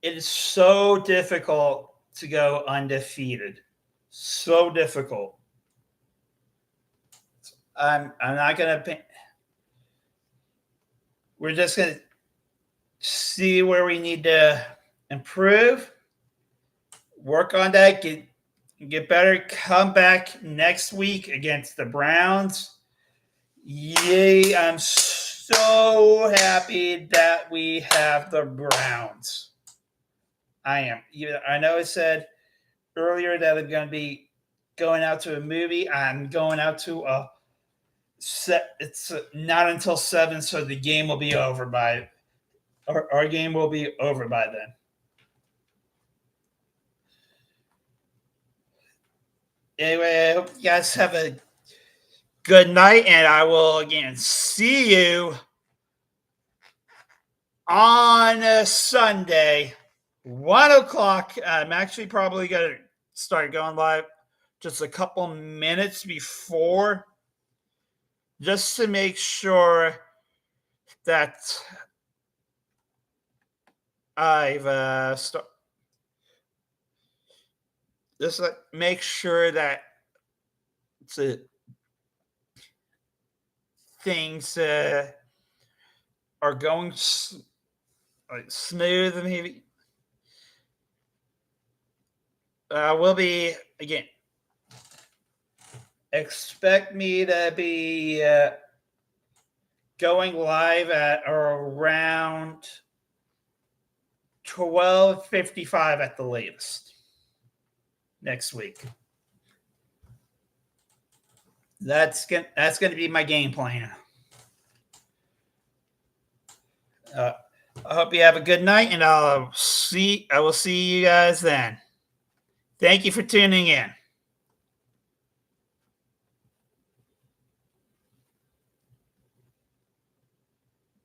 it is so difficult to go undefeated. So difficult. I'm not going to. We're just going to see where we need to improve, work on that. Get better. Come back next week against the Browns. Yay! I'm so happy that we have the Browns. I am. I know I said earlier that I'm going to be going out to a movie. I'm going out to a set. It's not until 7, so the game will be over by. Our game will be over by then. Anyway, I hope you guys have a good night, and I will again see you on a Sunday, 1 o'clock. I'm actually probably going to start going live just a couple minutes before, just to make sure that I've just make sure that things are going smooth. Maybe we'll be again. Expect me to be going live at around 12:55 at the latest next week. That's gonna be my game plan. I hope you have a good night, and I will see you guys then. Thank you for tuning in.